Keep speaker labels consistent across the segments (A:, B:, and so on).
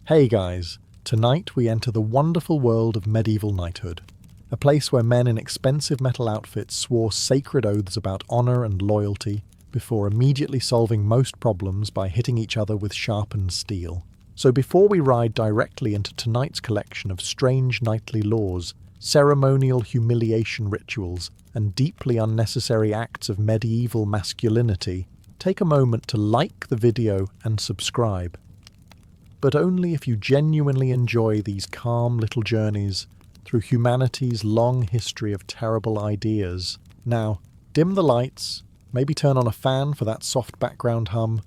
A: Hey guys, tonight we enter the wonderful world of medieval knighthood, a place where men in expensive metal outfits swore sacred oaths about honor and loyalty before immediately solving most problems by hitting each other with sharpened steel. So before we ride directly into tonight's collection of strange knightly laws, ceremonial humiliation rituals, and deeply unnecessary acts of medieval masculinity, take a moment to like the video and subscribe. But only if you genuinely enjoy these calm little journeys through humanity's long history of terrible ideas. Now, dim the lights, maybe turn on a fan for that soft background hum,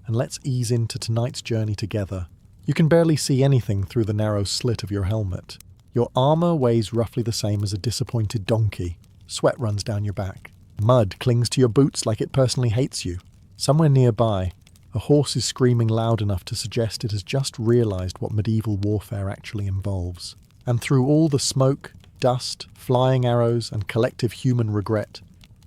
A: and let's ease into tonight's journey together. You can barely see anything through the narrow slit of your helmet. Your armor weighs roughly the same as a disappointed donkey. Sweat runs down your back. Mud clings to your boots like it personally hates you. Somewhere nearby, a horse is screaming loud enough to suggest it has just realized what medieval warfare actually involves. And through all the smoke, dust, flying arrows, and collective human regret,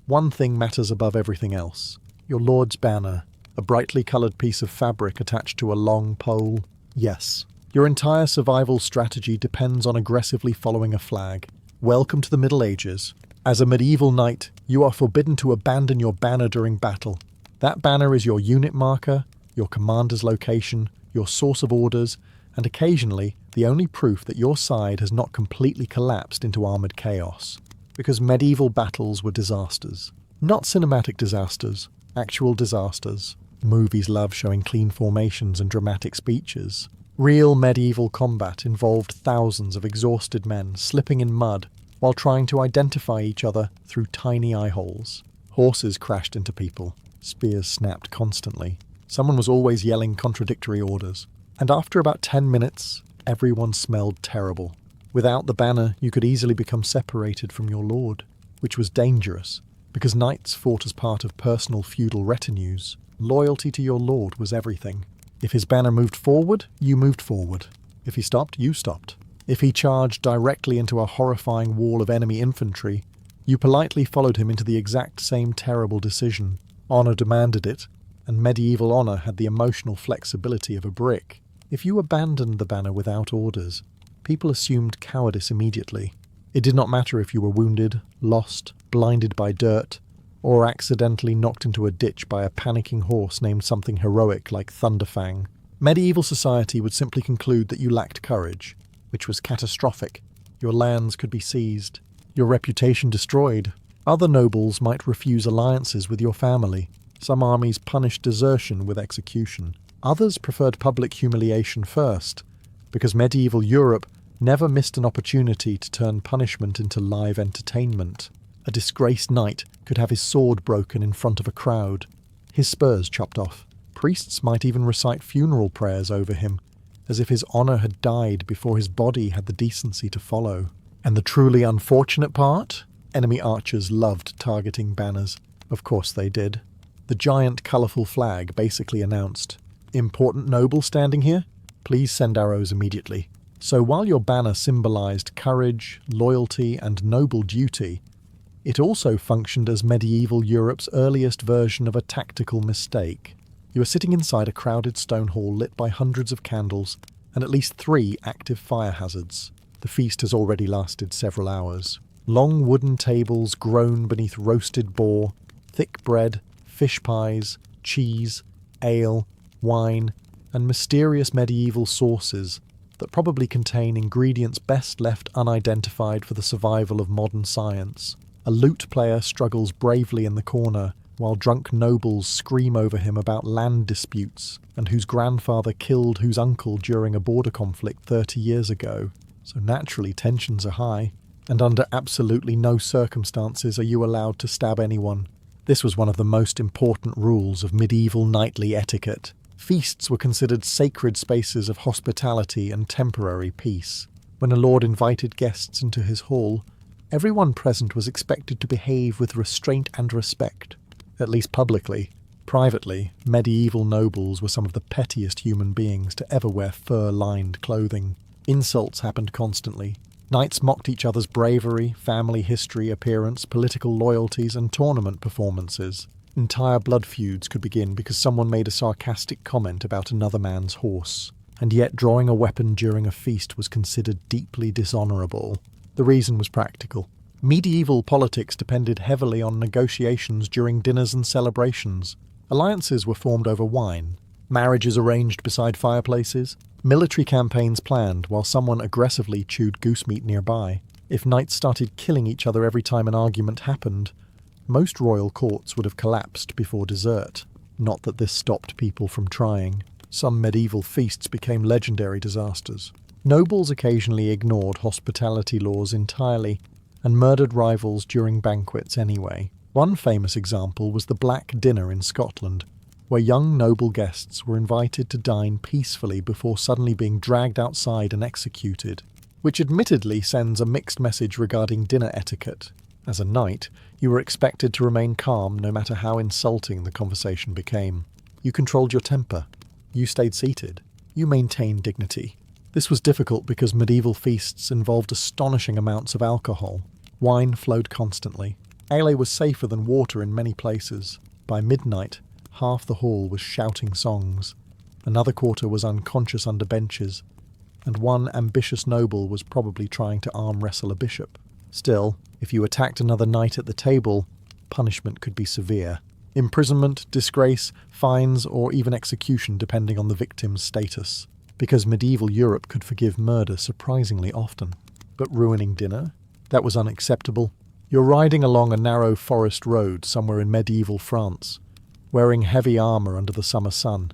A: one thing matters above everything else. Your lord's banner, a brightly colored piece of fabric attached to a long pole. Yes, your entire survival strategy depends on aggressively following a flag. Welcome to the Middle Ages. As a medieval knight, you are forbidden to abandon your banner during battle. That banner is your unit marker, your commander's location, your source of orders, and occasionally the only proof that your side has not completely collapsed into armoured chaos. Because medieval battles were disasters. Not cinematic disasters, actual disasters. Movies love showing clean formations and dramatic speeches. Real medieval combat involved thousands of exhausted men slipping in mud while trying to identify each other through tiny eye holes. Horses crashed into people. Spears snapped constantly. Someone was always yelling contradictory orders. And after about 10 minutes, everyone smelled terrible. Without the banner, you could easily become separated from your lord, which was dangerous, because knights fought as part of personal feudal retinues. Loyalty to your lord was everything. If his banner moved forward, you moved forward. If he stopped, you stopped. If he charged directly into a horrifying wall of enemy infantry, you politely followed him into the exact same terrible decision. Honor demanded it, and medieval honor had the emotional flexibility of a brick. If you abandoned the banner without orders, people assumed cowardice immediately. It did not matter if you were wounded, lost, blinded by dirt, or accidentally knocked into a ditch by a panicking horse named something heroic like Thunderfang. Medieval society would simply conclude that you lacked courage, which was catastrophic. Your lands could be seized, your reputation destroyed. Other nobles might refuse alliances with your family. Some armies punished desertion with execution. Others preferred public humiliation first, because medieval Europe never missed an opportunity to turn punishment into live entertainment. A disgraced knight could have his sword broken in front of a crowd, his spurs chopped off. Priests might even recite funeral prayers over him, as if his honor had died before his body had the decency to follow. And the truly unfortunate part? Enemy archers loved targeting banners. Of course they did. The giant colourful flag basically announced, "Important noble standing here? Please send arrows immediately." So while your banner symbolised courage, loyalty, and noble duty, it also functioned as medieval Europe's earliest version of a tactical mistake. You are sitting inside a crowded stone hall lit by hundreds of candles and at least 3 active fire hazards. The feast has already lasted several hours. Long wooden tables groan beneath roasted boar, thick bread, fish pies, cheese, ale, wine, and mysterious medieval sauces that probably contain ingredients best left unidentified for the survival of modern science. A lute player struggles bravely in the corner, while drunk nobles scream over him about land disputes and whose grandfather killed whose uncle during a border conflict 30 years ago. So naturally tensions are high, and under absolutely no circumstances are you allowed to stab anyone. This was one of the most important rules of medieval knightly etiquette. Feasts were considered sacred spaces of hospitality and temporary peace. When a lord invited guests into his hall, everyone present was expected to behave with restraint and respect, at least publicly. Privately, medieval nobles were some of the pettiest human beings to ever wear fur-lined clothing. Insults happened constantly. Knights mocked each other's bravery, family history, appearance, political loyalties, and tournament performances. Entire blood feuds could begin because someone made a sarcastic comment about another man's horse. and yet drawing a weapon during a feast was considered deeply dishonourable. The reason was practical. Medieval politics depended heavily on negotiations during dinners and celebrations. Alliances were formed over wine, marriages arranged beside fireplaces, military campaigns planned while someone aggressively chewed goose meat nearby. If knights started killing each other every time an argument happened, most royal courts would have collapsed before dessert. Not that this stopped people from trying. Some medieval feasts became legendary disasters. Nobles occasionally ignored hospitality laws entirely and murdered rivals during banquets anyway. One famous example was the Black Dinner in Scotland, where young noble guests were invited to dine peacefully before suddenly being dragged outside and executed, which admittedly sends a mixed message regarding dinner etiquette. As a knight, you were expected to remain calm no matter how insulting the conversation became. You controlled your temper. You stayed seated. You maintained dignity. This was difficult because medieval feasts involved astonishing amounts of alcohol. Wine flowed constantly. Ale was safer than water in many places. By midnight, half the hall was shouting songs. Another quarter was unconscious under benches, and one ambitious noble was probably trying to arm wrestle a bishop. Still, if you attacked another knight at the table, punishment could be severe. Imprisonment, disgrace, fines, or even execution depending on the victim's status. Because medieval Europe could forgive murder surprisingly often. But ruining dinner? That was unacceptable. You're riding along a narrow forest road somewhere in medieval France, wearing heavy armour under the summer sun,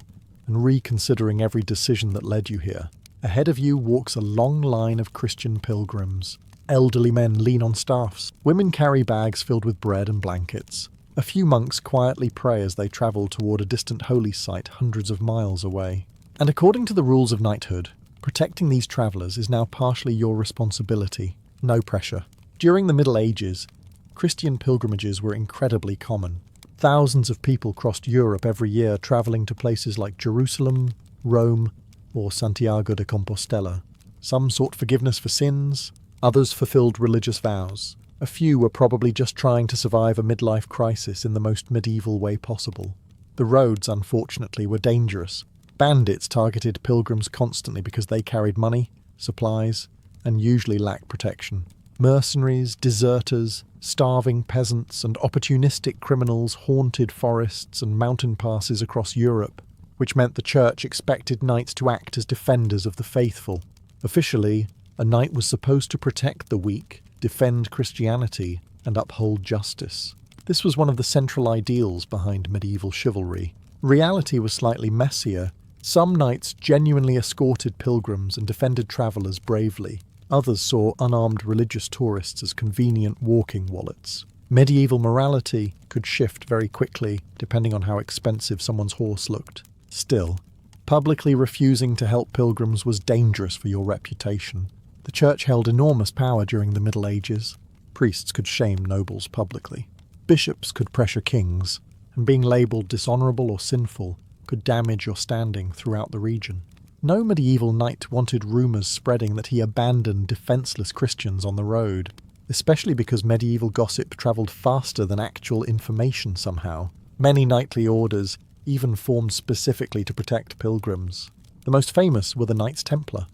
A: and reconsidering every decision that led you here. Ahead of you walks a long line of Christian pilgrims. Elderly men lean on staffs. Women carry bags filled with bread and blankets. A few monks quietly pray as they travel toward a distant holy site hundreds of miles away. And according to the rules of knighthood, protecting these travellers is now partially your responsibility. No pressure. During the Middle Ages, Christian pilgrimages were incredibly common. Thousands of people crossed Europe every year, travelling to places like Jerusalem, Rome, or Santiago de Compostela. Some sought forgiveness for sins, others fulfilled religious vows. A few were probably just trying to survive a midlife crisis in the most medieval way possible. The roads, unfortunately, were dangerous. Bandits targeted pilgrims constantly because they carried money, supplies, and usually lacked protection. Mercenaries, deserters, starving peasants, and opportunistic criminals haunted forests and mountain passes across Europe, which meant the church expected knights to act as defenders of the faithful. Officially, a knight was supposed to protect the weak, defend Christianity, and uphold justice. This was one of the central ideals behind medieval chivalry. Reality was slightly messier. Some knights genuinely escorted pilgrims and defended travellers bravely. Others saw unarmed religious tourists as convenient walking wallets. Medieval morality could shift very quickly, depending on how expensive someone's horse looked. Still, publicly refusing to help pilgrims was dangerous for your reputation. The church held enormous power during the Middle Ages. Priests could shame nobles publicly. Bishops could pressure kings, and being labelled dishonourable or sinful could damage your standing throughout the region. No medieval knight wanted rumours spreading that he abandoned defenceless Christians on the road, especially because medieval gossip travelled faster than actual information somehow. Many knightly orders even formed specifically to protect pilgrims. The most famous were the Knights Templar,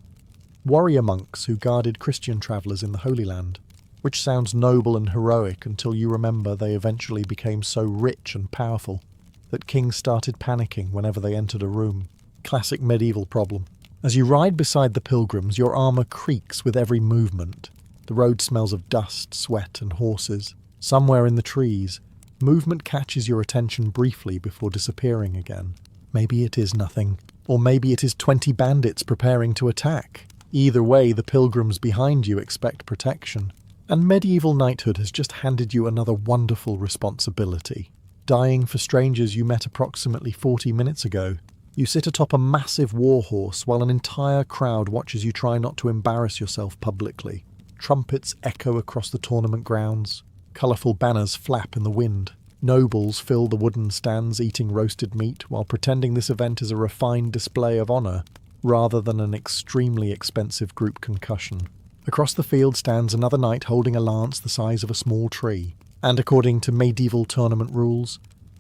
A: warrior monks who guarded Christian travellers in the Holy Land, which sounds noble and heroic until you remember they eventually became so rich and powerful that kings started panicking whenever they entered a room. Classic medieval problem. As you ride beside the pilgrims, your armour creaks with every movement. The road smells of dust, sweat, and horses. Somewhere in the trees, movement catches your attention briefly before disappearing again. Maybe it is nothing, or maybe it is 20 bandits preparing to attack. Either way, the pilgrims behind you expect protection. And medieval knighthood has just handed you another wonderful responsibility. Dying for strangers you met approximately 40 minutes ago. You sit atop a massive war horse while an entire crowd watches you try not to embarrass yourself publicly. Trumpets echo across the tournament grounds. Colourful banners flap in the wind. Nobles fill the wooden stands eating roasted meat while pretending this event is a refined display of honour rather than an extremely expensive group concussion. Across the field stands another knight holding a lance the size of a small tree. And according to medieval tournament rules,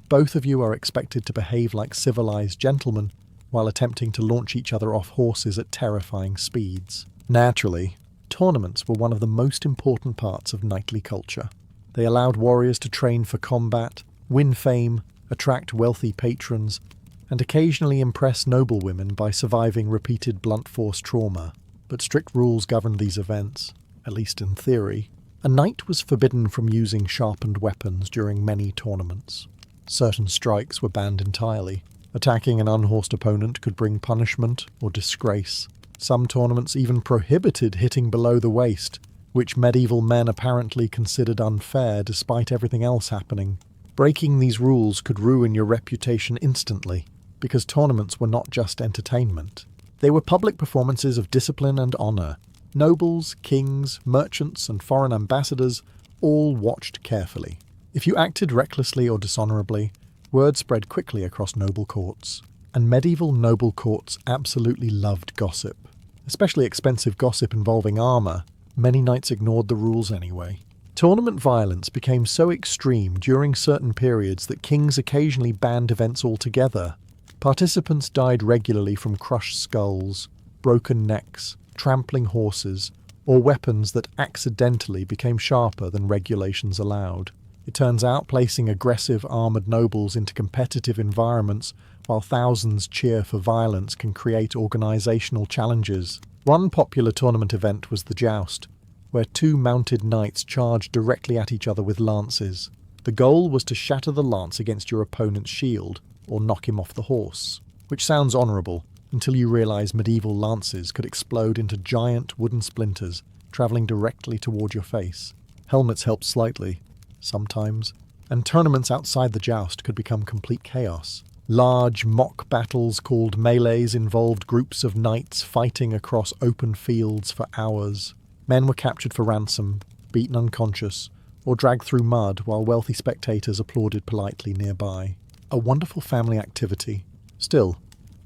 A: both of you are expected to behave like civilized gentlemen while attempting to launch each other off horses at terrifying speeds. Naturally, tournaments were one of the most important parts of knightly culture. They allowed warriors to train for combat, win fame, attract wealthy patrons, and occasionally impress noblewomen by surviving repeated blunt force trauma. But strict rules governed these events, at least in theory. A knight was forbidden from using sharpened weapons during many tournaments. Certain strikes were banned entirely. Attacking an unhorsed opponent could bring punishment or disgrace. Some tournaments even prohibited hitting below the waist, which medieval men apparently considered unfair despite everything else happening. Breaking these rules could ruin your reputation instantly, because tournaments were not just entertainment. They were public performances of discipline and honour. Nobles, kings, merchants, and foreign ambassadors all watched carefully. If you acted recklessly or dishonourably, word spread quickly across noble courts. And medieval noble courts absolutely loved gossip. Especially expensive gossip involving armour. Many knights ignored the rules anyway. Tournament violence became so extreme during certain periods that kings occasionally banned events altogether. Participants died regularly from crushed skulls, broken necks, trampling horses, or weapons that accidentally became sharper than regulations allowed. It turns out placing aggressive armoured nobles into competitive environments while thousands cheer for violence can create organisational challenges. One popular tournament event was the joust, where two mounted knights charged directly at each other with lances. The goal was to shatter the lance against your opponent's shield, or knock him off the horse. Which sounds honourable, until you realise medieval lances could explode into giant wooden splinters, travelling directly toward your face. Helmets helped slightly, sometimes, and tournaments outside the joust could become complete chaos. Large mock battles called melees involved groups of knights fighting across open fields for hours. Men were captured for ransom, beaten unconscious, or dragged through mud while wealthy spectators applauded politely nearby. A wonderful family activity. Still,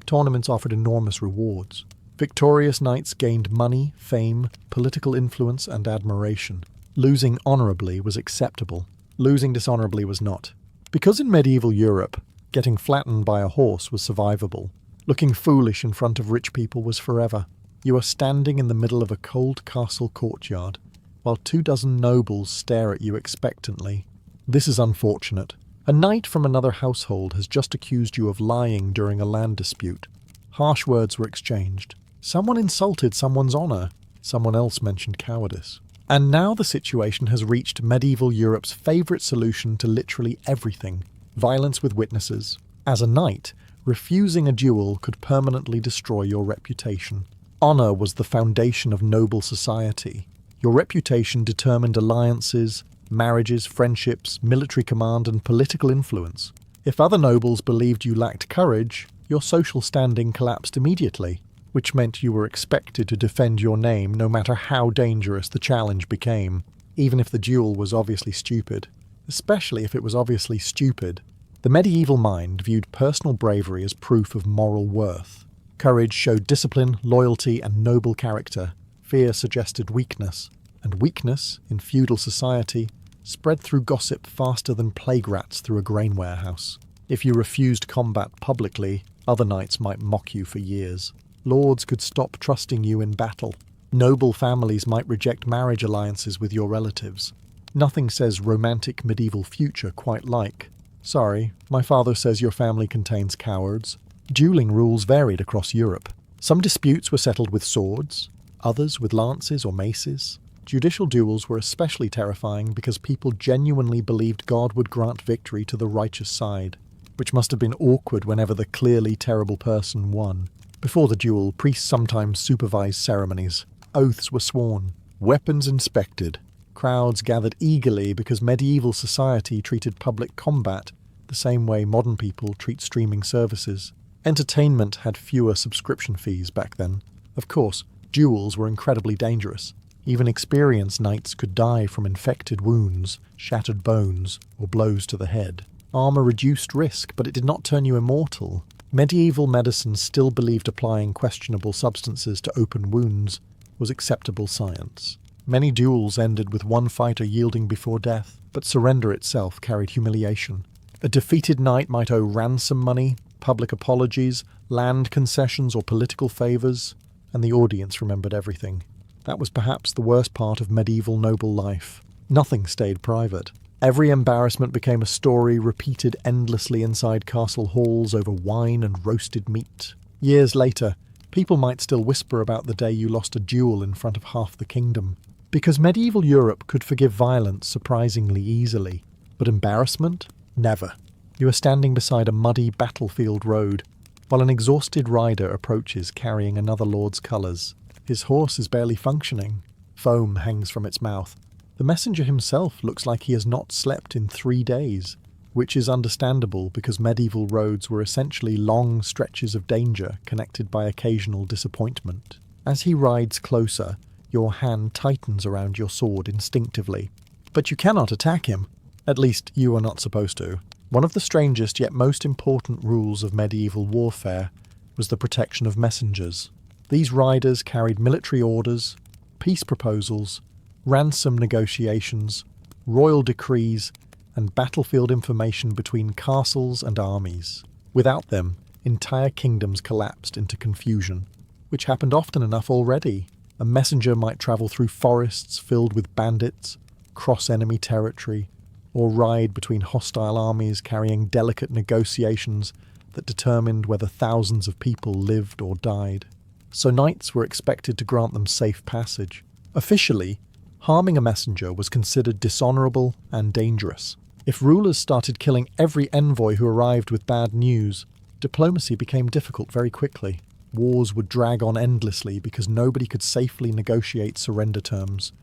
A: tournaments offered enormous rewards. Victorious knights gained money, fame, political influence, and admiration. Losing honourably was acceptable. Losing dishonourably was not. Because in medieval Europe, getting flattened by a horse was survivable. Looking foolish in front of rich people was forever. You are standing in the middle of a cold castle courtyard, while 24 nobles stare at you expectantly. This is unfortunate. A knight from another household has just accused you of lying during a land dispute. Harsh words were exchanged. Someone insulted someone's honour. Someone else mentioned cowardice. And now the situation has reached medieval Europe's favourite solution to literally everything: violence with witnesses. As a knight, refusing a duel could permanently destroy your reputation. Honour was the foundation of noble society. Your reputation determined alliances, marriages, friendships, military command, and political influence. If other nobles believed you lacked courage, your social standing collapsed immediately, which meant you were expected to defend your name no matter how dangerous the challenge became, even if the duel was obviously stupid. Especially if it was obviously stupid. The medieval mind viewed personal bravery as proof of moral worth. Courage showed discipline, loyalty, and noble character. Fear suggested weakness. And weakness, in feudal society, spread through gossip faster than plague rats through a grain warehouse. If you refused combat publicly, other knights might mock you for years. Lords could stop trusting you in battle. Noble families might reject marriage alliances with your relatives. Nothing says romantic medieval future quite like, "Sorry, my father says your family contains cowards." Dueling rules varied across Europe. Some disputes were settled with swords, others with lances or maces. Judicial duels were especially terrifying because people genuinely believed God would grant victory to the righteous side, which must have been awkward whenever the clearly terrible person won. Before the duel, priests sometimes supervised ceremonies. Oaths were sworn, weapons inspected. Crowds gathered eagerly because medieval society treated public combat the same way modern people treat streaming services. Entertainment had fewer subscription fees back then. Of course, duels were incredibly dangerous. Even experienced knights could die from infected wounds, shattered bones, or blows to the head. Armour reduced risk, but it did not turn you immortal. Medieval medicine still believed applying questionable substances to open wounds was acceptable science. Many duels ended with one fighter yielding before death, but surrender itself carried humiliation. A defeated knight might owe ransom money, public apologies, land concessions, or political favours, and the audience remembered everything. That was perhaps the worst part of medieval noble life. Nothing stayed private. Every embarrassment became a story repeated endlessly inside castle halls over wine and roasted meat. Years later, people might still whisper about the day you lost a duel in front of half the kingdom. Because medieval Europe could forgive violence surprisingly easily. But embarrassment? Never. You are standing beside a muddy battlefield road, while an exhausted rider approaches carrying another lord's colours. His horse is barely functioning. Foam hangs from its mouth. The messenger himself looks like he has not slept in 3 days, which is understandable because medieval roads were essentially long stretches of danger connected by occasional disappointment. As he rides closer, your hand tightens around your sword instinctively. But you cannot attack him. At least, you are not supposed to. One of the strangest yet most important rules of medieval warfare was the protection of messengers. These riders carried military orders, peace proposals, ransom negotiations, royal decrees, and battlefield information between castles and armies. Without them, entire kingdoms collapsed into confusion, which happened often enough already. A messenger might travel through forests filled with bandits, cross enemy territory, or ride between hostile armies carrying delicate negotiations that determined whether thousands of people lived or died. So knights were expected to grant them safe passage. Officially, harming a messenger was considered dishonourable and dangerous. If rulers started killing every envoy who arrived with bad news, diplomacy became difficult very quickly. Wars would drag on endlessly because nobody could safely negotiate surrender terms,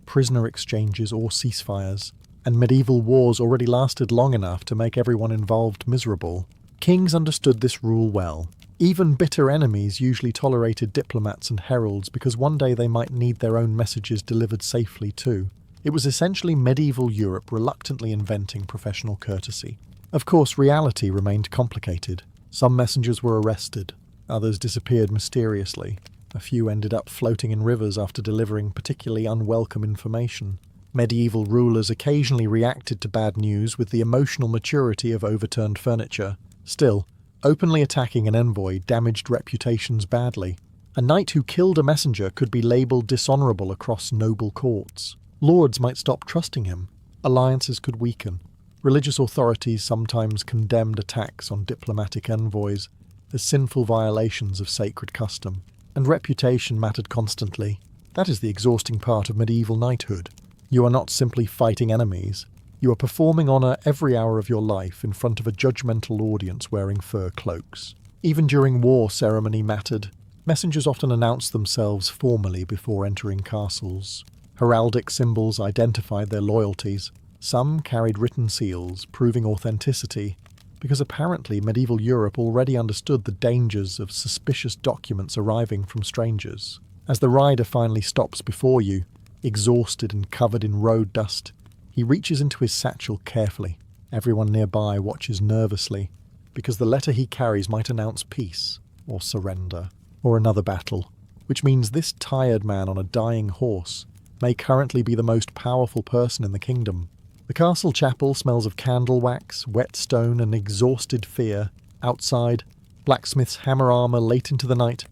A: prisoner exchanges or ceasefires, and medieval wars already lasted long enough to make everyone involved miserable. Kings understood this rule well. Even bitter enemies usually tolerated diplomats and heralds because one day they might need their own messages delivered safely too. It was essentially medieval Europe reluctantly inventing professional courtesy. Of course, reality remained complicated. Some messengers were arrested, others disappeared mysteriously. A few ended up floating in rivers after delivering particularly unwelcome information. Medieval rulers occasionally reacted to bad news with the emotional maturity of overturned furniture. Still, openly attacking an envoy damaged reputations badly. A knight who killed a messenger could be labelled dishonourable across noble courts. Lords might stop trusting him. Alliances could weaken. Religious authorities sometimes condemned attacks on diplomatic envoys as sinful violations of sacred custom. And reputation mattered constantly. That is the exhausting part of medieval knighthood. You are not simply fighting enemies. You are performing honour every hour of your life in front of a judgmental audience wearing fur cloaks. Even during war, ceremony mattered. Messengers often announced themselves formally before entering castles. Heraldic symbols identified their loyalties. Some carried written seals, proving authenticity, because apparently medieval Europe already understood the dangers of suspicious documents arriving from strangers. As the rider finally stops before you, exhausted and covered in road dust, he reaches into his satchel carefully. Everyone nearby watches nervously, because the letter he carries might announce peace, or surrender, or another battle, which means this tired man on a dying horse may currently be the most powerful person in the kingdom. The castle chapel smells of candle wax, wet stone, and exhausted fear. Outside, blacksmiths hammer armour late into the night,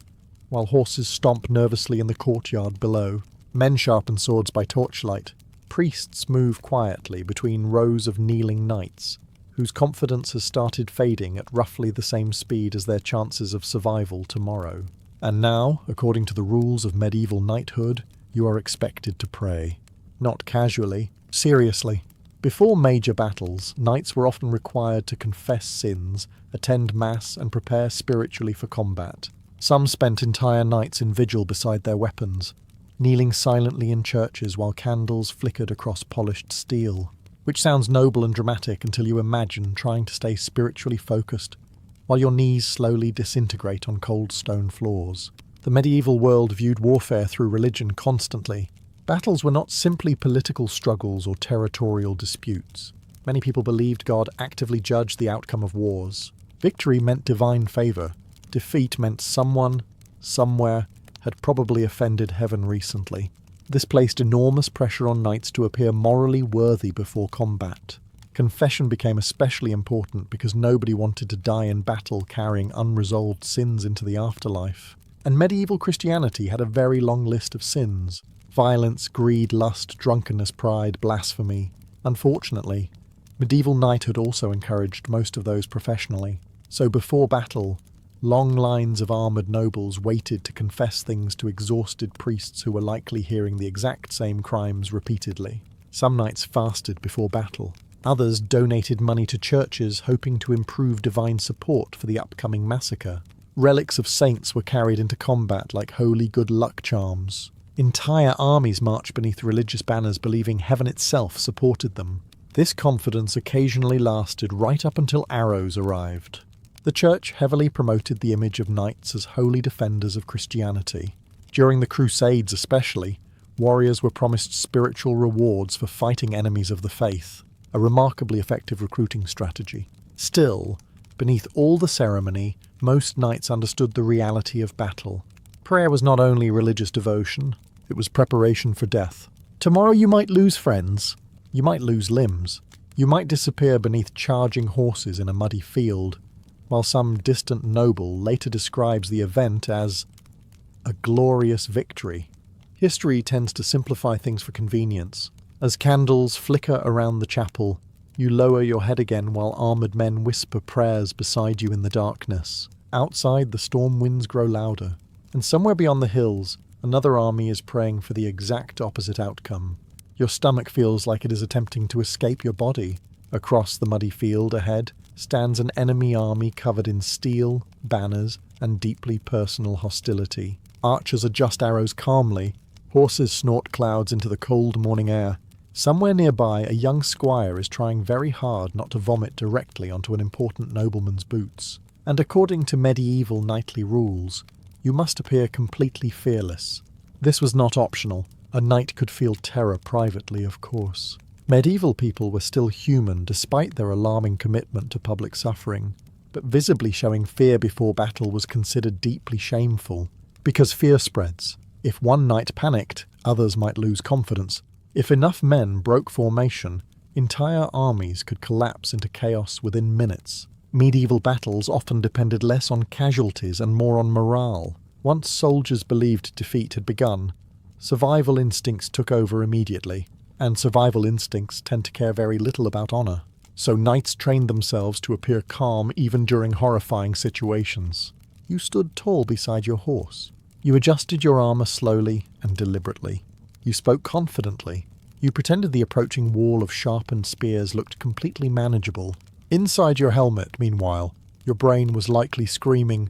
A: while horses stomp nervously in the courtyard below. Men sharpen swords by torchlight. Priests move quietly between rows of kneeling knights, whose confidence has started fading at roughly the same speed as their chances of survival tomorrow. And now, according to the rules of medieval knighthood, you are expected to pray. Not casually, seriously. Before major battles, knights were often required to confess sins, attend mass, and prepare spiritually for combat. Some spent entire nights in vigil beside their weapons, kneeling silently in churches while candles flickered across polished steel, which sounds noble and dramatic until you imagine trying to stay spiritually focused while your knees slowly disintegrate on cold stone floors. The medieval world viewed warfare through religion constantly. Battles were not simply political struggles or territorial disputes. Many people believed God actively judged the outcome of wars. Victory meant divine favour. Defeat meant someone, somewhere, had probably offended heaven recently. This placed enormous pressure on knights to appear morally worthy before combat. Confession became especially important because nobody wanted to die in battle carrying unresolved sins into the afterlife. And medieval Christianity had a very long list of sins: violence, greed, lust, drunkenness, pride, blasphemy. Unfortunately, medieval knighthood also encouraged most of those professionally. So before battle, long lines of armoured nobles waited to confess things to exhausted priests who were likely hearing the exact same crimes repeatedly. Some knights fasted before battle. Others donated money to churches hoping to improve divine support for the upcoming massacre. Relics of saints were carried into combat like holy good luck charms. Entire armies marched beneath religious banners believing heaven itself supported them. This confidence occasionally lasted right up until arrows arrived. The church heavily promoted the image of knights as holy defenders of Christianity. During the Crusades especially, warriors were promised spiritual rewards for fighting enemies of the faith, a remarkably effective recruiting strategy. Still, beneath all the ceremony, most knights understood the reality of battle. Prayer was not only religious devotion, it was preparation for death. Tomorrow you might lose friends, you might lose limbs, you might disappear beneath charging horses in a muddy field, while some distant noble later describes the event as a glorious victory. History tends to simplify things for convenience. As candles flicker around the chapel, you lower your head again while armoured men whisper prayers beside you in the darkness. Outside, the storm winds grow louder, and somewhere beyond the hills, another army is praying for the exact opposite outcome. Your stomach feels like it is attempting to escape your body. Across the muddy field ahead stands an enemy army covered in steel, banners, and deeply personal hostility. Archers adjust arrows calmly. Horses snort clouds into the cold morning air. Somewhere nearby, a young squire is trying very hard not to vomit directly onto an important nobleman's boots. And according to medieval knightly rules, you must appear completely fearless. This was not optional. A knight could feel terror privately, of course. Medieval people were still human despite their alarming commitment to public suffering, but visibly showing fear before battle was considered deeply shameful. Because fear spreads. If one knight panicked, others might lose confidence. If enough men broke formation, entire armies could collapse into chaos within minutes. Medieval battles often depended less on casualties and more on morale. Once soldiers believed defeat had begun, survival instincts took over immediately, and survival instincts tend to care very little about honour. So knights trained themselves to appear calm even during horrifying situations. You stood tall beside your horse. You adjusted your armour slowly and deliberately. You spoke confidently. You pretended the approaching wall of sharpened spears looked completely manageable. Inside your helmet, meanwhile, your brain was likely screaming,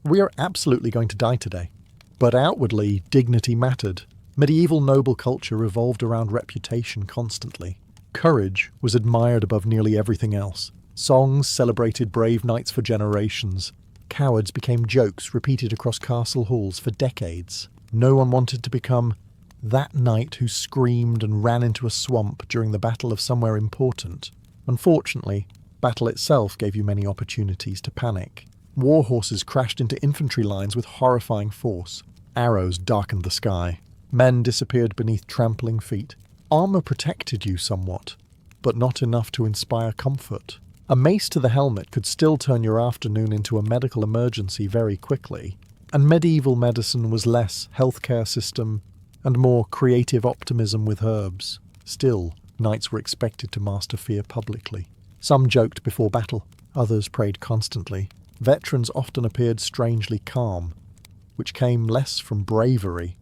A: "We are absolutely going to die today." But outwardly, dignity mattered. Medieval noble culture revolved around reputation constantly. Courage was admired above nearly everything else. Songs celebrated brave knights for generations. Cowards became jokes repeated across castle halls for decades. No one wanted to become that knight who screamed and ran into a swamp during the battle of somewhere important. Unfortunately, battle itself gave you many opportunities to panic. War horses crashed into infantry lines with horrifying force. Arrows darkened the sky. Men disappeared beneath trampling feet. Armour protected you somewhat, but not enough to inspire comfort. A mace to the helmet could still turn your afternoon into a medical emergency very quickly, and medieval medicine was less healthcare system and more creative optimism with herbs. Still, knights were expected to master fear publicly. Some joked before battle, others prayed constantly. Veterans often appeared strangely calm, which came less from bravery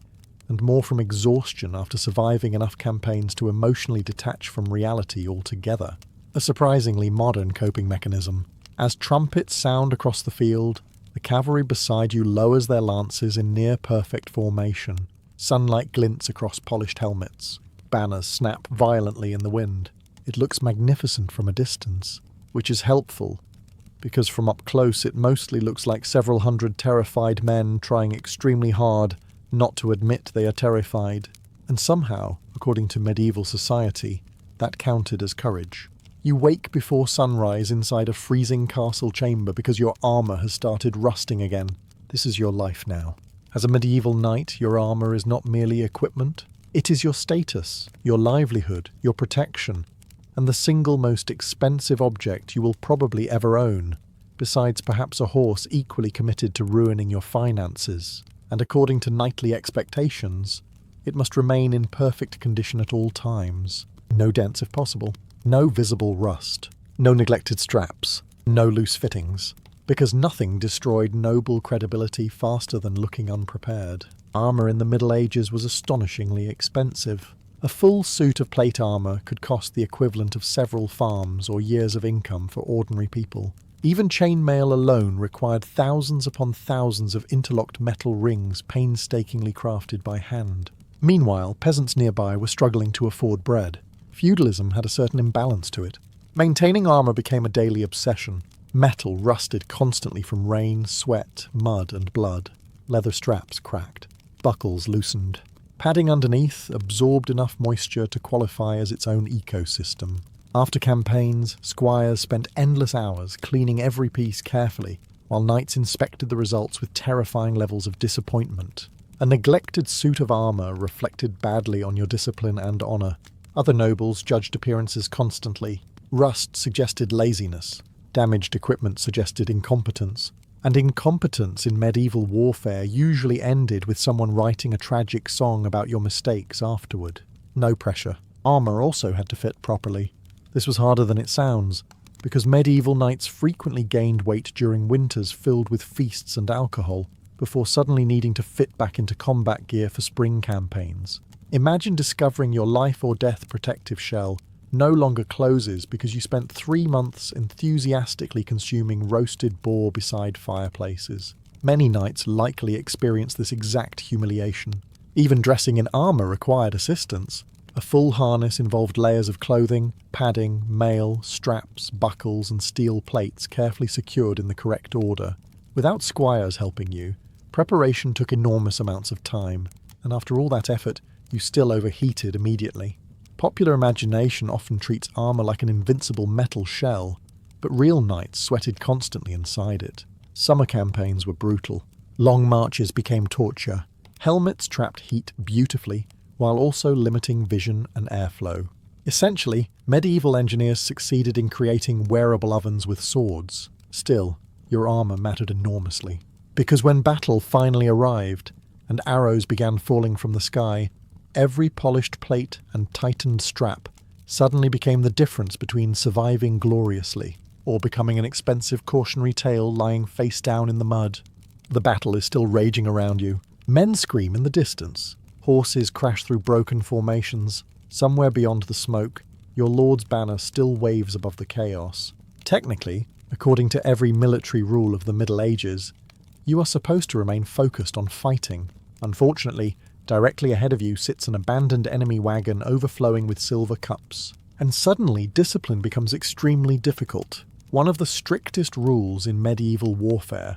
A: and more from exhaustion after surviving enough campaigns to emotionally detach from reality altogether. A surprisingly modern coping mechanism. As trumpets sound across the field, the cavalry beside you lowers their lances in near-perfect formation. Sunlight glints across polished helmets. Banners snap violently in the wind. It looks magnificent from a distance, which is helpful, because from up close it mostly looks like several hundred terrified men trying extremely hard not to admit they are terrified. And somehow, according to medieval society, that counted as courage. You wake before sunrise inside a freezing castle chamber because your armour has started rusting again. This is your life now. As a medieval knight, your armour is not merely equipment. It is your status, your livelihood, your protection. and the single most expensive object you will probably ever own, besides perhaps a horse equally committed to ruining your finances. And according to knightly expectations, it must remain in perfect condition at all times. No dents if possible, no visible rust, no neglected straps, no loose fittings, because nothing destroyed noble credibility faster than looking unprepared. Armour in the Middle Ages was astonishingly expensive. A full suit of plate armour could cost the equivalent of several farms or years of income for ordinary people. Even chainmail alone required thousands upon thousands of interlocked metal rings painstakingly crafted by hand. Meanwhile, peasants nearby were struggling to afford bread. Feudalism had a certain imbalance to it. Maintaining armour became a daily obsession. Metal rusted constantly from rain, sweat, mud and blood. Leather straps cracked. Buckles loosened. Padding underneath absorbed enough moisture to qualify as its own ecosystem. After campaigns, squires spent endless hours cleaning every piece carefully, while knights inspected the results with terrifying levels of disappointment. A neglected suit of armour reflected badly on your discipline and honour. Other nobles judged appearances constantly. Rust suggested laziness. Damaged equipment suggested incompetence. And incompetence in medieval warfare usually ended with someone writing a tragic song about your mistakes afterward. No pressure. Armour also had to fit properly. This was harder than it sounds, because medieval knights frequently gained weight during winters filled with feasts and alcohol, before suddenly needing to fit back into combat gear for spring campaigns. Imagine discovering your life or death protective shell no longer closes because you spent 3 months enthusiastically consuming roasted boar beside fireplaces. Many knights likely experienced this exact humiliation. Even dressing in armour required assistance. A full harness involved layers of clothing, padding, mail, straps, buckles and steel plates carefully secured in the correct order. Without squires helping you, preparation took enormous amounts of time, and after all that effort, you still overheated immediately. Popular imagination often treats armour like an invincible metal shell, but real knights sweated constantly inside it. Summer campaigns were brutal. Long marches became torture. Helmets trapped heat beautifully, while also limiting vision and airflow. Essentially, medieval engineers succeeded in creating wearable ovens with swords. Still, your armour mattered enormously. Because when battle finally arrived, and arrows began falling from the sky, every polished plate and tightened strap suddenly became the difference between surviving gloriously or becoming an expensive cautionary tale lying face down in the mud. The battle is still raging around you. Men scream in the distance. Horses crash through broken formations. Somewhere beyond the smoke, your lord's banner still waves above the chaos. Technically, according to every military rule of the Middle Ages, you are supposed to remain focused on fighting. Unfortunately, directly ahead of you sits an abandoned enemy wagon overflowing with silver cups. And suddenly, discipline becomes extremely difficult. One of the strictest rules in medieval warfare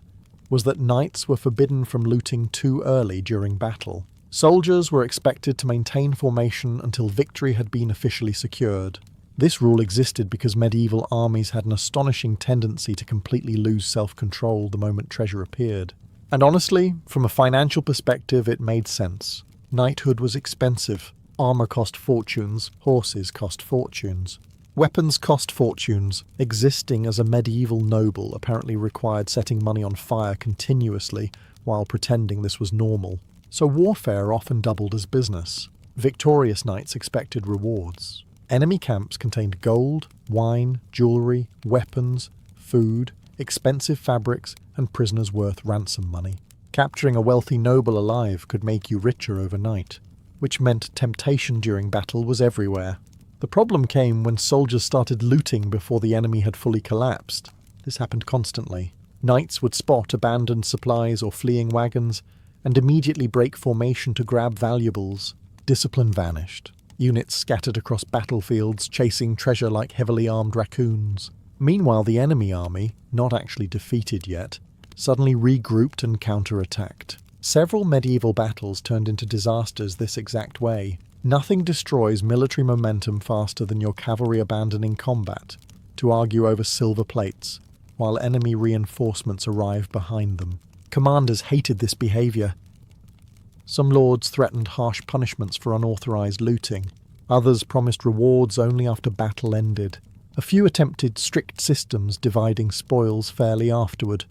A: was that knights were forbidden from looting too early during battle. Soldiers were expected to maintain formation until victory had been officially secured. This rule existed because medieval armies had an astonishing tendency to completely lose self-control the moment treasure appeared. And honestly, from a financial perspective, it made sense. Knighthood was expensive. Armour cost fortunes. Horses cost fortunes. Weapons cost fortunes. Existing as a medieval noble apparently required setting money on fire continuously while pretending this was normal. So warfare often doubled as business. Victorious knights expected rewards. Enemy camps contained gold, wine, jewellery, weapons, food, expensive fabrics, and prisoners worth ransom money. Capturing a wealthy noble alive could make you richer overnight, which meant temptation during battle was everywhere. The problem came when soldiers started looting before the enemy had fully collapsed. This happened constantly. Knights would spot abandoned supplies or fleeing wagons, and immediately break formation to grab valuables. Discipline vanished. Units scattered across battlefields, chasing treasure like heavily armed raccoons. Meanwhile, the enemy army, not actually defeated yet, suddenly regrouped and counterattacked. Several medieval battles turned into disasters this exact way. Nothing destroys military momentum faster than your cavalry abandoning combat to argue over silver plates, while enemy reinforcements arrive behind them. Commanders hated this behaviour. Some lords threatened harsh punishments for unauthorised looting. Others promised rewards only after battle ended. A few attempted strict systems dividing spoils fairly afterward,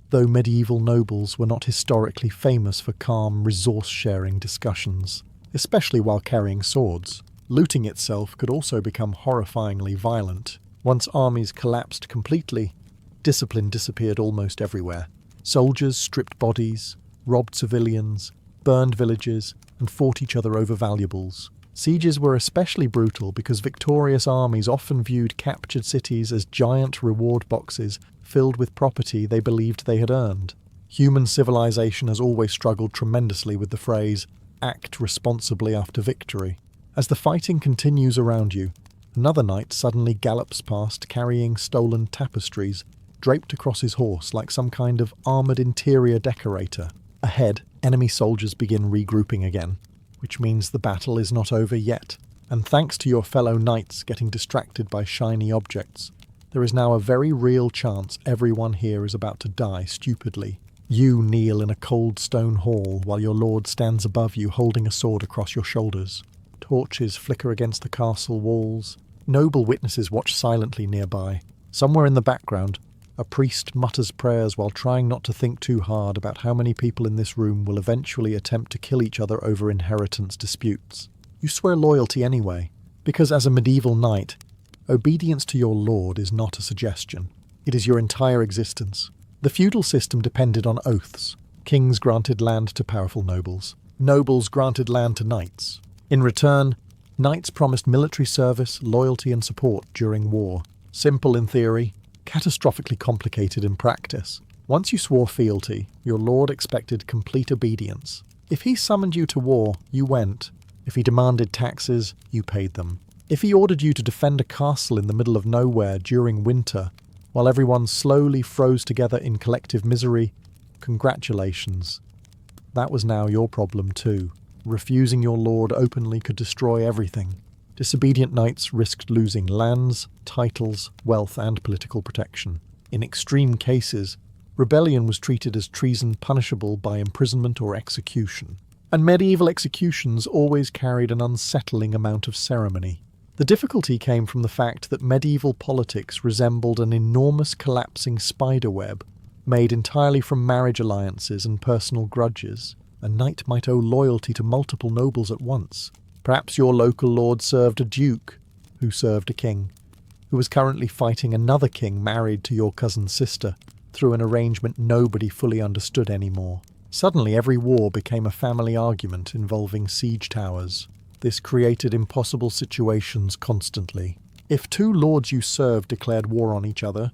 A: though medieval nobles were not historically famous for calm, resource-sharing discussions, especially while carrying swords. Looting itself could also become horrifyingly violent. Once armies collapsed completely, discipline disappeared almost everywhere. Soldiers stripped bodies, robbed civilians, burned villages, and fought each other over valuables. Sieges were especially brutal because victorious armies often viewed captured cities as giant reward boxes filled with property they believed they had earned. Human civilization has always struggled tremendously with the phrase, "act responsibly after victory." As the fighting continues around you, another knight suddenly gallops past carrying stolen tapestries, draped across his horse like some kind of armoured interior decorator. Ahead, enemy soldiers begin regrouping again, which means the battle is not over yet. And thanks to your fellow knights getting distracted by shiny objects, there is now a very real chance everyone here is about to die stupidly. You kneel in a cold stone hall while your lord stands above you holding a sword across your shoulders. Torches flicker against the castle walls. Noble witnesses watch silently nearby. Somewhere in the background, a priest mutters prayers while trying not to think too hard about how many people in this room will eventually attempt to kill each other over inheritance disputes. You swear loyalty anyway, because as a medieval knight, obedience to your lord is not a suggestion. It is your entire existence. The feudal system depended on oaths. Kings granted land to powerful nobles. Nobles granted land to knights. In return, knights promised military service, loyalty and support during war. Simple in theory, catastrophically complicated in practice. Once you swore fealty, your lord expected complete obedience. If he summoned you to war, you went. If he demanded taxes, you paid them. If he ordered you to defend a castle in the middle of nowhere during winter, while everyone slowly froze together in collective misery, congratulations. That was now your problem too. Refusing your lord openly could destroy everything. Disobedient knights risked losing lands, titles, wealth and political protection. In extreme cases, rebellion was treated as treason punishable by imprisonment or execution. And medieval executions always carried an unsettling amount of ceremony. The difficulty came from the fact that medieval politics resembled an enormous collapsing spiderweb, made entirely from marriage alliances and personal grudges. A knight might owe loyalty to multiple nobles at once. Perhaps your local lord served a duke, who served a king, who was currently fighting another king married to your cousin's sister, through an arrangement nobody fully understood anymore. Suddenly every war became a family argument involving siege towers. This created impossible situations constantly. If two lords you served declared war on each other,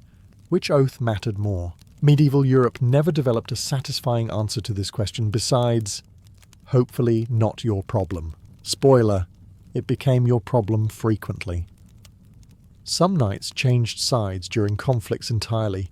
A: which oath mattered more? Medieval Europe never developed a satisfying answer to this question besides, hopefully not your problem. Spoiler, it became your problem frequently. Some knights changed sides during conflicts entirely,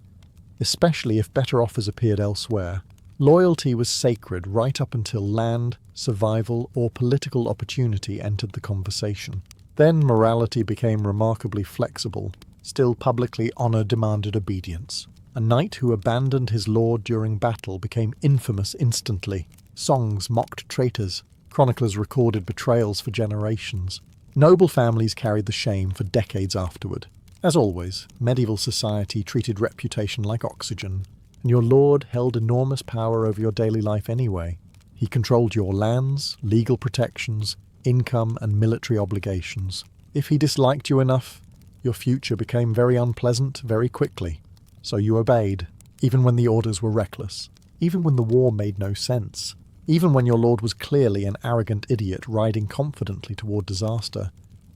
A: especially if better offers appeared elsewhere. Loyalty was sacred right up until land, survival, or political opportunity entered the conversation. Then morality became remarkably flexible. Still publicly honor demanded obedience. A knight who abandoned his lord during battle became infamous instantly. Songs mocked traitors. Chroniclers recorded betrayals for generations. Noble families carried the shame for decades afterward. As always, medieval society treated reputation like oxygen, and your lord held enormous power over your daily life anyway. He controlled your lands, legal protections, income and military obligations. If he disliked you enough, your future became very unpleasant very quickly. So you obeyed, even when the orders were reckless, even when the war made no sense, even when your lord was clearly an arrogant idiot riding confidently toward disaster,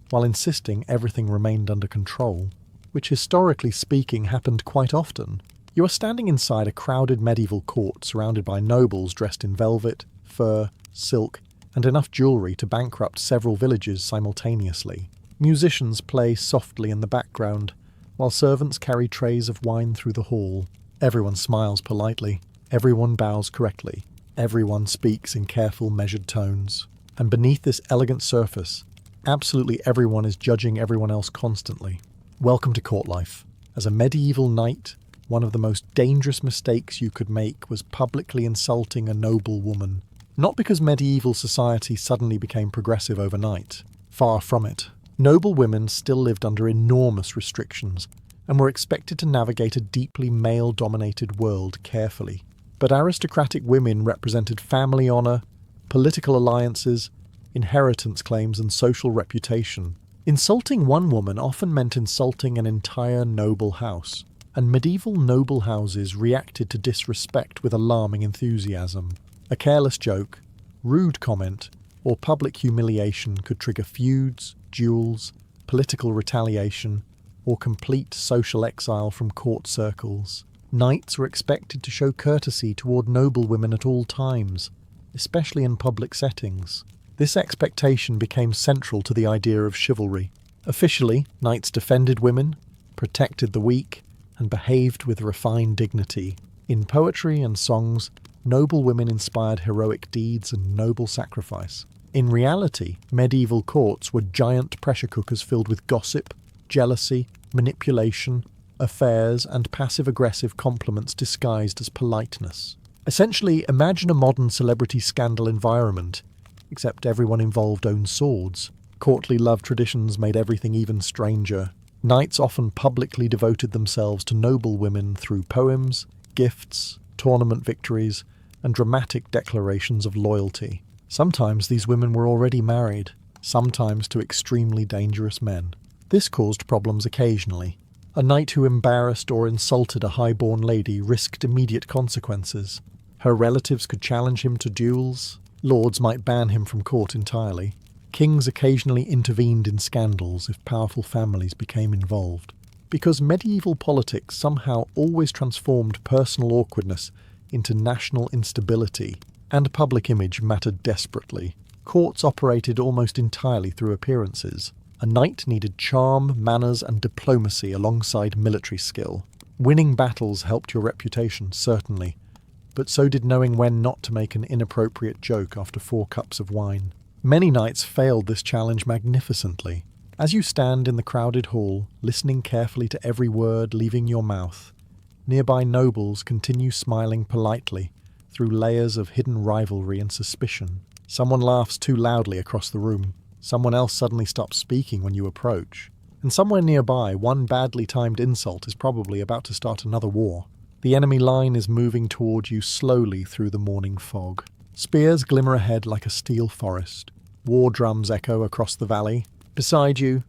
A: while insisting everything remained under control, which historically speaking happened quite often. You are standing inside a crowded medieval court surrounded by nobles dressed in velvet, fur, silk, and enough jewelry to bankrupt several villages simultaneously. Musicians play softly in the background, while servants carry trays of wine through the hall. Everyone smiles politely, everyone bows correctly, everyone speaks in careful, measured tones. And beneath this elegant surface, absolutely everyone is judging everyone else constantly. Welcome to court life. As a medieval knight, one of the most dangerous mistakes you could make was publicly insulting a noble woman. Not because medieval society suddenly became progressive overnight. Far from it. Noble women still lived under enormous restrictions and were expected to navigate a deeply male-dominated world carefully. But aristocratic women represented family honour, political alliances, inheritance claims and social reputation. Insulting one woman often meant insulting an entire noble house, and medieval noble houses reacted to disrespect with alarming enthusiasm. A careless joke, rude comment, or public humiliation could trigger feuds, duels, political retaliation, or complete social exile from court circles. Knights were expected to show courtesy toward noble women at all times, especially in public settings. This expectation became central to the idea of chivalry. Officially, knights defended women, protected the weak, and behaved with refined dignity. In poetry and songs, noble women inspired heroic deeds and noble sacrifice. In reality, medieval courts were giant pressure cookers filled with gossip, jealousy, manipulation, affairs, and passive-aggressive compliments disguised as politeness. Essentially, imagine a modern celebrity scandal environment, except everyone involved owned swords. Courtly love traditions made everything even stranger. Knights often publicly devoted themselves to noble women through poems, gifts, tournament victories, and dramatic declarations of loyalty. Sometimes these women were already married, sometimes to extremely dangerous men. This caused problems occasionally. A knight who embarrassed or insulted a high-born lady risked immediate consequences. Her relatives could challenge him to duels. Lords might ban him from court entirely. Kings occasionally intervened in scandals if powerful families became involved. Because medieval politics somehow always transformed personal awkwardness into national instability, and public image mattered desperately, courts operated almost entirely through appearances. A knight needed charm, manners, and diplomacy alongside military skill. Winning battles helped your reputation, certainly, but so did knowing when not to make an inappropriate joke after 4 cups of wine. Many knights failed this challenge magnificently. As you stand in the crowded hall, listening carefully to every word leaving your mouth, nearby nobles continue smiling politely through layers of hidden rivalry and suspicion. Someone laughs too loudly across the room. Someone else suddenly stops speaking when you approach. And somewhere nearby, one badly timed insult is probably about to start another war. The enemy line is moving toward you slowly through the morning fog. Spears glimmer ahead like a steel forest. War drums echo across the valley. Beside you,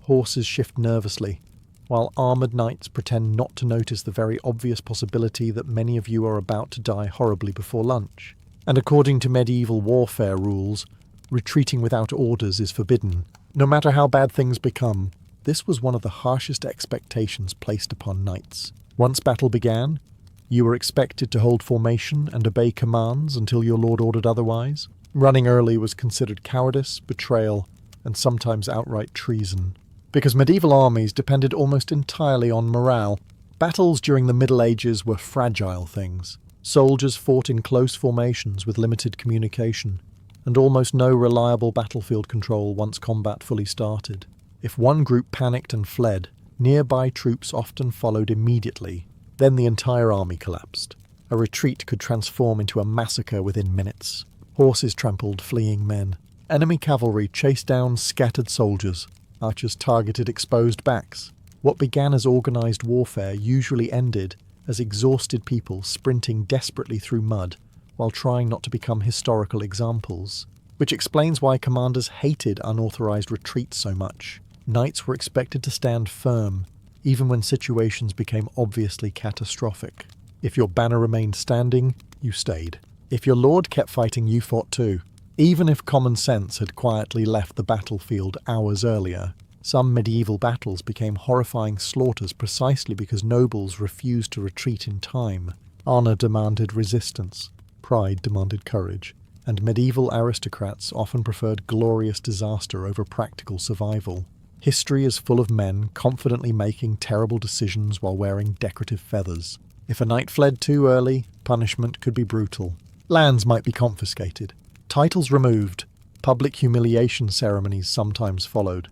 A: horses shift nervously, while armoured knights pretend not to notice the very obvious possibility that many of you are about to die horribly before lunch. And according to medieval warfare rules, retreating without orders is forbidden. No matter how bad things become, this was one of the harshest expectations placed upon knights. Once battle began, you were expected to hold formation and obey commands until your lord ordered otherwise. Running early was considered cowardice, betrayal, and sometimes outright treason. Because medieval armies depended almost entirely on morale, battles during the Middle Ages were fragile things. Soldiers fought in close formations with limited communication, and almost no reliable battlefield control once combat fully started. If one group panicked and fled, nearby troops often followed immediately. Then the entire army collapsed. A retreat could transform into a massacre within minutes. Horses trampled fleeing men. Enemy cavalry chased down scattered soldiers. Archers targeted exposed backs. What began as organised warfare usually ended as exhausted people sprinting desperately through mud while trying not to become historical examples. Which explains why commanders hated unauthorised retreats so much. Knights were expected to stand firm, even when situations became obviously catastrophic. If your banner remained standing, you stayed. If your lord kept fighting, you fought too. Even if common sense had quietly left the battlefield hours earlier, some medieval battles became horrifying slaughters precisely because nobles refused to retreat in time. Honour demanded resistance, pride demanded courage, and medieval aristocrats often preferred glorious disaster over practical survival. History is full of men confidently making terrible decisions while wearing decorative feathers. If a knight fled too early, punishment could be brutal. Lands might be confiscated. Titles removed. Public humiliation ceremonies sometimes followed,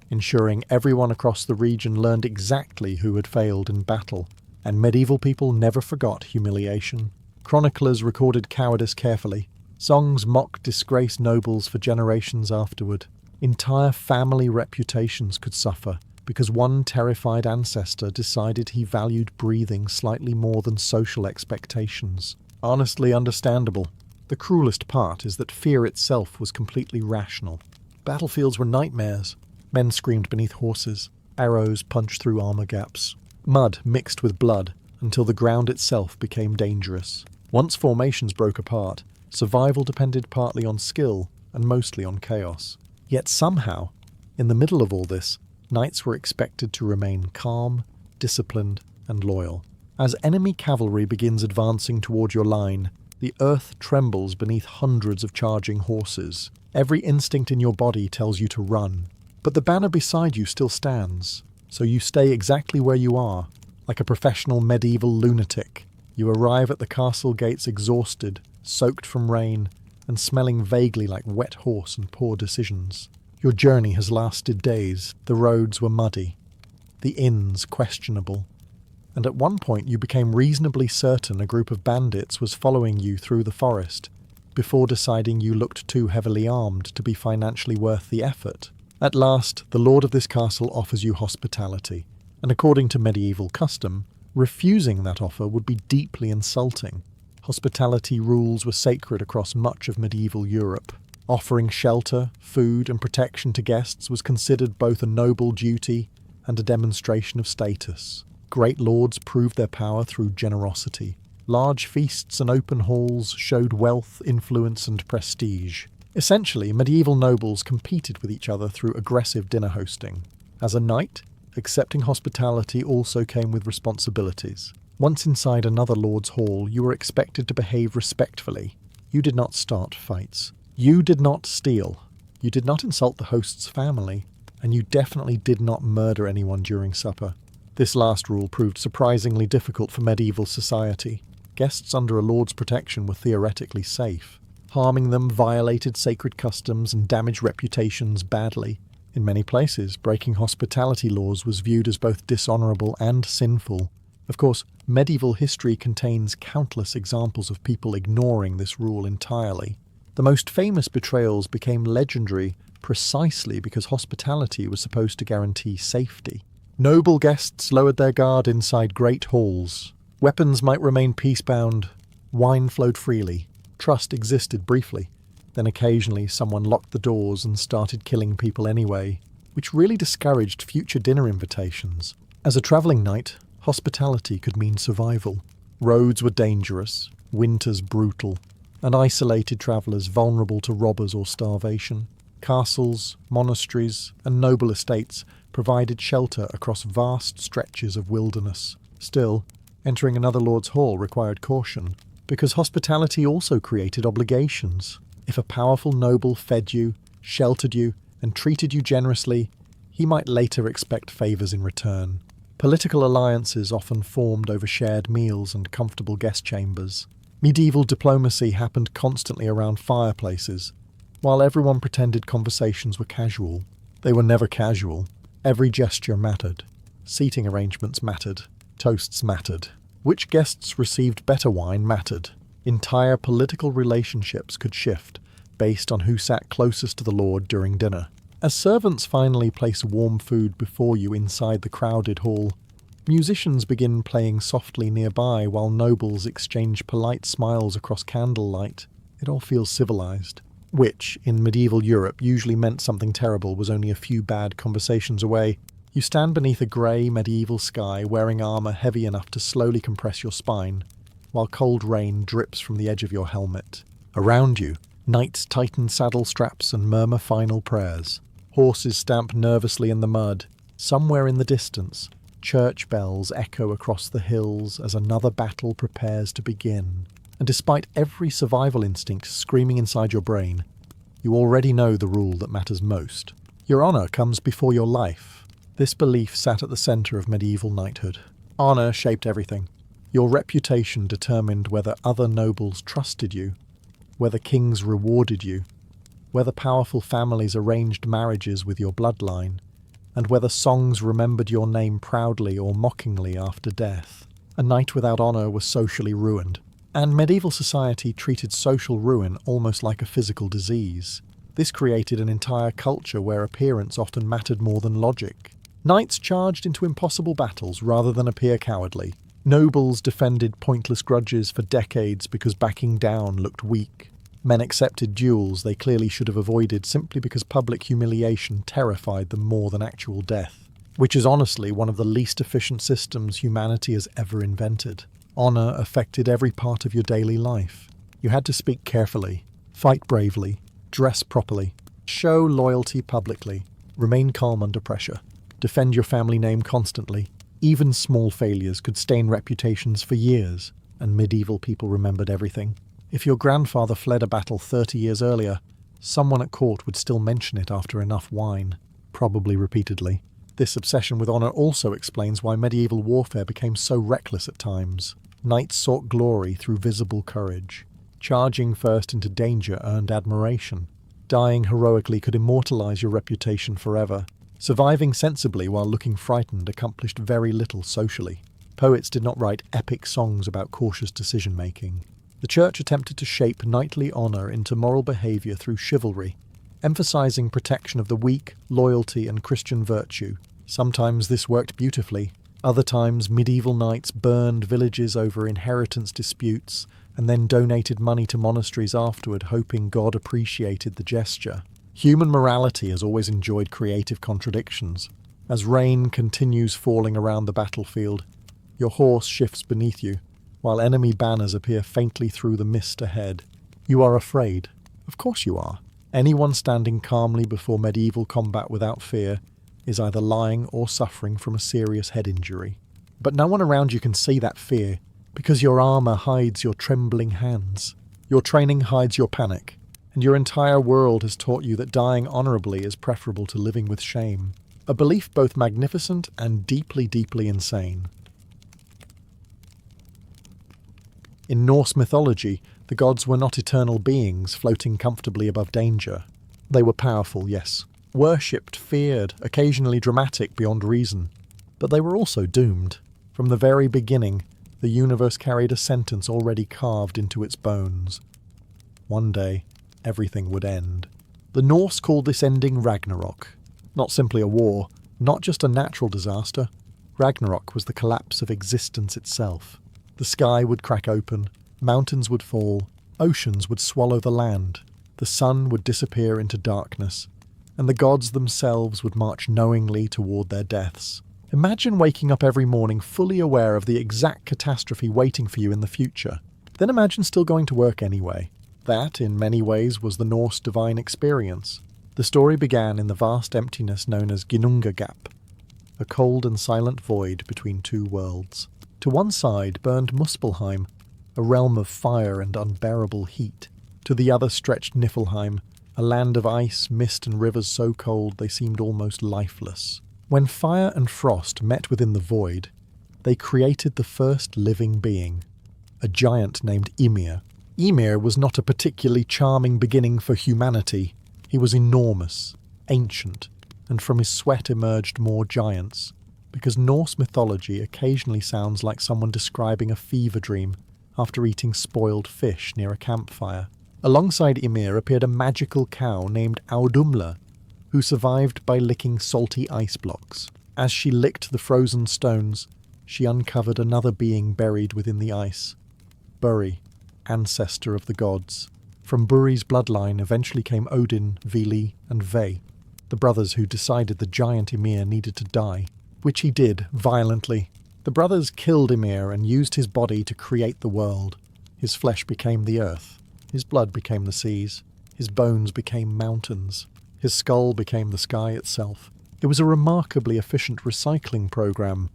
A: ensuring everyone across the region learned exactly who had failed in battle, and medieval people never forgot humiliation. Chroniclers recorded cowardice carefully. Songs mocked disgraced nobles for generations afterward. Entire family reputations could suffer because one terrified ancestor decided he valued breathing slightly more than social expectations. Honestly understandable. The cruelest part is that fear itself was completely rational. Battlefields were nightmares. Men screamed beneath horses. Arrows punched through armor gaps. Mud mixed with blood until the ground itself became dangerous. Once formations broke apart, survival depended partly on skill and mostly on chaos. Yet somehow, in the middle of all this, knights were expected to remain calm, disciplined, and loyal. As enemy cavalry begins advancing toward your line, the earth trembles beneath hundreds of charging horses. Every instinct in your body tells you to run. But the banner beside you still stands, so you stay exactly where you are, like a professional medieval lunatic. You arrive at the castle gates exhausted, soaked from rain, and smelling vaguely like wet horse and poor decisions. Your journey has lasted days. The roads were muddy, the inns questionable, and at one point you became reasonably certain a group of bandits was following you through the forest, before deciding you looked too heavily armed to be financially worth the effort. At last, the lord of this castle offers you hospitality, and according to medieval custom, refusing that offer would be deeply insulting. Hospitality rules were sacred across much of medieval Europe. Offering shelter, food, and protection to guests was considered both a noble duty and a demonstration of status. Great lords proved their power through generosity. Large feasts and open halls showed wealth, influence, and prestige. Essentially, medieval nobles competed with each other through aggressive dinner hosting. As a knight, accepting hospitality also came with responsibilities. Once inside another lord's hall, you were expected to behave respectfully. You did not start fights. You did not steal. You did not insult the host's family. And you definitely did not murder anyone during supper. This last rule proved surprisingly difficult for medieval society. Guests under a lord's protection were theoretically safe. Harming them violated sacred customs and damaged reputations badly. In many places, breaking hospitality laws was viewed as both dishonorable and sinful. Of course, medieval history contains countless examples of people ignoring this rule entirely. The most famous betrayals became legendary precisely because hospitality was supposed to guarantee safety. Noble guests lowered their guard inside great halls. Weapons might remain peace-bound. Wine flowed freely. Trust existed briefly. Then occasionally someone locked the doors and started killing people anyway, which really discouraged future dinner invitations. As a travelling knight, hospitality could mean survival. Roads were dangerous, winters brutal, and isolated travellers vulnerable to robbers or starvation. Castles, monasteries, and noble estates provided shelter across vast stretches of wilderness. Still, entering another lord's hall required caution, because hospitality also created obligations. If a powerful noble fed you, sheltered you, and treated you generously, he might later expect favours in return. Political alliances often formed over shared meals and comfortable guest chambers. Medieval diplomacy happened constantly around fireplaces, while everyone pretended conversations were casual. They were never casual. Every gesture mattered. Seating arrangements mattered. Toasts mattered. Which guests received better wine mattered. Entire political relationships could shift based on who sat closest to the lord during dinner. As servants finally place warm food before you inside the crowded hall, musicians begin playing softly nearby while nobles exchange polite smiles across candlelight. It all feels civilized. Which, in medieval Europe, usually meant something terrible was only a few bad conversations away. You stand beneath a grey medieval sky wearing armour heavy enough to slowly compress your spine, while cold rain drips from the edge of your helmet. Around you, knights tighten saddle straps and murmur final prayers. Horses stamp nervously in the mud. Somewhere in the distance, church bells echo across the hills as another battle prepares to begin. And despite every survival instinct screaming inside your brain, you already know the rule that matters most. Your honour comes before your life. This belief sat at the centre of medieval knighthood. Honour shaped everything. Your reputation determined whether other nobles trusted you, whether kings rewarded you, whether powerful families arranged marriages with your bloodline, and whether songs remembered your name proudly or mockingly after death. A knight without honour was socially ruined, and medieval society treated social ruin almost like a physical disease. This created an entire culture where appearance often mattered more than logic. Knights charged into impossible battles rather than appear cowardly. Nobles defended pointless grudges for decades because backing down looked weak. Men accepted duels they clearly should have avoided simply because public humiliation terrified them more than actual death, which is honestly one of the least efficient systems humanity has ever invented. Honor affected every part of your daily life. You had to speak carefully, fight bravely, dress properly, show loyalty publicly, remain calm under pressure, defend your family name constantly. Even small failures could stain reputations for years, and medieval people remembered everything. If your grandfather fled a battle 30 years earlier, someone at court would still mention it after enough wine, probably repeatedly. This obsession with honor also explains why medieval warfare became so reckless at times. Knights sought glory through visible courage. Charging first into danger earned admiration. Dying heroically could immortalize your reputation forever. Surviving sensibly while looking frightened accomplished very little socially. Poets did not write epic songs about cautious decision-making. The Church attempted to shape knightly honor into moral behavior through chivalry, emphasizing protection of the weak, loyalty, and Christian virtue. Sometimes this worked beautifully. Other times, medieval knights burned villages over inheritance disputes and then donated money to monasteries afterward, hoping God appreciated the gesture. Human morality has always enjoyed creative contradictions. As rain continues falling around the battlefield, your horse shifts beneath you, while enemy banners appear faintly through the mist ahead. You are afraid. Of course you are. Anyone standing calmly before medieval combat without fear is either lying or suffering from a serious head injury. But no one around you can see that fear, because your armor hides your trembling hands. Your training hides your panic, and your entire world has taught you that dying honorably is preferable to living with shame. A belief both magnificent and deeply, deeply insane. In Norse mythology, the gods were not eternal beings floating comfortably above danger. They were powerful, yes, worshipped, feared, occasionally dramatic beyond reason. But they were also doomed. From the very beginning, the universe carried a sentence already carved into its bones. One day, everything would end. The Norse called this ending Ragnarok. Not simply a war, not just a natural disaster. Ragnarok was the collapse of existence itself. The sky would crack open, mountains would fall, oceans would swallow the land, the sun would disappear into darkness, and the gods themselves would march knowingly toward their deaths. Imagine waking up every morning fully aware of the exact catastrophe waiting for you in the future. Then imagine still going to work anyway. That, in many ways, was the Norse divine experience. The story began in the vast emptiness known as Ginnunga Gap, a cold and silent void between two worlds. To one side burned Muspelheim, a realm of fire and unbearable heat. To the other stretched Niflheim, a land of ice, mist and rivers so cold they seemed almost lifeless. When fire and frost met within the void, they created the first living being, a giant named Ymir. Ymir was not a particularly charming beginning for humanity. He was enormous, ancient, and from his sweat emerged more giants, because Norse mythology occasionally sounds like someone describing a fever dream after eating spoiled fish near a campfire. Alongside Ymir appeared a magical cow named Audumla, who survived by licking salty ice blocks. As she licked the frozen stones, she uncovered another being buried within the ice, Buri, ancestor of the gods. From Buri's bloodline eventually came Odin, Vili, and Ve, the brothers who decided the giant Ymir needed to die, which he did violently. The brothers killed Ymir and used his body to create the world. His flesh became the earth, his blood became the seas, his bones became mountains, his skull became the sky itself. It was a remarkably efficient recycling program,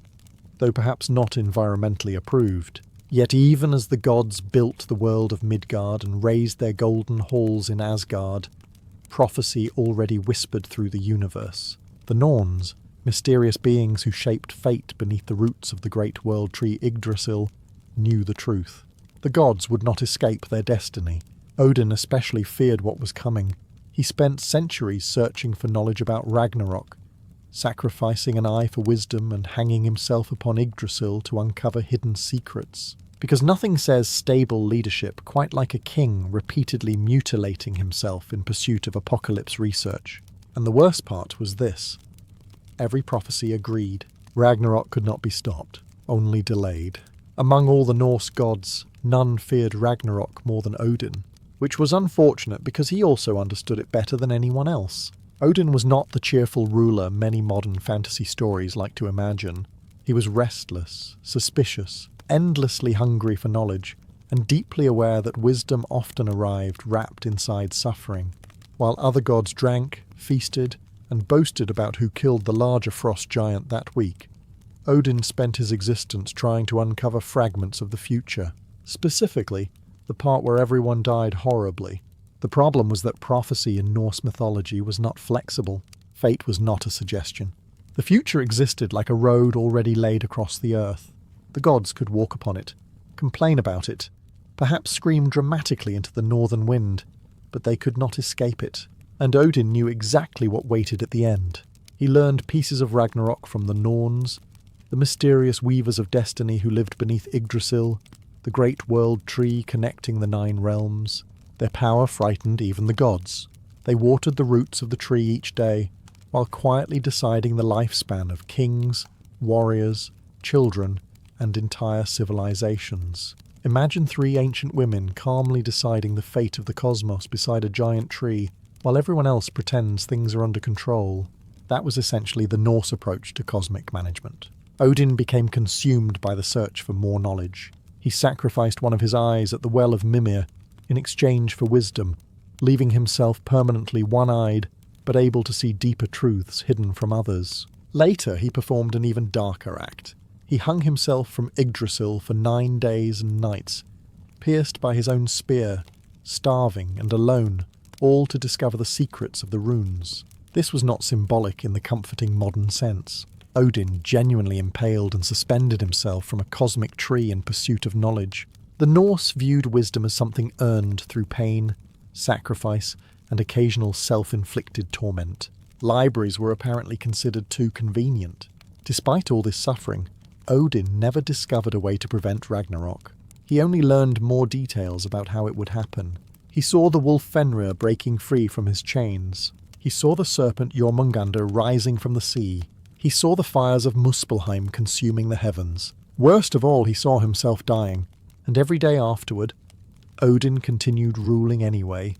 A: though perhaps not environmentally approved. Yet even as the gods built the world of Midgard and raised their golden halls in Asgard, prophecy already whispered through the universe. The Norns, mysterious beings who shaped fate beneath the roots of the great world tree Yggdrasil, knew the truth. The gods would not escape their destiny. Odin especially feared what was coming. He spent centuries searching for knowledge about Ragnarok, sacrificing an eye for wisdom and hanging himself upon Yggdrasil to uncover hidden secrets. because nothing says stable leadership quite like a king repeatedly mutilating himself in pursuit of apocalypse research. And the worst part was this. Every prophecy agreed. Ragnarok could not be stopped, only delayed. Among all the Norse gods, none feared Ragnarok more than Odin, which was unfortunate because he also understood it better than anyone else. Odin was not the cheerful ruler many modern fantasy stories like to imagine. He was restless, suspicious, endlessly hungry for knowledge, and deeply aware that wisdom often arrived wrapped inside suffering. While other gods drank, feasted, and boasted about who killed the larger frost giant that week, Odin spent his existence trying to uncover fragments of the future, specifically the part where everyone died horribly. The problem was that prophecy in Norse mythology was not flexible. Fate was not a suggestion. The future existed like a road already laid across the earth. The gods could walk upon it, complain about it, perhaps scream dramatically into the northern wind, but they could not escape it. And Odin knew exactly what waited at the end. He learned pieces of Ragnarok from the Norns, the mysterious weavers of destiny who lived beneath Yggdrasil, the great world tree connecting the 9 realms. Their power frightened even the gods. They watered the roots of the tree each day, while quietly deciding the lifespan of kings, warriors, children, and entire civilizations. Imagine 3 ancient women calmly deciding the fate of the cosmos beside a giant tree, while everyone else pretends things are under control. That was essentially the Norse approach to cosmic management. Odin became consumed by the search for more knowledge. He sacrificed one of his eyes at the well of Mimir in exchange for wisdom, leaving himself permanently one-eyed, but able to see deeper truths hidden from others. Later, he performed an even darker act. He hung himself from Yggdrasil for 9 days and nights, pierced by his own spear, starving and alone, all to discover the secrets of the runes. This was not symbolic in the comforting modern sense. Odin genuinely impaled and suspended himself from a cosmic tree in pursuit of knowledge. The Norse viewed wisdom as something earned through pain, sacrifice, and occasional self-inflicted torment. Libraries were apparently considered too convenient. Despite all this suffering, Odin never discovered a way to prevent Ragnarok. He only learned more details about how it would happen. He saw the wolf Fenrir breaking free from his chains. He saw the serpent Jormungandr rising from the sea. He saw the fires of Muspelheim consuming the heavens. Worst of all, he saw himself dying. And every day afterward, Odin continued ruling anyway,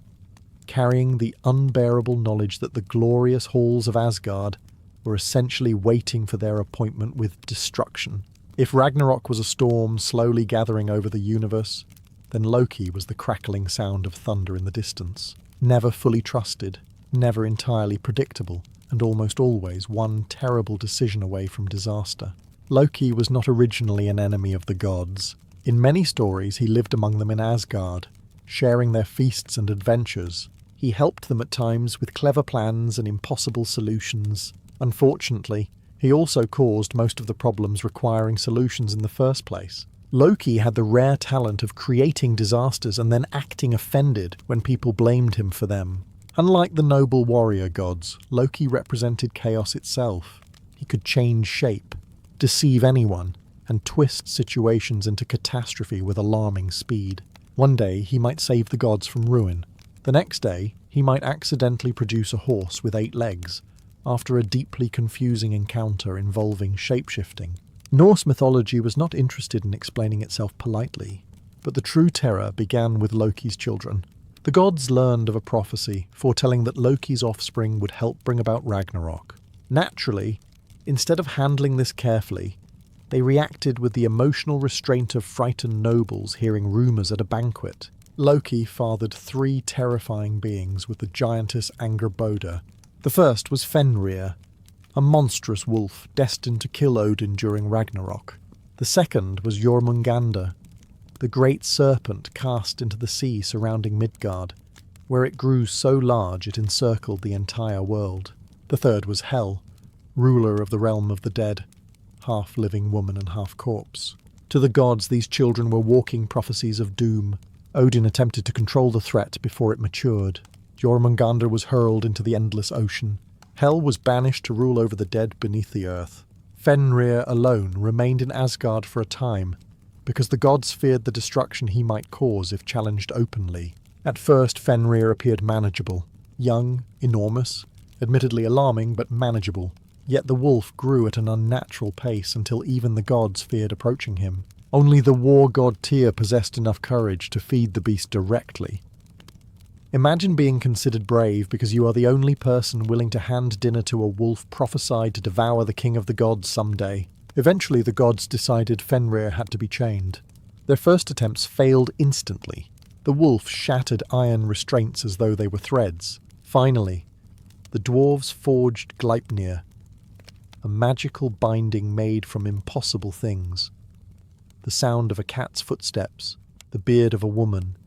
A: carrying the unbearable knowledge that the glorious halls of Asgard were essentially waiting for their appointment with destruction. If Ragnarok was a storm slowly gathering over the universe, then Loki was the crackling sound of thunder in the distance. Never fully trusted, never entirely predictable, and almost always one terrible decision away from disaster. Loki was not originally an enemy of the gods. In many stories, he lived among them in Asgard, sharing their feasts and adventures. He helped them at times with clever plans and impossible solutions. Unfortunately, he also caused most of the problems requiring solutions in the first place. Loki had the rare talent of creating disasters and then acting offended when people blamed him for them. Unlike the noble warrior gods, Loki represented chaos itself. He could change shape, deceive anyone, and twist situations into catastrophe with alarming speed. One day he might save the gods from ruin. The next day he might accidentally produce a horse with 8 legs, after a deeply confusing encounter involving shapeshifting. Norse mythology was not interested in explaining itself politely, but the true terror began with Loki's children. The gods learned of a prophecy foretelling that Loki's offspring would help bring about Ragnarok. Naturally, instead of handling this carefully, they reacted with the emotional restraint of frightened nobles hearing rumours at a banquet. Loki fathered 3 terrifying beings with the giantess Angerboda. The first was Fenrir, a monstrous wolf destined to kill Odin during Ragnarok. The second was Jormungandr, the great serpent cast into the sea surrounding Midgard, where it grew so large it encircled the entire world. The third was Hel, ruler of the realm of the dead, half living woman and half corpse. To the gods, these children were walking prophecies of doom. Odin attempted to control the threat before it matured. Jormungandr was hurled into the endless ocean. Hel was banished to rule over the dead beneath the earth. Fenrir alone remained in Asgard for a time, because the gods feared the destruction he might cause if challenged openly. At first, Fenrir appeared manageable. Young, enormous, admittedly alarming, but manageable. Yet the wolf grew at an unnatural pace until even the gods feared approaching him. Only the war god Tyr possessed enough courage to feed the beast directly. Imagine being considered brave because you are the only person willing to hand dinner to a wolf prophesied to devour the king of the gods someday. Eventually the gods decided Fenrir had to be chained. Their first attempts failed instantly. The wolf shattered iron restraints as though they were threads. Finally, the dwarves forged Gleipnir, a magical binding made from impossible things. The sound of a cat's footsteps, the beard of a woman,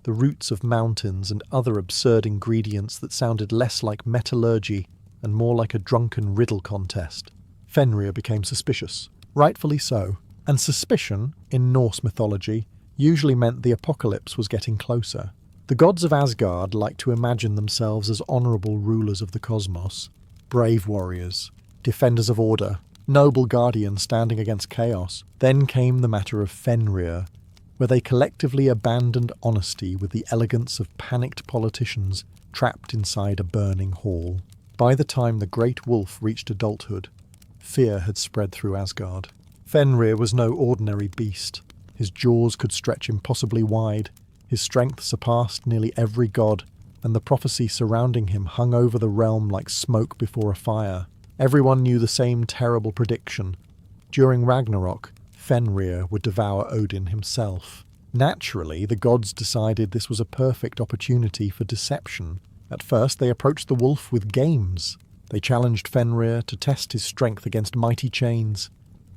A: the roots of mountains and other absurd ingredients that sounded less like metallurgy and more like a drunken riddle contest. Fenrir became suspicious, rightfully so, and suspicion, in Norse mythology, usually meant the apocalypse was getting closer. The gods of Asgard liked to imagine themselves as honourable rulers of the cosmos, brave warriors, defenders of order, noble guardians standing against chaos. Then came the matter of Fenrir, where they collectively abandoned honesty with the elegance of panicked politicians trapped inside a burning hall. By the time the great wolf reached adulthood, fear had spread through Asgard. Fenrir was no ordinary beast. His jaws could stretch impossibly wide, his strength surpassed nearly every god, and the prophecy surrounding him hung over the realm like smoke before a fire. Everyone knew the same terrible prediction. During Ragnarok, Fenrir would devour Odin himself. Naturally, the gods decided this was a perfect opportunity for deception. At first, they approached the wolf with games. They challenged Fenrir to test his strength against mighty chains,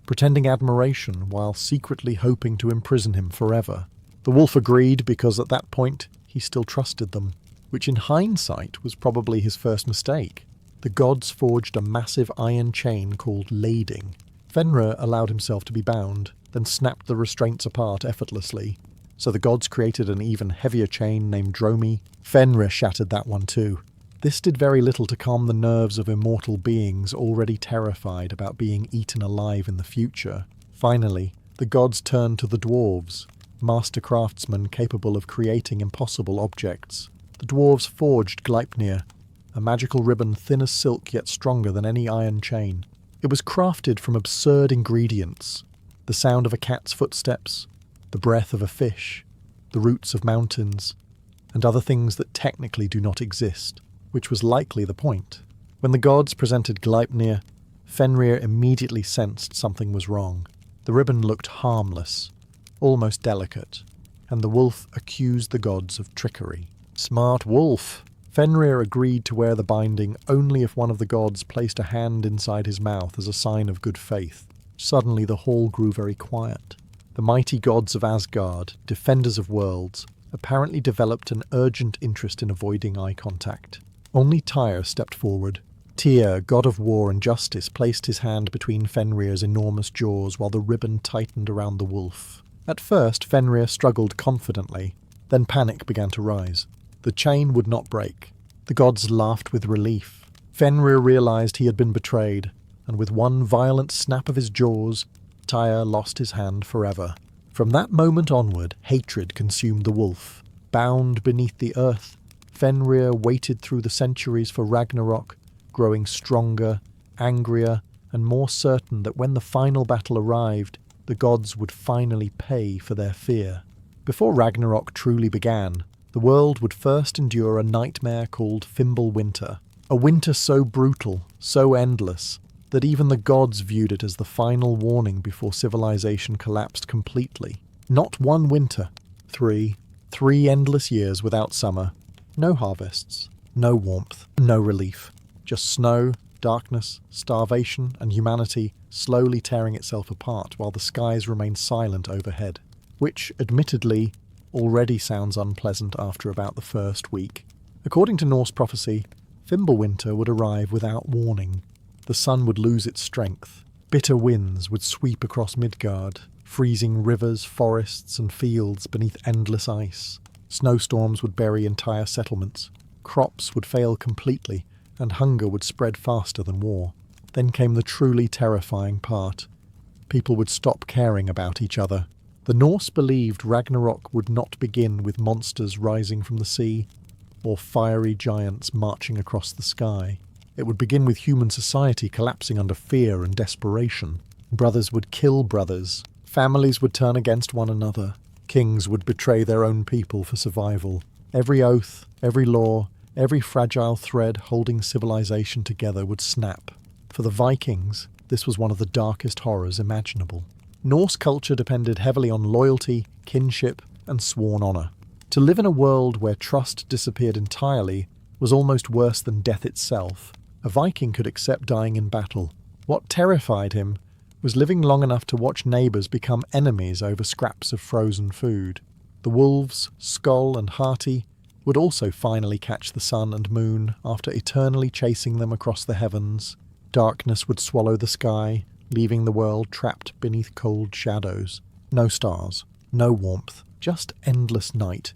A: pretending admiration while secretly hoping to imprison him forever. The wolf agreed because at that point he still trusted them, which in hindsight was probably his first mistake. The gods forged a massive iron chain called lading. Fenrir allowed himself to be bound, then snapped the restraints apart effortlessly. So the gods created an even heavier chain named D1e. Fenrir shattered that one too. This did very little to calm the nerves of immortal beings already terrified about being eaten alive in the future. Finally, the gods turned to the dwarves, master craftsmen capable of creating impossible objects. The dwarves forged Gleipnir, a magical ribbon thin as silk yet stronger than any iron chain. It was crafted from absurd ingredients: the sound of a cat's footsteps, the breath of a fish, the roots of mountains, and other things that technically do not exist, which was likely the point. When the gods presented Gleipnir, Fenrir immediately sensed something was wrong. The ribbon looked harmless, almost delicate, and the wolf accused the gods of trickery. Smart wolf! Fenrir agreed to wear the binding only if one of the gods placed a hand inside his mouth as a sign of good faith. Suddenly the hall grew very quiet. The mighty gods of Asgard, defenders of worlds, apparently developed an urgent interest in avoiding eye contact. Only Tyr stepped forward. Tyr, god of war and justice, placed his hand between Fenrir's enormous jaws while the ribbon tightened around the wolf. At first, Fenrir struggled confidently. Then panic began to rise. The chain would not break. The gods laughed with relief. Fenrir realized he had been betrayed, and with one violent snap of his jaws, Tyr lost his hand forever. From that moment onward, hatred consumed the wolf. Bound beneath the earth, Fenrir waited through the centuries for Ragnarok, growing stronger, angrier, and more certain that when the final battle arrived, the gods would finally pay for their fear. Before Ragnarok truly began, the world would first endure a nightmare called Fimbulwinter, a winter so brutal, so endless, that even the gods viewed it as the final warning before civilization collapsed completely. Not one winter. Three endless years without summer. No harvests, no warmth, no relief. Just snow, darkness, starvation, and humanity slowly tearing itself apart while the skies remain silent overhead. Which, admittedly, already sounds unpleasant after about the first week. According to Norse prophecy, Fimbulwinter would arrive without warning. The sun would lose its strength. Bitter winds would sweep across Midgard, freezing rivers, forests, and fields beneath endless ice. Snowstorms would bury entire settlements. Crops would fail completely, and hunger would spread faster than war. Then came the truly terrifying part. People would stop caring about each other. The Norse believed Ragnarok would not begin with monsters rising from the sea or fiery giants marching across the sky. It would begin with human society collapsing under fear and desperation. Brothers would kill brothers, families would turn against one another, kings would betray their own people for survival. Every oath, every law, every fragile thread holding civilization together would snap. For the Vikings, this was one of the darkest horrors imaginable. Norse culture depended heavily on loyalty, kinship, and sworn honour. To live in a world where trust disappeared entirely was almost worse than death itself. A Viking could accept dying in battle. What terrified him was living long enough to watch neighbours become enemies over scraps of frozen food. The wolves, Skoll and Hati, would also finally catch the sun and moon after eternally chasing them across the heavens. Darkness would swallow the sky, leaving the world trapped beneath cold shadows. No stars, no warmth, just endless night,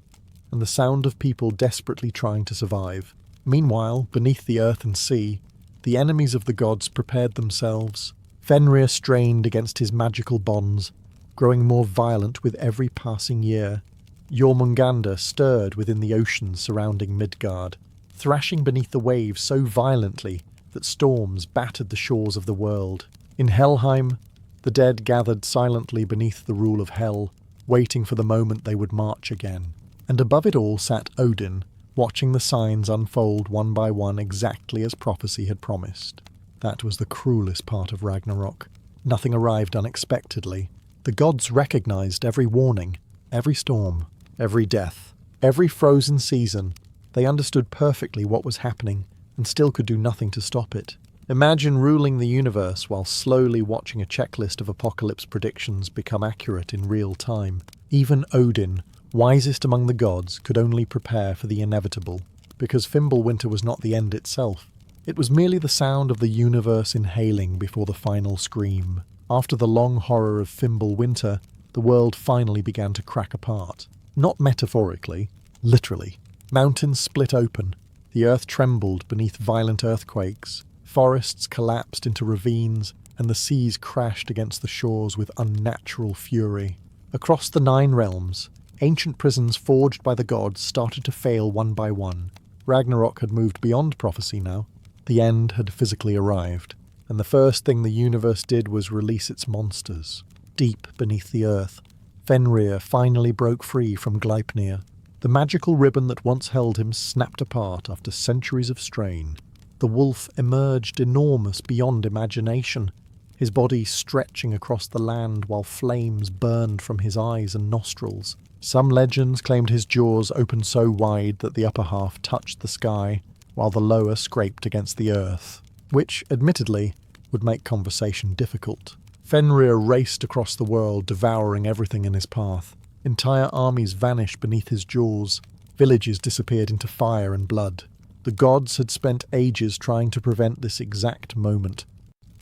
A: and the sound of people desperately trying to survive. Meanwhile, beneath the earth and sea, the enemies of the gods prepared themselves. Fenrir strained against his magical bonds, growing more violent with every passing year. Jormungandr stirred within the oceans surrounding Midgard, thrashing beneath the waves so violently that storms battered the shores of the world. In Helheim, the dead gathered silently beneath the rule of Hel, waiting for the moment they would march again. And above it all sat Odin, watching the signs unfold one by one exactly as prophecy had promised. That was the cruelest part of Ragnarok. Nothing arrived unexpectedly. The gods recognized every warning, every storm, every death, every frozen season. They understood perfectly what was happening and still could do nothing to stop it. Imagine ruling the universe while slowly watching a checklist of apocalypse predictions become accurate in real time. Even Odin, wisest among the gods, could only prepare for the inevitable, because Fimbulwinter was not the end itself. It was merely the sound of the universe inhaling before the final scream. After the long horror of Fimbulwinter, the world finally began to crack apart. Not metaphorically, literally. Mountains split open, the earth trembled beneath violent earthquakes, forests collapsed into ravines, and the seas crashed against the shores with unnatural fury. Across the 9 realms, ancient prisons forged by the gods started to fail one by one. Ragnarok had moved beyond prophecy now. The end had physically arrived, and the first thing the universe did was release its monsters. Deep beneath the earth, Fenrir finally broke free from Gleipnir. The magical ribbon that once held him snapped apart after centuries of strain. The wolf emerged enormous beyond imagination, his body stretching across the land while flames burned from his eyes and nostrils. Some legends claimed his jaws opened so wide that the upper half touched the sky, while the lower scraped against the earth, which, admittedly, would make conversation difficult. Fenrir raced across the world, devouring everything in his path. Entire armies vanished beneath his jaws. Villages disappeared into fire and blood. The gods had spent ages trying to prevent this exact moment,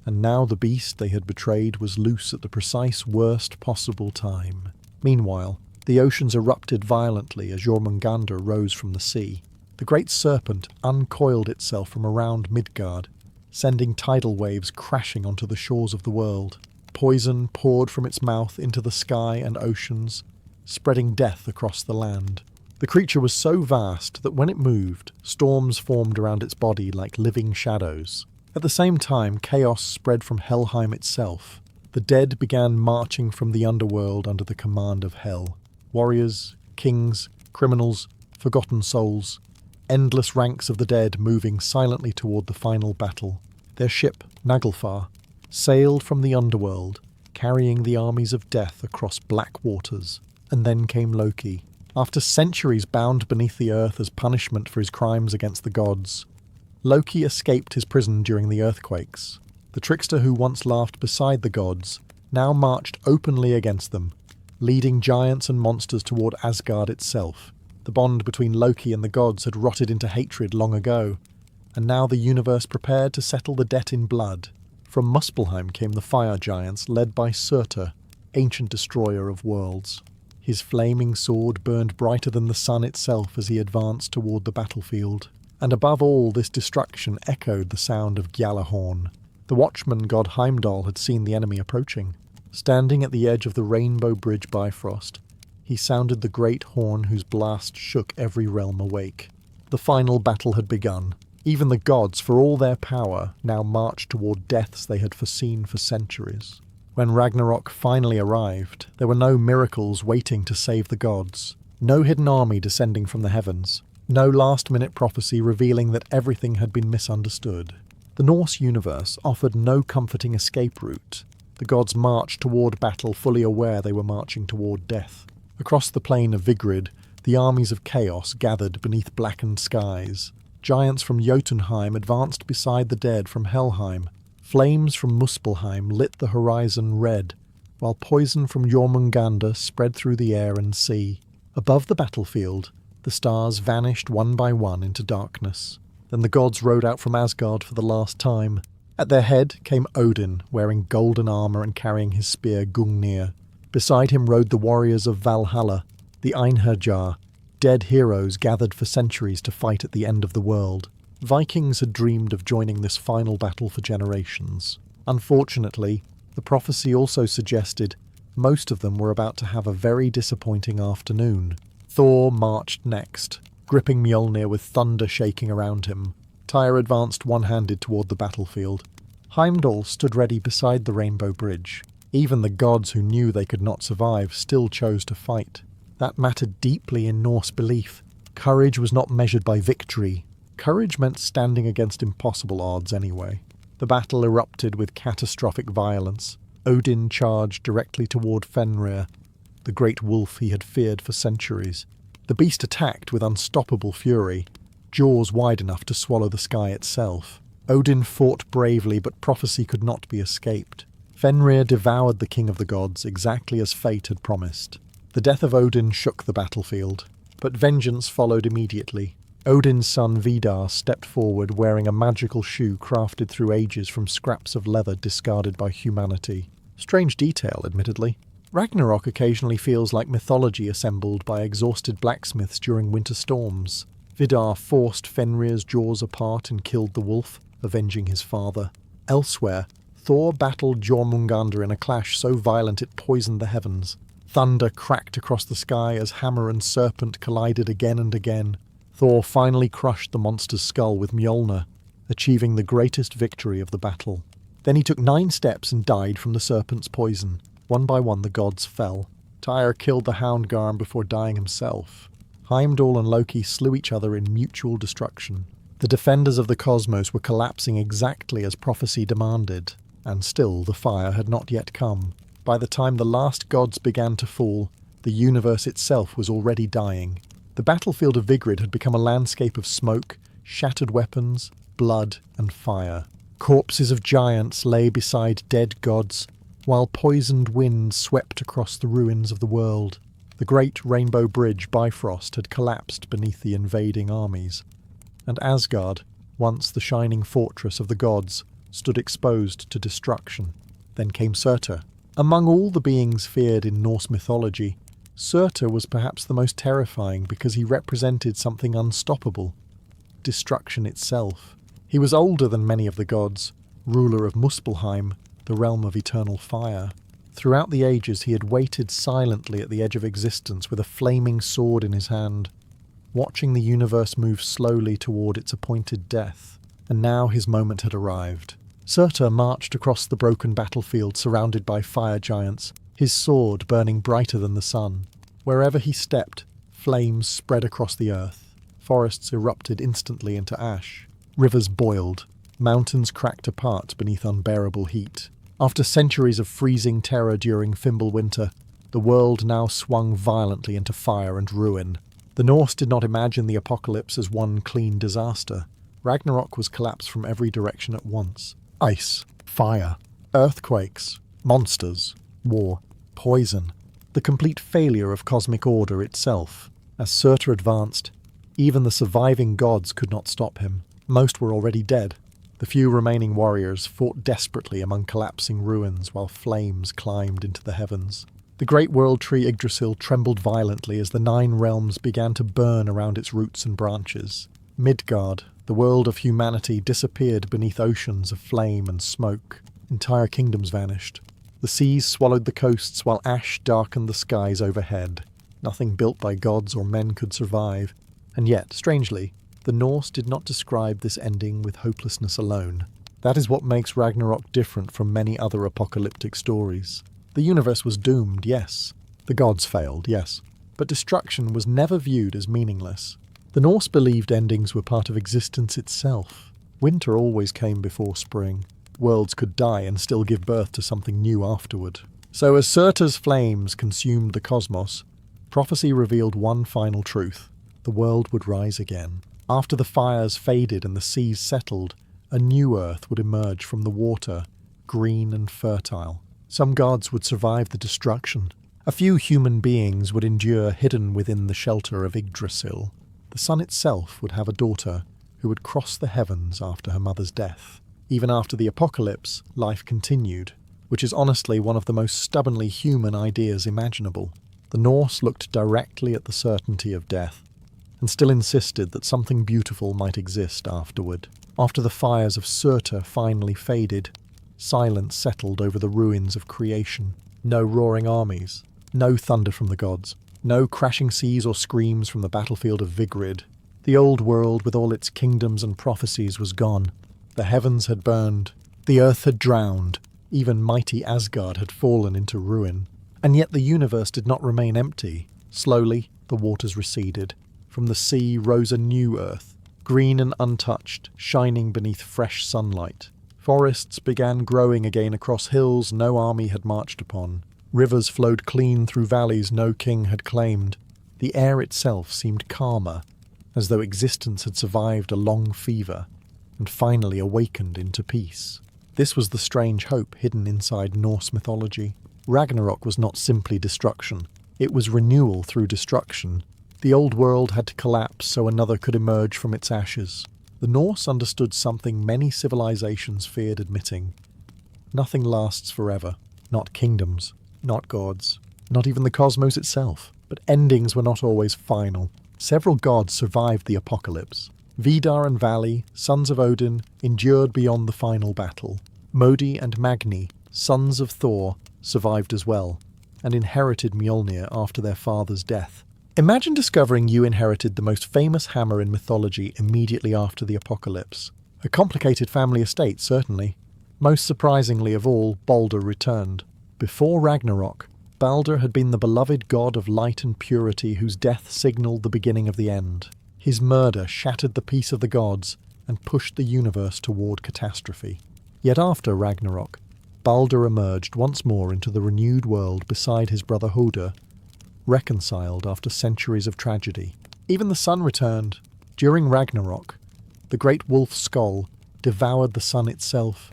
A: and now the beast they had betrayed was loose at the precise worst possible time. Meanwhile, the oceans erupted violently as Jormungandr rose from the sea. The great serpent uncoiled itself from around Midgard, sending tidal waves crashing onto the shores of the world. Poison poured from its mouth into the sky and oceans, spreading death across the land. The creature was so vast that when it moved, storms formed around its body like living shadows. At the same time, chaos spread from Helheim itself. The dead began marching from the underworld under the command of Hel. Warriors, kings, criminals, forgotten souls. Endless ranks of the dead moving silently toward the final battle. Their ship, Naglfar, sailed from the underworld, carrying the armies of death across black waters. And then came Loki. After centuries bound beneath the earth as punishment for his crimes against the gods, Loki escaped his prison during the earthquakes. The trickster who once laughed beside the gods now marched openly against them, leading giants and monsters toward Asgard itself. The bond between Loki and the gods had rotted into hatred long ago, and now the universe prepared to settle the debt in blood. From Muspelheim came the fire giants led by Surtur, ancient destroyer of worlds. His flaming sword burned brighter than the sun itself as he advanced toward the battlefield. And above all this destruction echoed the sound of Gjallarhorn. The watchman god Heimdall had seen the enemy approaching. Standing at the edge of the Rainbow Bridge Bifrost, he sounded the great horn whose blast shook every realm awake. The final battle had begun. Even the gods, for all their power, now marched toward deaths they had foreseen for centuries. When Ragnarok finally arrived, there were no miracles waiting to save the gods, no hidden army descending from the heavens, no last-minute prophecy revealing that everything had been misunderstood. The Norse universe offered no comforting escape route. The gods marched toward battle fully aware they were marching toward death. Across the plain of Vigrid, the armies of chaos gathered beneath blackened skies. Giants from Jotunheim advanced beside the dead from Helheim. Flames from Muspelheim lit the horizon red, while poison from Jormungandr spread through the air and sea. Above the battlefield, the stars vanished one by one into darkness. Then the gods rode out from Asgard for the last time. At their head came Odin, wearing golden armour and carrying his spear Gungnir. Beside him rode the warriors of Valhalla, the Einherjar, dead heroes gathered for centuries to fight at the end of the world. Vikings had dreamed of joining this final battle for generations. Unfortunately, the prophecy also suggested most of them were about to have a very disappointing afternoon. Thor marched next, gripping Mjolnir with thunder shaking around him. Tyr advanced one-handed toward the battlefield. Heimdall stood ready beside the Rainbow Bridge. Even the gods who knew they could not survive still chose to fight. That mattered deeply in Norse belief. Courage was not measured by victory. Courage meant standing against impossible odds anyway. The battle erupted with catastrophic violence. Odin charged directly toward Fenrir, the great wolf he had feared for centuries. The beast attacked with unstoppable fury, jaws wide enough to swallow the sky itself. Odin fought bravely, but prophecy could not be escaped. Fenrir devoured the king of the gods, exactly as fate had promised. The death of Odin shook the battlefield, but vengeance followed immediately. Odin's son Vidar stepped forward wearing a magical shoe crafted through ages from scraps of leather discarded by humanity. Strange detail, admittedly. Ragnarok occasionally feels like mythology assembled by exhausted blacksmiths during winter storms. Vidar forced Fenrir's jaws apart and killed the wolf, avenging his father. Elsewhere, Thor battled Jormungandr in a clash so violent it poisoned the heavens. Thunder cracked across the sky as hammer and serpent collided again and again. Thor finally crushed the monster's skull with Mjolnir, achieving the greatest victory of the battle. Then he took 9 steps and died from the serpent's poison. One by one the gods fell. Tyr killed the Houndgarm before dying himself. Heimdall and Loki slew each other in mutual destruction. The defenders of the cosmos were collapsing exactly as prophecy demanded, and still the fire had not yet come. By the time the last gods began to fall, the universe itself was already dying. The battlefield of Vigrid had become a landscape of smoke, shattered weapons, blood, and fire. Corpses of giants lay beside dead gods, while poisoned winds swept across the ruins of the world. The great Rainbow Bridge Bifrost had collapsed beneath the invading armies, and Asgard, once the shining fortress of the gods, stood exposed to destruction. Then came Surtur. Among all the beings feared in Norse mythology, Surtur was perhaps the most terrifying because he represented something unstoppable, destruction itself. He was older than many of the gods, ruler of Muspelheim, the realm of eternal fire. Throughout the ages he had waited silently at the edge of existence with a flaming sword in his hand, watching the universe move slowly toward its appointed death. And now his moment had arrived. Surtur marched across the broken battlefield surrounded by fire giants, his sword burning brighter than the sun. Wherever he stepped, flames spread across the earth. Forests erupted instantly into ash. Rivers boiled. Mountains cracked apart beneath unbearable heat. After centuries of freezing terror during Fimbulwinter, the world now swung violently into fire and ruin. The Norse did not imagine the apocalypse as one clean disaster. Ragnarok was collapse from every direction at once. Ice, fire, earthquakes, monsters, war, poison. The complete failure of cosmic order itself. As Surtur advanced, even the surviving gods could not stop him. Most were already dead. The few remaining warriors fought desperately among collapsing ruins while flames climbed into the heavens. The great world tree Yggdrasil trembled violently as the 9 realms began to burn around its roots and branches. Midgard, the world of humanity, disappeared beneath oceans of flame and smoke. Entire kingdoms vanished. The The seas swallowed the coasts while ash darkened the skies overhead. Nothing built by gods or men could survive. And yet, strangely, the Norse did not describe this ending with hopelessness alone. That is what makes Ragnarok different from many other apocalyptic stories. The universe was doomed, yes. The gods failed, yes. But destruction was never viewed as meaningless. The Norse believed endings were part of existence itself. Winter always came before spring. Worlds could die and still give birth to something new afterward. So as Surtur's flames consumed the cosmos, prophecy revealed one final truth. The world would rise again. After the fires faded and the seas settled, a new earth would emerge from the water, green and fertile. Some gods would survive the destruction. A few human beings would endure hidden within the shelter of Yggdrasil. The sun itself would have a daughter who would cross the heavens after her mother's death. Even after the apocalypse, life continued, which is honestly one of the most stubbornly human ideas imaginable. The Norse looked directly at the certainty of death, and still insisted that something beautiful might exist afterward. After the fires of Surtur finally faded, silence settled over the ruins of creation. No roaring armies, no thunder from the gods, no crashing seas or screams from the battlefield of Vigrid. The old world with all its kingdoms and prophecies was gone. The heavens had burned, the earth had drowned, even mighty Asgard had fallen into ruin. And yet the universe did not remain empty. Slowly, the waters receded. From the sea rose a new earth, green and untouched, shining beneath fresh sunlight. Forests began growing again across hills no army had marched upon. Rivers flowed clean through valleys no king had claimed. The air itself seemed calmer, as though existence had survived a long fever, and finally awakened into peace. This was the strange hope hidden inside Norse mythology. Ragnarok was not simply destruction. It was renewal through destruction. The old world had to collapse so another could emerge from its ashes. The Norse understood something many civilizations feared admitting. Nothing lasts forever. Not kingdoms, not gods, not even the cosmos itself. But endings were not always final. Several gods survived the apocalypse. Vidar and Vali, sons of Odin, endured beyond the final battle. Modi and Magni, sons of Thor, survived as well, and inherited Mjolnir after their father's death. Imagine discovering you inherited the most famous hammer in mythology immediately after the apocalypse. A complicated family estate, certainly. Most surprisingly of all, Balder returned. Before Ragnarok, Balder had been the beloved god of light and purity whose death signalled the beginning of the end. His murder shattered the peace of the gods and pushed the universe toward catastrophe. Yet after Ragnarok, Balder emerged once more into the renewed world beside his brother Hoder, reconciled after centuries of tragedy. Even the sun returned. During Ragnarok, the great wolf Skoll devoured the sun itself,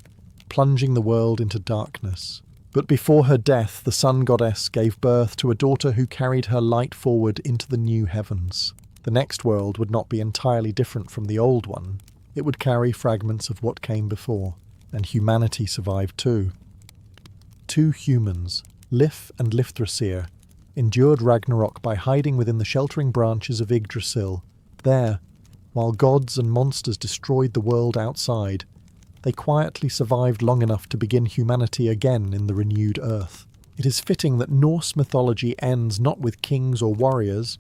A: plunging the world into darkness. But before her death, the sun goddess gave birth to a daughter who carried her light forward into the new heavens. The next world would not be entirely different from the old one. It would carry fragments of what came before, and humanity survived too. Two humans, Lif and Lifthrasir, endured Ragnarok by hiding within the sheltering branches of Yggdrasil. There, while gods and monsters destroyed the world outside, they quietly survived long enough to begin humanity again in the renewed earth. It is fitting that Norse mythology ends not with kings or warriors,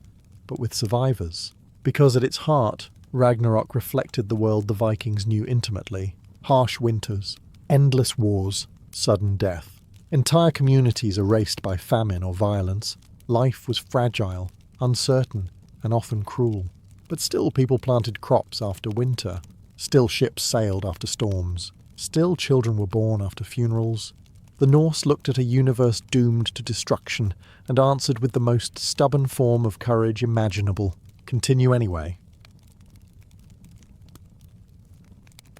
A: but with survivors. Because at its heart, Ragnarok reflected the world the Vikings knew intimately. Harsh winters, endless wars, sudden death. Entire communities erased by famine or violence. Life was fragile, uncertain, and often cruel. But still people planted crops after winter. Still ships sailed after storms. Still children were born after funerals. The Norse looked at a universe doomed to destruction and answered with the most stubborn form of courage imaginable. Continue anyway.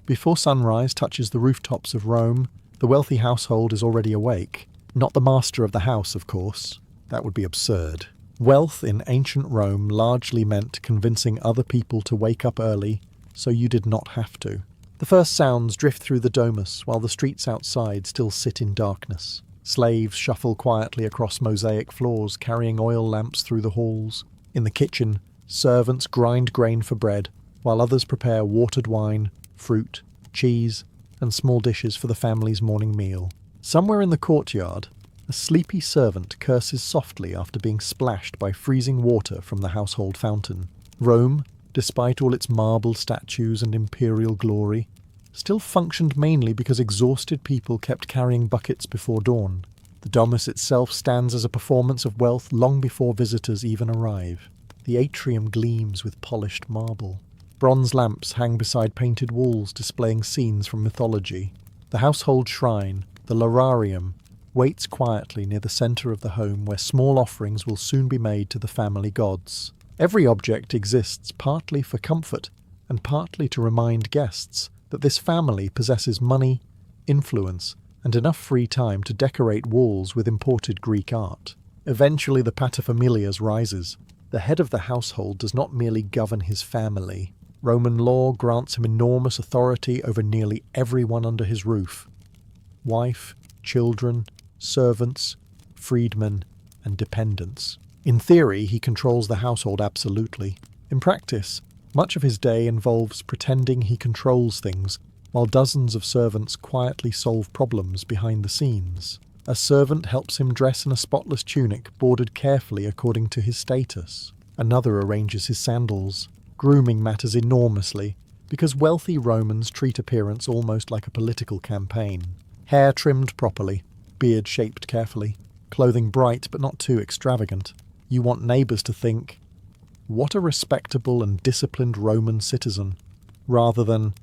A: Before sunrise touches the rooftops of Rome, the wealthy household is already awake. Not the master of the house, of course. That would be absurd. Wealth in ancient Rome largely meant convincing other people to wake up early, so you did not have to. The first sounds drift through the domus while the streets outside still sit in darkness. Slaves shuffle quietly across mosaic floors, carrying oil lamps through the halls. In the kitchen, servants grind grain for bread, while others prepare watered wine, fruit, cheese, and small dishes for the family's morning meal. Somewhere in the courtyard, a sleepy servant curses softly after being splashed by freezing water from the household fountain. Rome, despite all its marble statues and imperial glory, still functioned mainly because exhausted people kept carrying buckets before dawn. The domus itself stands as a performance of wealth long before visitors even arrive. The atrium gleams with polished marble. Bronze lamps hang beside painted walls displaying scenes from mythology. The household shrine, the lararium, waits quietly near the centre of the home where small offerings will soon be made to the family gods. Every object exists partly for comfort and partly to remind guests that this family possesses money, influence, and enough free time to decorate walls with imported Greek art. Eventually the paterfamilias rises. The head of the household does not merely govern his family. Roman law grants him enormous authority over nearly everyone under his roof. Wife, children, servants, freedmen, and dependents. In theory, he controls the household absolutely. In practice, much of his day involves pretending he controls things, while dozens of servants quietly solve problems behind the scenes. A servant helps him dress in a spotless tunic bordered carefully according to his status. Another arranges his sandals. Grooming matters enormously, because wealthy Romans treat appearance almost like a political campaign. Hair trimmed properly, beard shaped carefully, clothing bright but not too extravagant. You want neighbours to think, "What a respectable and disciplined Roman citizen," rather than,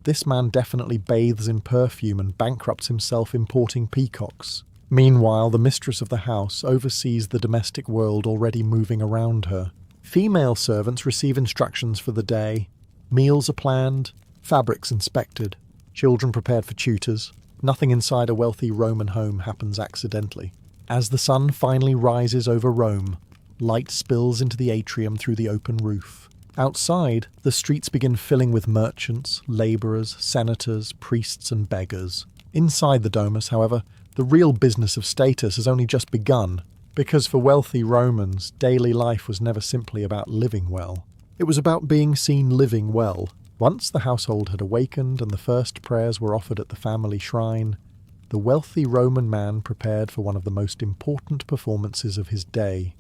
A: "This man definitely bathes in perfume and bankrupts himself importing peacocks." Meanwhile, the mistress of the house oversees the domestic world already moving around her. Female servants receive instructions for the day. Meals are planned, fabrics inspected, children prepared for tutors. Nothing inside a wealthy Roman home happens accidentally. As the sun finally rises over Rome, light spills into the atrium through the open roof. Outside, the streets begin filling with merchants, labourers, senators, priests and beggars. Inside the domus, however, the real business of status has only just begun, because for wealthy Romans, daily life was never simply about living well. It was about being seen living well. Once the household had awakened and the first prayers were offered at the family shrine, the wealthy Roman man prepared for one of the most important performances of his day.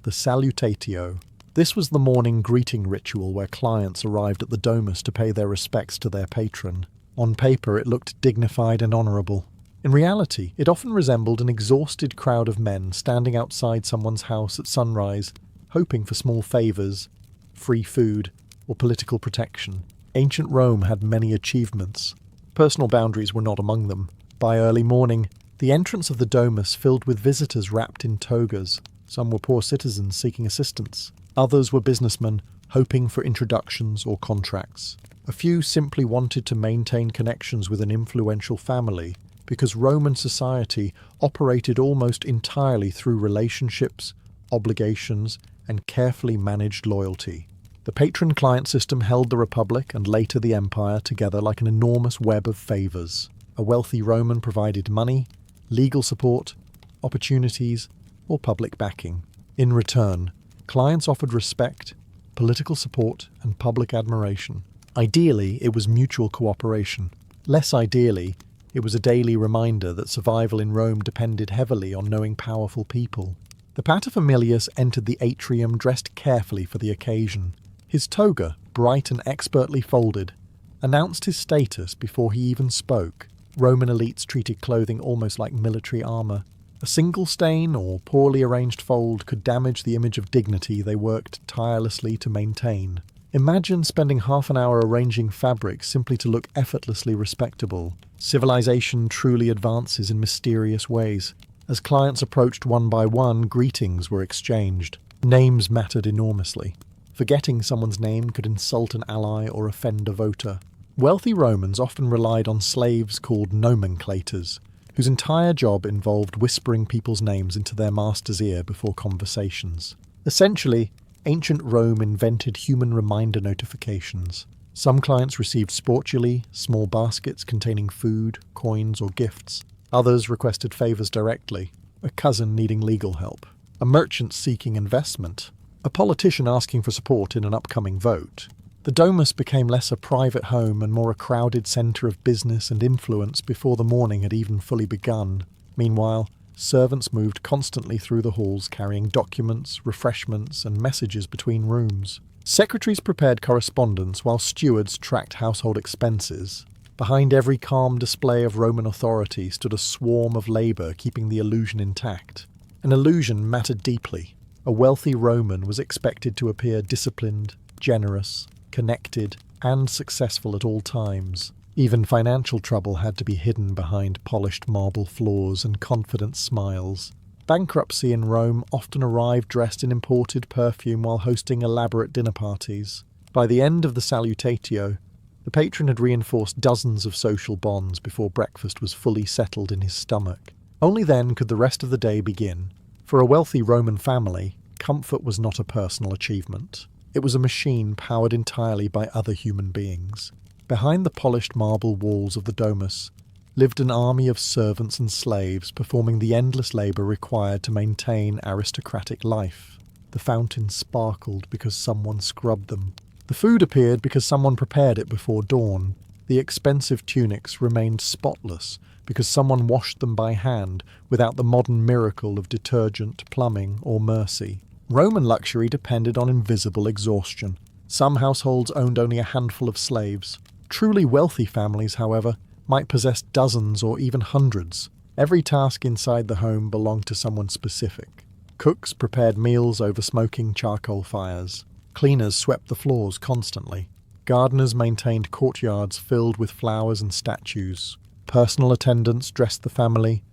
A: The salutatio. This was the morning greeting ritual where clients arrived at the domus to pay their respects to their patron. On paper, it looked dignified and honourable. In reality, it often resembled an exhausted crowd of men standing outside someone's house at sunrise, hoping for small favours, free food, or political protection. Ancient Rome had many achievements. Personal boundaries were not among them. By early morning, the entrance of the domus filled with visitors wrapped in togas. Some were poor citizens seeking assistance. Others were businessmen hoping for introductions or contracts. A few simply wanted to maintain connections with an influential family, because Roman society operated almost entirely through relationships, obligations, and carefully managed loyalty. The patron-client system held the Republic and later the Empire together like an enormous web of favours. A wealthy Roman provided money, legal support, opportunities, or public backing. In return, clients offered respect, political support, and public admiration. Ideally, it was mutual cooperation. Less ideally, it was a daily reminder that survival in Rome depended heavily on knowing powerful people. The paterfamilias entered the atrium dressed carefully for the occasion. His toga, bright and expertly folded, announced his status before he even spoke. Roman elites treated clothing almost like military armour. A single stain or poorly arranged fold could damage the image of dignity they worked tirelessly to maintain. Imagine spending half an hour arranging fabric simply to look effortlessly respectable. Civilization truly advances in mysterious ways. As clients approached one by one, greetings were exchanged. Names mattered enormously. Forgetting someone's name could insult an ally or offend a voter. Wealthy Romans often relied on slaves called nomenclators, whose entire job involved whispering people's names into their master's ear before conversations. Essentially, ancient Rome invented human reminder notifications. Some clients received sportuli, small baskets containing food, coins, or gifts. Others requested favours directly, a cousin needing legal help, a merchant seeking investment, a politician asking for support in an upcoming vote. The The domus became less a private home and more a crowded centre of business and influence before the morning had even fully begun. Meanwhile, servants moved constantly through the halls carrying documents, refreshments, and messages between rooms. Secretaries prepared correspondence while stewards tracked household expenses. Behind every calm display of Roman authority stood a swarm of labour keeping the illusion intact. An illusion mattered deeply. A wealthy Roman was expected to appear disciplined, generous, connected, and successful at all times. Even financial trouble had to be hidden behind polished marble floors and confident smiles. Bankruptcy in Rome often arrived dressed in imported perfume while hosting elaborate dinner parties. By the end of the salutatio, the patron had reinforced dozens of social bonds before breakfast was fully settled in his stomach. Only then could the rest of the day begin. For a wealthy Roman family, comfort was not a personal achievement. It was a machine powered entirely by other human beings. Behind the polished marble walls of the domus lived an army of servants and slaves performing the endless labour required to maintain aristocratic life. The fountains sparkled because someone scrubbed them. The food appeared because someone prepared it before dawn. The expensive tunics remained spotless because someone washed them by hand without the modern miracle of detergent, plumbing, or mercy. Roman luxury depended on invisible exhaustion. Some households owned only a handful of slaves. Truly wealthy families, however, might possess dozens or even hundreds. Every task inside the home belonged to someone specific. Cooks prepared meals over smoking charcoal fires. Cleaners swept the floors constantly. Gardeners maintained courtyards filled with flowers and statues. Personal attendants dressed the family,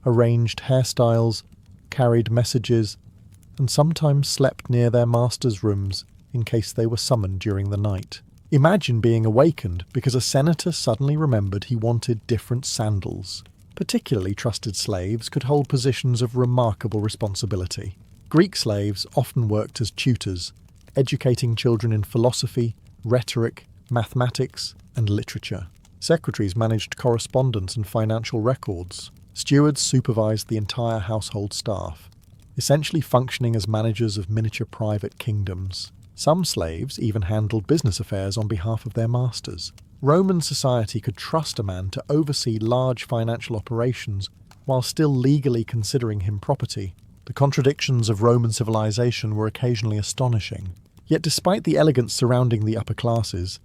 A: arranged hairstyles, carried messages, and sometimes slept near their masters' rooms in case they were summoned during the night. Imagine being awakened because a senator suddenly remembered he wanted different sandals. Particularly trusted slaves could hold positions of remarkable responsibility. Greek slaves often worked as tutors, educating children in philosophy, rhetoric, mathematics, and literature. Secretaries managed correspondence and financial records. Stewards supervised the entire household staff, essentially functioning as managers of miniature private kingdoms. Some slaves even handled business affairs on behalf of their masters. Roman society could trust a man to oversee large financial operations while still legally considering him property. The contradictions of Roman civilization were occasionally astonishing. Yet despite the elegance surrounding the upper classes,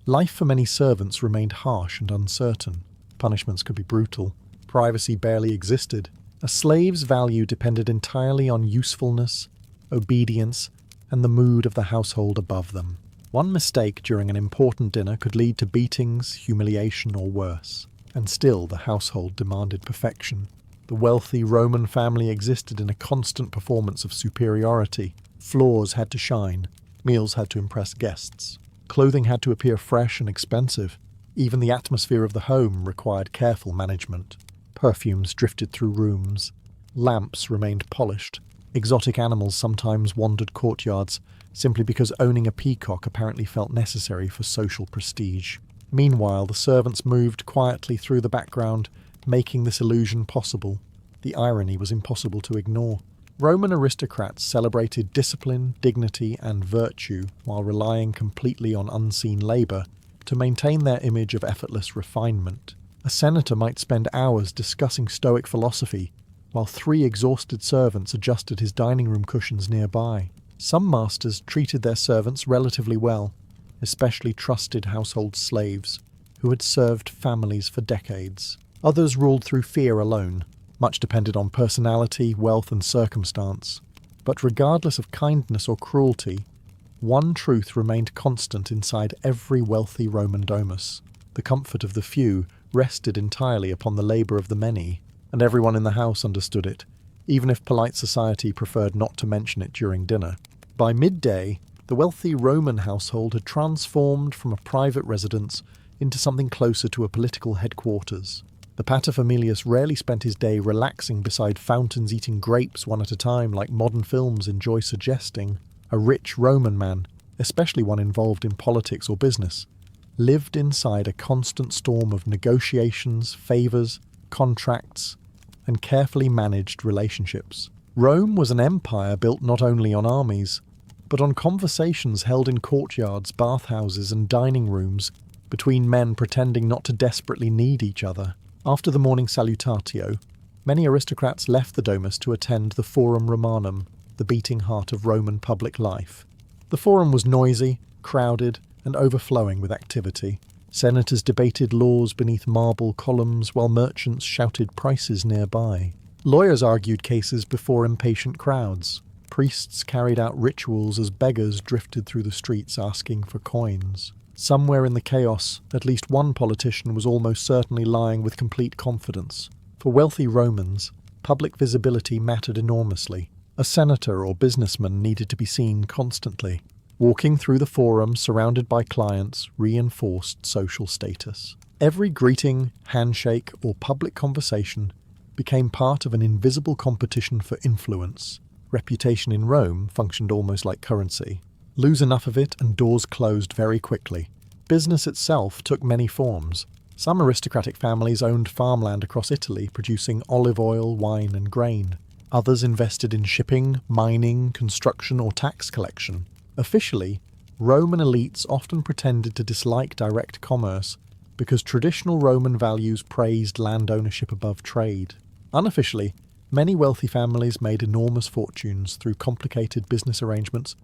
A: life for many servants remained harsh and uncertain. Punishments could be brutal. Privacy barely existed. A slave's value depended entirely on usefulness, obedience, and the mood of the household above them. One mistake during an important dinner could lead to beatings, humiliation, or worse. And still the household demanded perfection. The wealthy Roman family existed in a constant performance of superiority. Floors had to shine. Meals had to impress guests. Clothing had to appear fresh and expensive. Even the atmosphere of the home required careful management. Perfumes drifted through rooms. Lamps remained polished. Exotic animals sometimes wandered courtyards, simply because owning a peacock apparently felt necessary for social prestige. Meanwhile, the servants moved quietly through the background, making this illusion possible. The irony was impossible to ignore. Roman aristocrats celebrated discipline, dignity, and virtue while relying completely on unseen labour to maintain their image of effortless refinement. A senator might spend hours discussing Stoic philosophy, while 3 exhausted servants adjusted his dining room cushions nearby. Some masters treated their servants relatively well, especially trusted household slaves, who had served families for decades. Others ruled through fear alone. Much depended on personality, wealth, and circumstance. But regardless of kindness or cruelty, one truth remained constant inside every wealthy Roman domus. The comfort of the few rested entirely upon the labour of the many, and everyone in the house understood it, even if polite society preferred not to mention it during dinner. By midday, the wealthy Roman household had transformed from a private residence into something closer to a political headquarters. The paterfamilias rarely spent his day relaxing beside fountains eating grapes one at a time like modern films enjoy suggesting. A rich Roman man, especially one involved in politics or business, lived inside a constant storm of negotiations, favours, contracts, and carefully managed relationships. Rome was an empire built not only on armies, but on conversations held in courtyards, bathhouses, and dining rooms between men pretending not to desperately need each other. After the morning salutatio, many aristocrats left the domus to attend the Forum Romanum, the beating heart of Roman public life. The forum was noisy, crowded, and overflowing with activity. Senators debated laws beneath marble columns while merchants shouted prices nearby. Lawyers argued cases before impatient crowds. Priests carried out rituals as beggars drifted through the streets asking for coins. Somewhere in the chaos, at least one politician was almost certainly lying with complete confidence. For wealthy Romans, public visibility mattered enormously. A senator or businessman needed to be seen constantly. Walking through the forum surrounded by clients reinforced social status. Every greeting, handshake, or public conversation became part of an invisible competition for influence. Reputation in Rome functioned almost like currency. Lose enough of it and doors closed very quickly. Business itself took many forms. Some aristocratic families owned farmland across Italy, producing olive oil, wine, and grain. Others invested in shipping, mining, construction, or tax collection. Officially, Roman elites often pretended to dislike direct commerce because traditional Roman values praised land ownership above trade. Unofficially, many wealthy families made enormous fortunes through complicated business arrangements,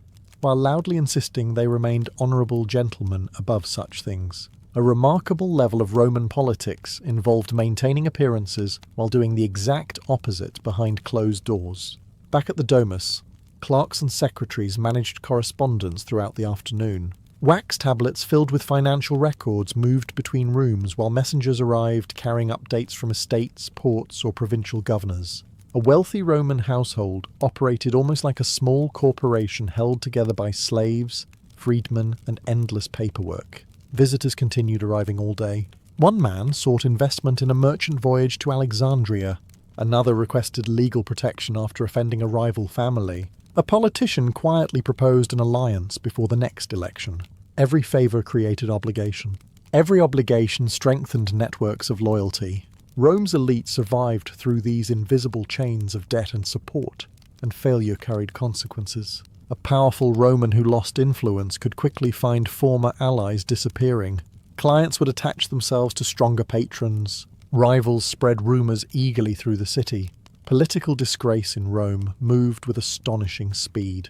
A: while loudly insisting they remained honourable gentlemen above such things. A remarkable level of Roman politics involved maintaining appearances while doing the exact opposite behind closed doors. Back at the domus, clerks and secretaries managed correspondence throughout the afternoon. Wax tablets filled with financial records moved between rooms while messengers arrived carrying updates from estates, ports, or provincial governors. A wealthy Roman household operated almost like a small corporation held together by slaves, freedmen, and endless paperwork. Visitors continued arriving all day. One man sought investment in a merchant voyage to Alexandria. Another requested legal protection after offending a rival family. A politician quietly proposed an alliance before the next election. Every favour created obligation. Every obligation strengthened networks of loyalty. Rome's elite survived through these invisible chains of debt and support, and failure carried consequences. A powerful Roman who lost influence could quickly find former allies disappearing. Clients would attach themselves to stronger patrons. Rivals spread rumours eagerly through the city. Political disgrace in Rome moved with astonishing speed,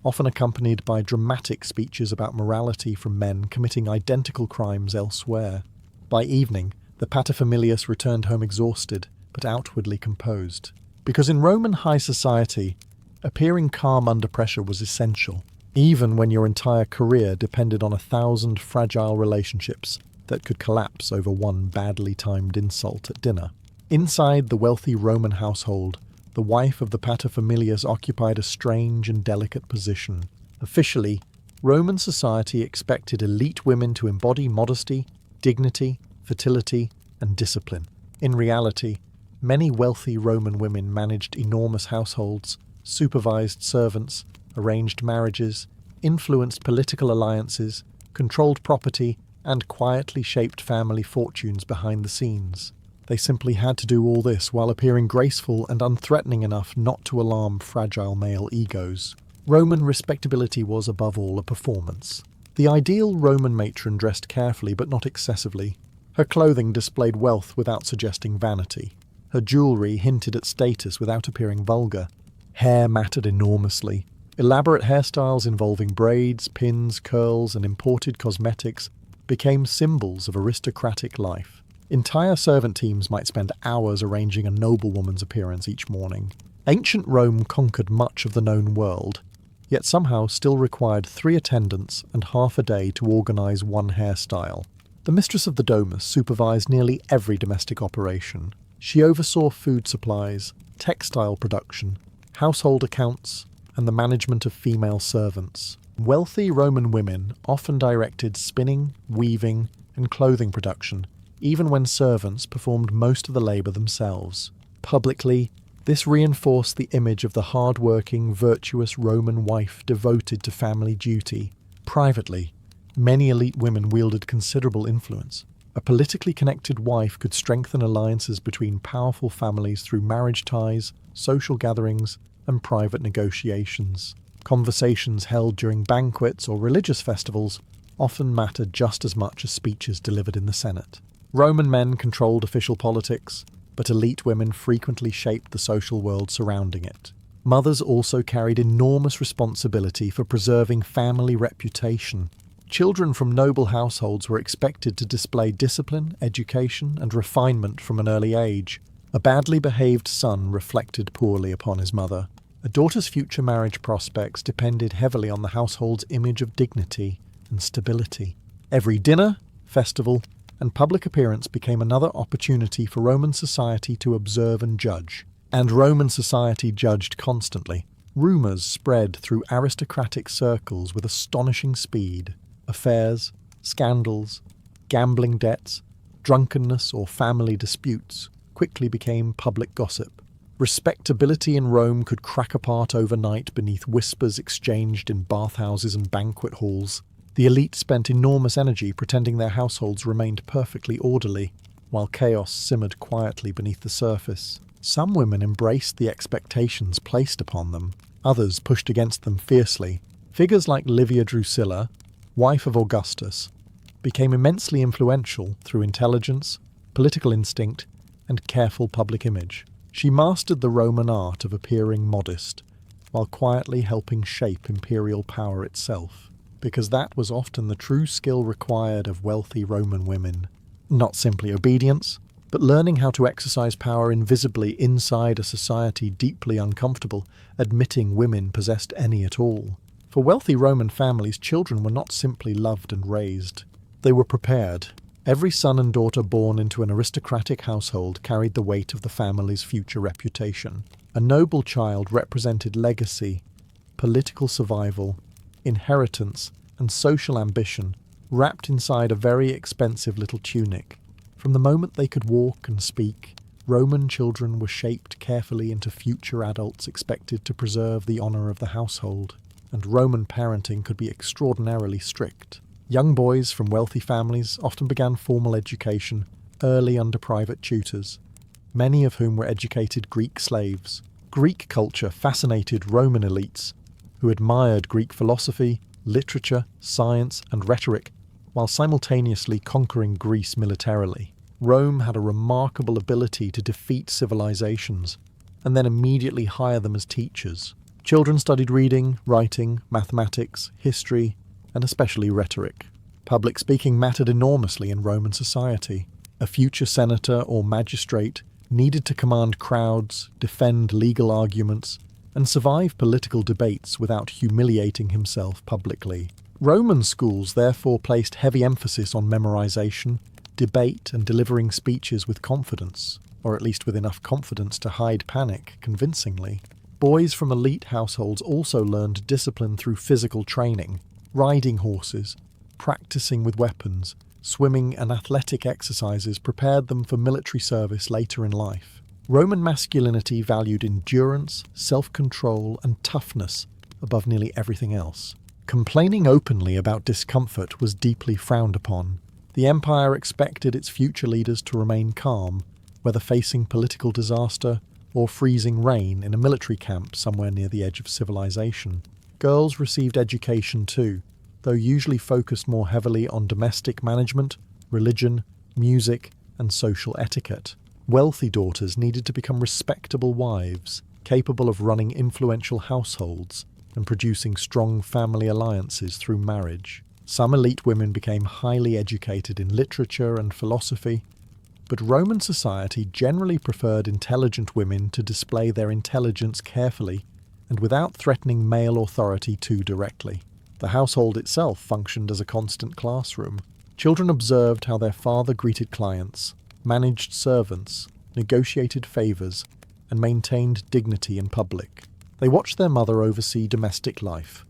A: often accompanied by dramatic speeches about morality from men committing identical crimes elsewhere. By evening, the paterfamilias returned home exhausted, but outwardly composed. Because in Roman high society, appearing calm under pressure was essential, even when your entire career depended on 1,000 fragile relationships that could collapse over one badly timed insult at dinner. Inside the wealthy Roman household, the wife of the paterfamilias occupied a strange and delicate position. Officially, Roman society expected elite women to embody modesty, dignity, fertility, and discipline. In reality, many wealthy Roman women managed enormous households, supervised servants, arranged marriages, influenced political alliances, controlled property, and quietly shaped family fortunes behind the scenes. They simply had to do all this while appearing graceful and unthreatening enough not to alarm fragile male egos. Roman respectability was above all a performance. The ideal Roman matron dressed carefully but not excessively. Her clothing displayed wealth without suggesting vanity. Her jewellery hinted at status without appearing vulgar. Hair mattered enormously. Elaborate hairstyles involving braids, pins, curls, and imported cosmetics became symbols of aristocratic life. Entire servant teams might spend hours arranging a noblewoman's appearance each morning. Ancient Rome conquered much of the known world, yet somehow still required 3 attendants and half a day to organise one hairstyle. The mistress of the domus supervised nearly every domestic operation. She oversaw food supplies, textile production, household accounts, and the management of female servants. Wealthy Roman women often directed spinning, weaving, and clothing production, even when servants performed most of the labour themselves. Publicly, this reinforced the image of the hard-working, virtuous Roman wife devoted to family duty. Privately, many elite women wielded considerable influence. A politically connected wife could strengthen alliances between powerful families through marriage ties, social gatherings, and private negotiations. Conversations held during banquets or religious festivals often mattered just as much as speeches delivered in the Senate. Roman men controlled official politics, but elite women frequently shaped the social world surrounding it. Mothers also carried enormous responsibility for preserving family reputation. Children from noble households were expected to display discipline, education, and refinement from an early age. A badly behaved son reflected poorly upon his mother. A daughter's future marriage prospects depended heavily on the household's image of dignity and stability. Every dinner, festival, and public appearance became another opportunity for Roman society to observe and judge. And Roman society judged constantly. Rumours spread through aristocratic circles with astonishing speed. Affairs, scandals, gambling debts, drunkenness, or family disputes quickly became public gossip. Respectability in Rome could crack apart overnight beneath whispers exchanged in bathhouses and banquet halls. The elite spent enormous energy pretending their households remained perfectly orderly, while chaos simmered quietly beneath the surface. Some women embraced the expectations placed upon them. Others pushed against them fiercely. Figures like Livia Drusilla, wife of Augustus, became immensely influential through intelligence, political instinct, and careful public image. She mastered the Roman art of appearing modest, while quietly helping shape imperial power itself, because that was often the true skill required of wealthy Roman women. Not simply obedience, but learning how to exercise power invisibly inside a society deeply uncomfortable, admitting women possessed any at all. For wealthy Roman families, children were not simply loved and raised. They were prepared. Every son and daughter born into an aristocratic household carried the weight of the family's future reputation. A noble child represented legacy, political survival, inheritance, and social ambition, wrapped inside a very expensive little tunic. From the moment they could walk and speak, Roman children were shaped carefully into future adults expected to preserve the honor of the household, and Roman parenting could be extraordinarily strict. Young boys from wealthy families often began formal education early under private tutors, many of whom were educated Greek slaves. Greek culture fascinated Roman elites, who admired Greek philosophy, literature, science, and rhetoric, while simultaneously conquering Greece militarily. Rome had a remarkable ability to defeat civilizations, and then immediately hire them as teachers. Children studied reading, writing, mathematics, history, and especially rhetoric. Public speaking mattered enormously in Roman society. A future senator or magistrate needed to command crowds, defend legal arguments, and survive political debates without humiliating himself publicly. Roman schools therefore placed heavy emphasis on memorization, debate, and delivering speeches with confidence, or at least with enough confidence to hide panic convincingly. Boys from elite households also learned discipline through physical training, riding horses, practicing with weapons, swimming, and athletic exercises prepared them for military service later in life. Roman masculinity valued endurance, self-control, and toughness above nearly everything else. Complaining openly about discomfort was deeply frowned upon. The empire expected its future leaders to remain calm, whether facing political disaster or freezing rain in a military camp somewhere near the edge of civilization. Girls received education too, though usually focused more heavily on domestic management, religion, music, and social etiquette. Wealthy daughters needed to become respectable wives, capable of running influential households and producing strong family alliances through marriage. Some elite women became highly educated in literature and philosophy, but Roman society generally preferred intelligent women to display their intelligence carefully and without threatening male authority too directly. The household itself functioned as a constant classroom. Children observed how their father greeted clients, managed servants, negotiated favors, and maintained dignity in public. They watched their mother oversee domestic life,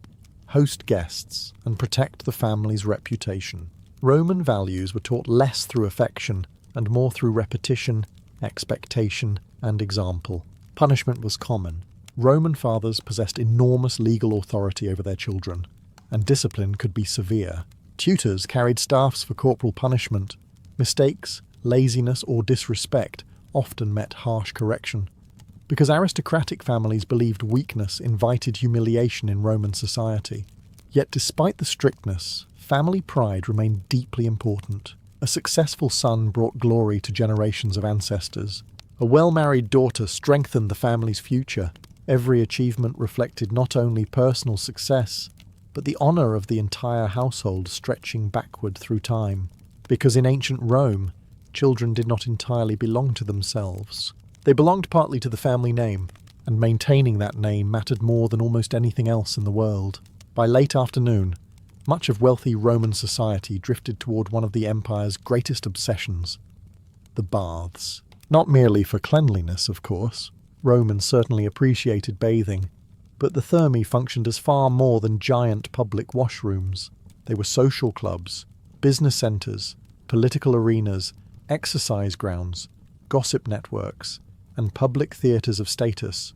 A: host guests, and protect the family's reputation. Roman values were taught less through affection and more through repetition, expectation, and example. Punishment was common. Roman fathers possessed enormous legal authority over their children, and discipline could be severe. Tutors carried staffs for corporal punishment. Mistakes, laziness, or disrespect often met harsh correction. because aristocratic families believed weakness invited humiliation in Roman society. Yet despite the strictness, family pride remained deeply important. A successful son brought glory to generations of ancestors. A well-married daughter strengthened the family's future. Every achievement reflected not only personal success, but the honour of the entire household stretching backward through time. Because in ancient Rome, children did not entirely belong to themselves. They belonged partly to the family name, and maintaining that name mattered more than almost anything else in the world. By late afternoon, much of wealthy Roman society drifted toward one of the empire's greatest obsessions, the baths. Not merely for cleanliness, of course. Romans certainly appreciated bathing, but the thermae functioned as far more than giant public washrooms. They were social clubs, business centres, political arenas, exercise grounds, gossip networks, and public theatres of status,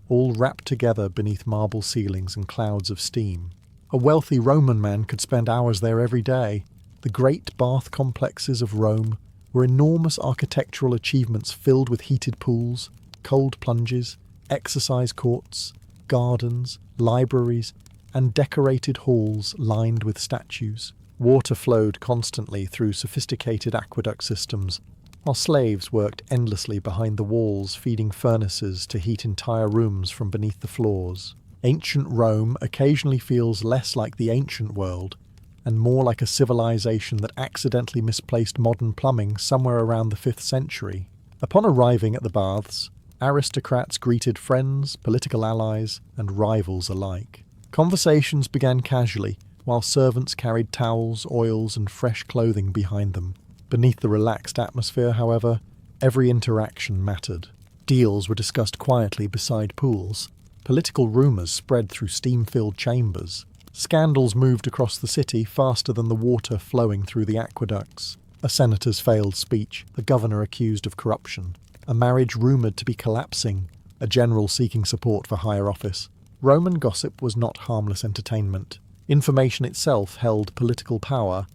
A: all wrapped together beneath marble ceilings and clouds of steam. A wealthy Roman man could spend hours there every day. The great bath complexes of Rome were enormous architectural achievements filled with heated pools, cold plunges, exercise courts, gardens, libraries, and decorated halls lined with statues. Water flowed constantly through sophisticated aqueduct systems, while slaves worked endlessly behind the walls, feeding furnaces to heat entire rooms from beneath the floors. Ancient Rome occasionally feels less like the ancient world, and more like a civilization that accidentally misplaced modern plumbing somewhere around the 5th century. Upon arriving at the baths, aristocrats greeted friends, political allies, and rivals alike. Conversations began casually, while servants carried towels, oils, and fresh clothing behind them. Beneath the relaxed atmosphere, however, every interaction mattered. Deals were discussed quietly beside pools. Political rumours spread through steam-filled chambers. Scandals moved across the city faster than the water flowing through the aqueducts. A senator's failed speech, the governor accused of corruption, a marriage rumoured to be collapsing, a general seeking support for higher office. Roman gossip was not harmless entertainment. Information itself held political power,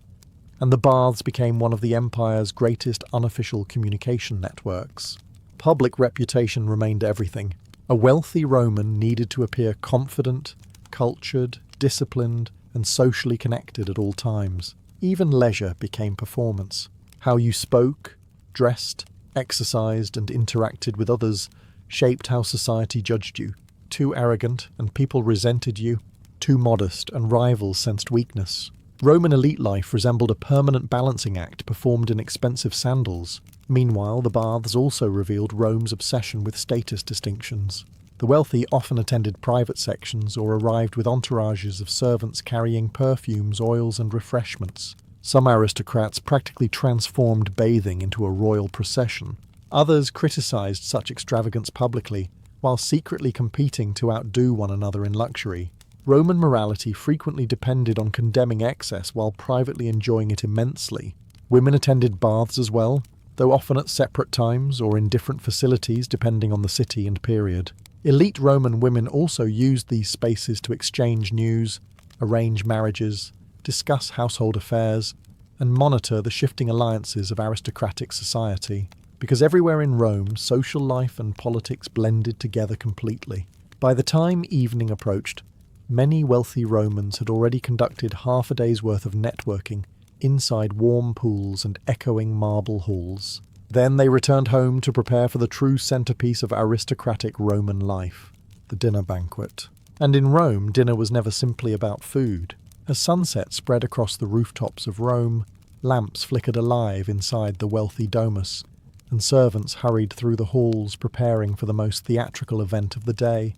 A: and the baths became one of the empire's greatest unofficial communication networks. Public reputation remained everything. A wealthy Roman needed to appear confident, cultured, disciplined, and socially connected at all times. Even leisure became performance. How you spoke, dressed, exercised, and interacted with others shaped how society judged you. Too arrogant, and people resented you. Too modest, and rivals sensed weakness. Roman elite life resembled a permanent balancing act performed in expensive sandals. Meanwhile, the baths also revealed Rome's obsession with status distinctions. The wealthy often attended private sections or arrived with entourages of servants carrying perfumes, oils, and refreshments. Some aristocrats practically transformed bathing into a royal procession. Others criticized such extravagance publicly, while secretly competing to outdo one another in luxury. Roman morality frequently depended on condemning excess while privately enjoying it immensely. Women attended baths as well, though often at separate times or in different facilities depending on the city and period. Elite Roman women also used these spaces to exchange news, arrange marriages, discuss household affairs, and monitor the shifting alliances of aristocratic society. Because everywhere in Rome, social life and politics blended together completely. By the time evening approached, many wealthy Romans had already conducted half a day's worth of networking inside warm pools and echoing marble halls. Then they returned home to prepare for the true centerpiece of aristocratic Roman life, the dinner banquet. And in Rome, dinner was never simply about food. As sunset spread across the rooftops of Rome, lamps flickered alive inside the wealthy domus, and servants hurried through the halls preparing for the most theatrical event of the day,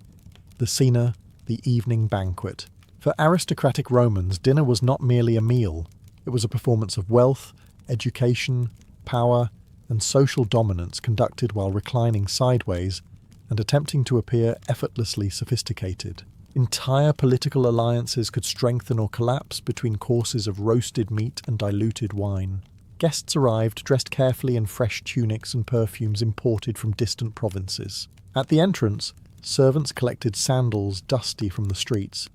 A: the cena, the evening banquet. For aristocratic Romans, dinner was not merely a meal. It was a performance of wealth, education, power, and social dominance conducted while reclining sideways and attempting to appear effortlessly sophisticated. Entire political alliances could strengthen or collapse between courses of roasted meat and diluted wine. Guests arrived dressed carefully in fresh tunics and perfumes imported from distant provinces. At the entrance, servants collected sandals dusty from the streets,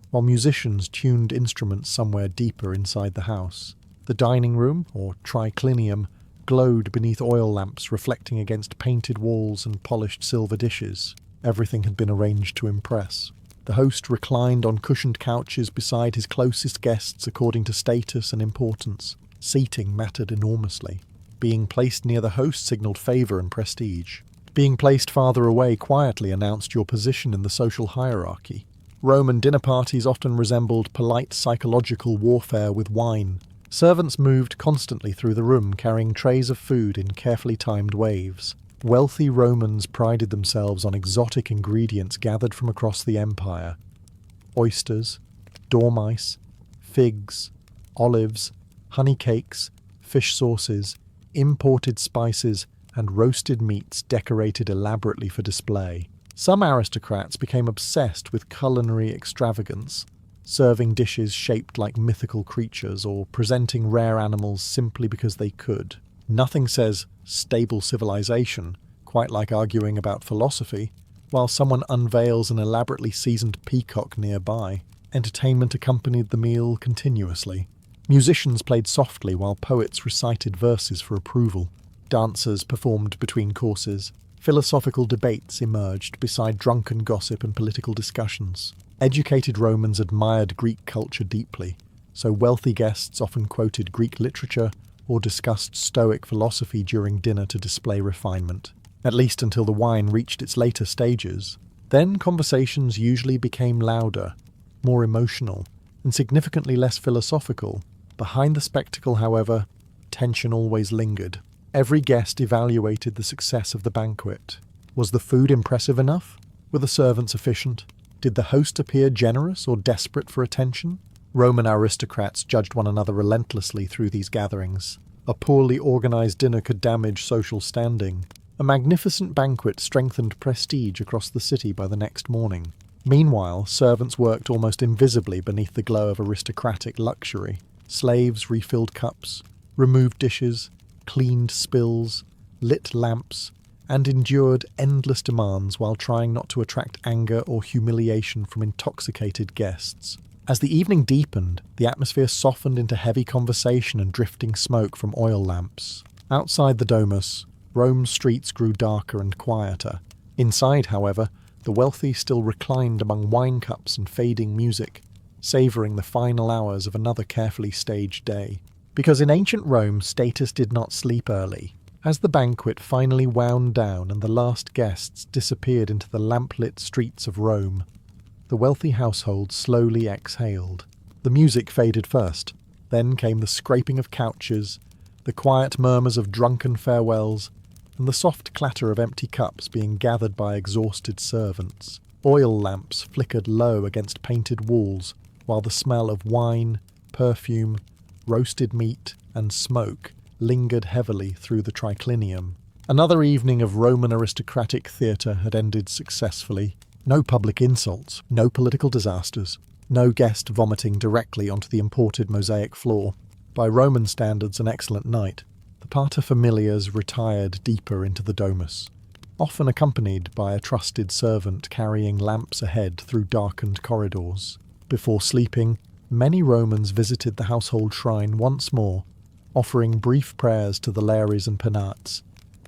A: while musicians tuned instruments somewhere deeper inside the house. The dining room, or triclinium, glowed beneath oil lamps reflecting against painted walls and polished silver dishes. Everything had been arranged to impress. The host reclined on cushioned couches beside his closest guests according to status and importance. Seating mattered enormously. Being placed near the host signalled favour and prestige. Being placed farther away quietly announced your position in the social hierarchy. Roman dinner parties often resembled polite psychological warfare with wine. Servants moved constantly through the room carrying trays of food in carefully timed waves. Wealthy Romans prided themselves on exotic ingredients gathered from across the empire. Oysters, dormice, figs, olives, honey cakes, fish sauces, imported spices, and roasted meats decorated elaborately for display. Some aristocrats became obsessed with culinary extravagance, serving dishes shaped like mythical creatures or presenting rare animals simply because they could. Nothing says stable civilization quite like arguing about philosophy, while someone unveils an elaborately seasoned peacock nearby. Entertainment accompanied the meal continuously. Musicians played softly while poets recited verses for approval. Dancers performed between courses. Philosophical debates emerged beside drunken gossip and political discussions. Educated Romans admired Greek culture deeply, so wealthy guests often quoted Greek literature or discussed Stoic philosophy during dinner to display refinement, at least until the wine reached its later stages. Then conversations usually became louder, more emotional, and significantly less philosophical. Behind the spectacle, however, tension always lingered. Every guest evaluated the success of the banquet. Was the food impressive enough? Were the servants efficient? Did the host appear generous or desperate for attention? Roman aristocrats judged one another relentlessly through these gatherings. A poorly organized dinner could damage social standing. A magnificent banquet strengthened prestige across the city by the next morning. Meanwhile, servants worked almost invisibly beneath the glow of aristocratic luxury. Slaves refilled cups, removed dishes, cleaned spills, lit lamps, and endured endless demands while trying not to attract anger or humiliation from intoxicated guests. As the evening deepened, the atmosphere softened into heavy conversation and drifting smoke from oil lamps. Outside the domus, Rome's streets grew darker and quieter. Inside, however, the wealthy still reclined among wine cups and fading music, savouring the final hours of another carefully staged day. Because in ancient Rome, status did not sleep early. As the banquet finally wound down and the last guests disappeared into the lamplit streets of Rome, the wealthy household slowly exhaled. The music faded first. Then came the scraping of couches, the quiet murmurs of drunken farewells, and the soft clatter of empty cups being gathered by exhausted servants. Oil lamps flickered low against painted walls, while the smell of wine, perfume, roasted meat, and smoke lingered heavily through the triclinium. Another evening of Roman aristocratic theatre had ended successfully. No public insults, no political disasters, no guest vomiting directly onto the imported mosaic floor. By Roman standards, an excellent night. The paterfamilias retired deeper into the domus, often accompanied by a trusted servant carrying lamps ahead through darkened corridors. Before sleeping, many Romans visited the household shrine once more, offering brief prayers to the Lares and Penates,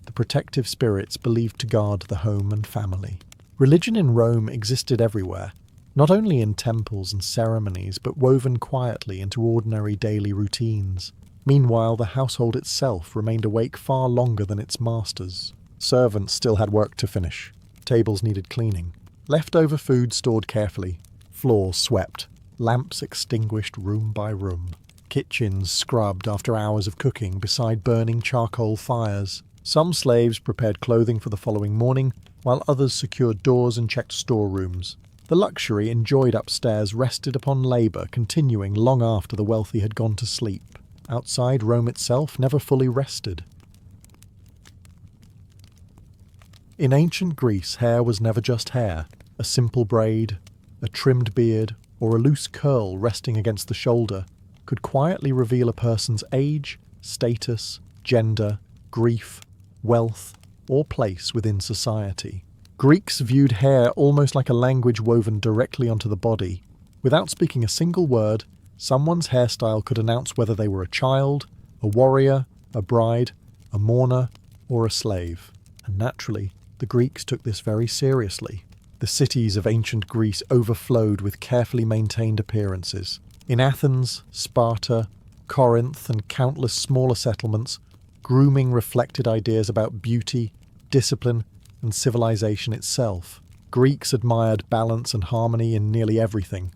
A: the protective spirits believed to guard the home and family. Religion in Rome existed everywhere, not only in temples and ceremonies, but woven quietly into ordinary daily routines. Meanwhile, the household itself remained awake far longer than its masters. Servants still had work to finish. Tables needed cleaning. Leftover food stored carefully. Floors swept. Lamps extinguished room by room. Kitchens scrubbed after hours of cooking beside burning charcoal fires. Some slaves prepared clothing for the following morning, while others secured doors and checked storerooms. The luxury enjoyed upstairs rested upon labour continuing long after the wealthy had gone to sleep. Outside, Rome itself never fully rested. In ancient Greece, hair was never just hair. A simple braid, a trimmed beard, or a loose curl resting against the shoulder could quietly reveal a person's age, status, gender, grief, wealth, or place within society. Greeks viewed hair almost like a language woven directly onto the body. Without speaking a single word, someone's hairstyle could announce whether they were a child, a warrior, a bride, a mourner, or a slave. And naturally, the Greeks took this very seriously. The cities of ancient Greece overflowed with carefully maintained appearances. In Athens, Sparta, Corinth, and countless smaller settlements, grooming reflected ideas about beauty, discipline, and civilization itself. Greeks admired balance and harmony in nearly everything: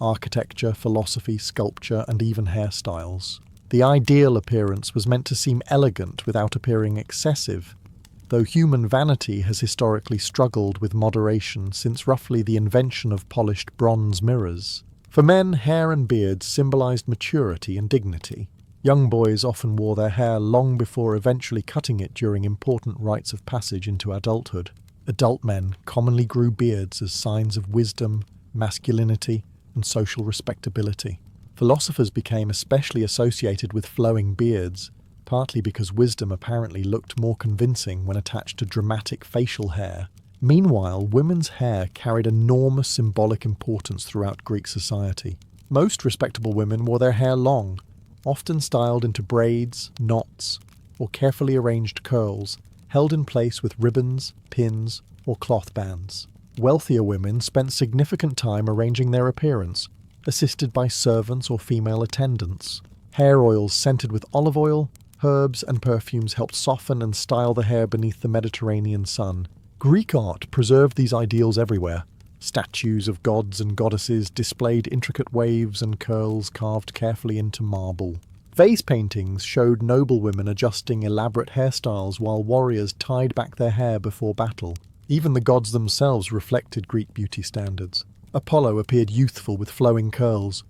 A: architecture, philosophy, sculpture, and even hairstyles. The ideal appearance was meant to seem elegant without appearing excessive, though human vanity has historically struggled with moderation since roughly the invention of polished bronze mirrors. For men, hair and beards symbolized maturity and dignity. Young boys often wore their hair long before eventually cutting it during important rites of passage into adulthood. Adult men commonly grew beards as signs of wisdom, masculinity, and social respectability. Philosophers became especially associated with flowing beards, partly because wisdom apparently looked more convincing when attached to dramatic facial hair. Meanwhile, women's hair carried enormous symbolic importance throughout Greek society. Most respectable women wore their hair long, often styled into braids, knots, or carefully arranged curls, held in place with ribbons, pins, or cloth bands. Wealthier women spent significant time arranging their appearance, assisted by servants or female attendants. Hair oils scented with olive oil, herbs, and perfumes helped soften and style the hair beneath the Mediterranean sun. Greek art preserved these ideals everywhere. Statues of gods and goddesses displayed intricate waves and curls carved carefully into marble. Vase paintings showed noblewomen adjusting elaborate hairstyles while warriors tied back their hair before battle. Even the gods themselves reflected Greek beauty standards. Apollo appeared youthful with flowing curls,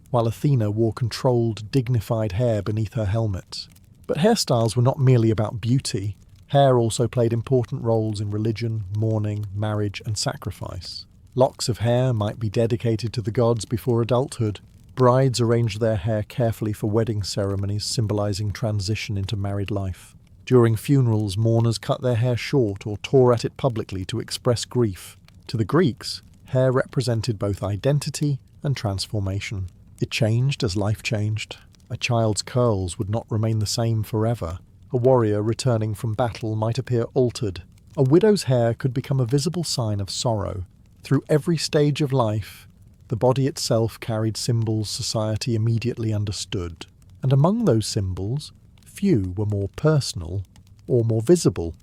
A: while Athena wore controlled, dignified hair beneath her helmet. But hairstyles were not merely about beauty. Hair also played important roles in religion, mourning, marriage, and sacrifice. Locks of hair might be dedicated to the gods before adulthood. Brides arranged their hair carefully for wedding ceremonies, symbolizing transition into married life. During funerals, mourners cut their hair short or tore at it publicly to express grief. To the Greeks, hair represented both identity and transformation. It changed as life changed. A child's curls would not remain the same forever. A warrior returning from battle might appear altered. A widow's hair could become a visible sign of sorrow. Through every stage of life, the body itself carried symbols society immediately understood. And among those symbols, few were more personal or more visible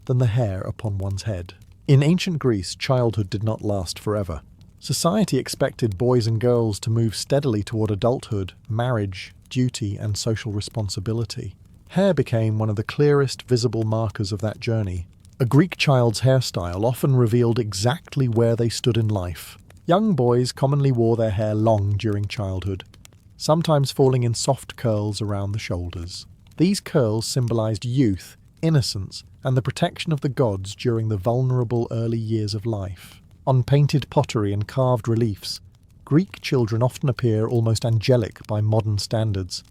A: than the hair upon one's head. In ancient Greece, childhood did not last forever. Society expected boys and girls to move steadily toward adulthood, marriage, duty, and social responsibility. Hair became one of the clearest visible markers of that journey. A Greek child's hairstyle often revealed exactly where they stood in life. Young boys commonly wore their hair long during childhood, sometimes falling in soft curls around the shoulders. These curls symbolized youth, innocence, and the protection of the gods during the vulnerable early years of life. On painted pottery and carved reliefs, Greek children often appear almost angelic by modern standards,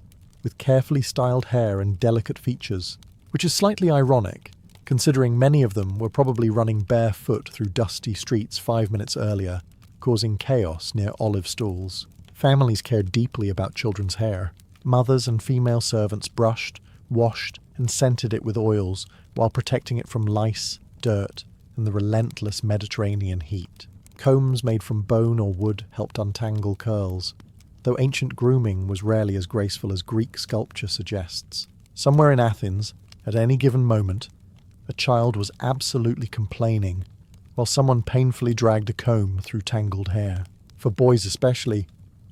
A: with carefully styled hair and delicate features, which is slightly ironic, considering many of them were probably running barefoot through dusty streets 5 minutes earlier, causing chaos near olive stalls. Families cared deeply about children's hair. Mothers and female servants brushed, washed, and scented it with oils while protecting it from lice, dirt, and the relentless Mediterranean heat. Combs made from bone or wood helped untangle curls, though ancient grooming was rarely as graceful as Greek sculpture suggests. Somewhere in Athens, at any given moment, a child was absolutely complaining, while someone painfully dragged a comb through tangled hair. For boys especially,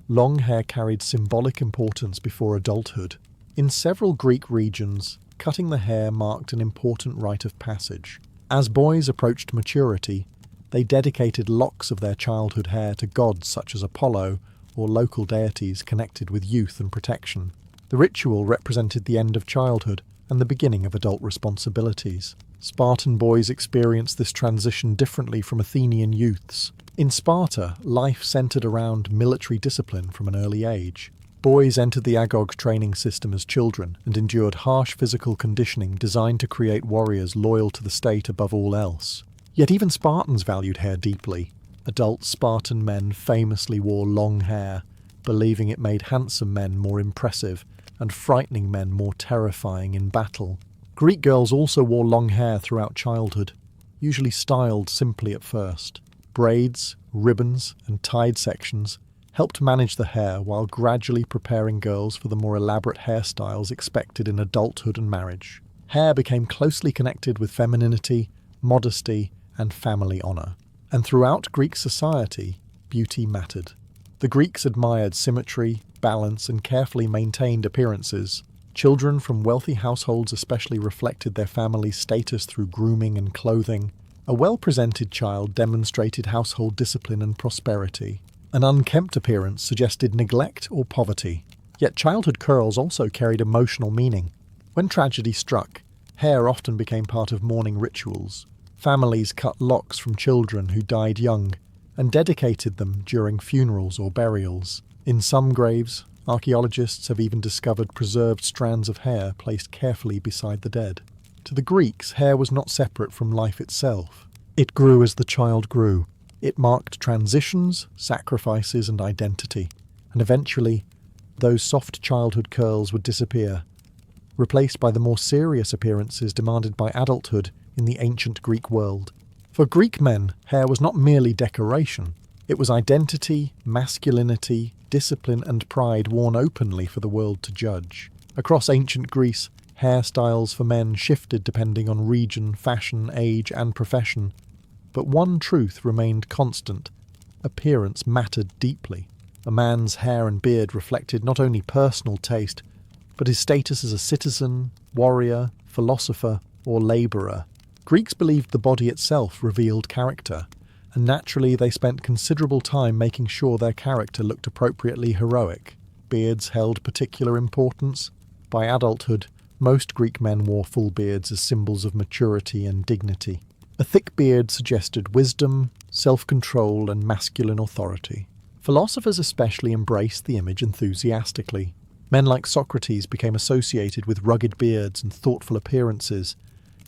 A: long hair carried symbolic importance before adulthood. In several Greek regions, cutting the hair marked an important rite of passage. As boys approached maturity, they dedicated locks of their childhood hair to gods such as Apollo or local deities connected with youth and protection. The ritual represented the end of childhood and the beginning of adult responsibilities. Spartan boys experienced this transition differently from Athenian youths. In Sparta, life centered around military discipline from an early age. Boys entered the Agog training system as children and endured harsh physical conditioning designed to create warriors loyal to the state above all else. Yet even Spartans valued hair deeply. Adult Spartan men famously wore long hair, believing it made handsome men more impressive and frightening men more terrifying in battle. Greek girls also wore long hair throughout childhood, usually styled simply at first. Braids, ribbons, and tied sections helped manage the hair while gradually preparing girls for the more elaborate hairstyles expected in adulthood and marriage. Hair became closely connected with femininity, modesty, and family honour. And throughout Greek society, beauty mattered. The Greeks admired symmetry, balance, and carefully maintained appearances. Children from wealthy households especially reflected their family's status through grooming and clothing. A well-presented child demonstrated household discipline and prosperity. An unkempt appearance suggested neglect or poverty. Yet childhood curls also carried emotional meaning. When tragedy struck, hair often became part of mourning rituals. Families cut locks from children who died young and dedicated them during funerals or burials. In some graves, archaeologists have even discovered preserved strands of hair placed carefully beside the dead. To the Greeks, hair was not separate from life itself. It grew as the child grew. It marked transitions, sacrifices, and identity. And eventually, those soft childhood curls would disappear, replaced by the more serious appearances demanded by adulthood in the ancient Greek world. For Greek men, hair was not merely decoration. It was identity, masculinity, discipline, and pride worn openly for the world to judge. Across ancient Greece, hairstyles for men shifted depending on region, fashion, age, and profession. But one truth remained constant: appearance mattered deeply. A man's hair and beard reflected not only personal taste, but his status as a citizen, warrior, philosopher, or labourer. Greeks believed the body itself revealed character, and naturally they spent considerable time making sure their character looked appropriately heroic. Beards held particular importance. By adulthood, most Greek men wore full beards as symbols of maturity and dignity. A thick beard suggested wisdom, self-control, and masculine authority. Philosophers especially embraced the image enthusiastically. Men like Socrates became associated with rugged beards and thoughtful appearances,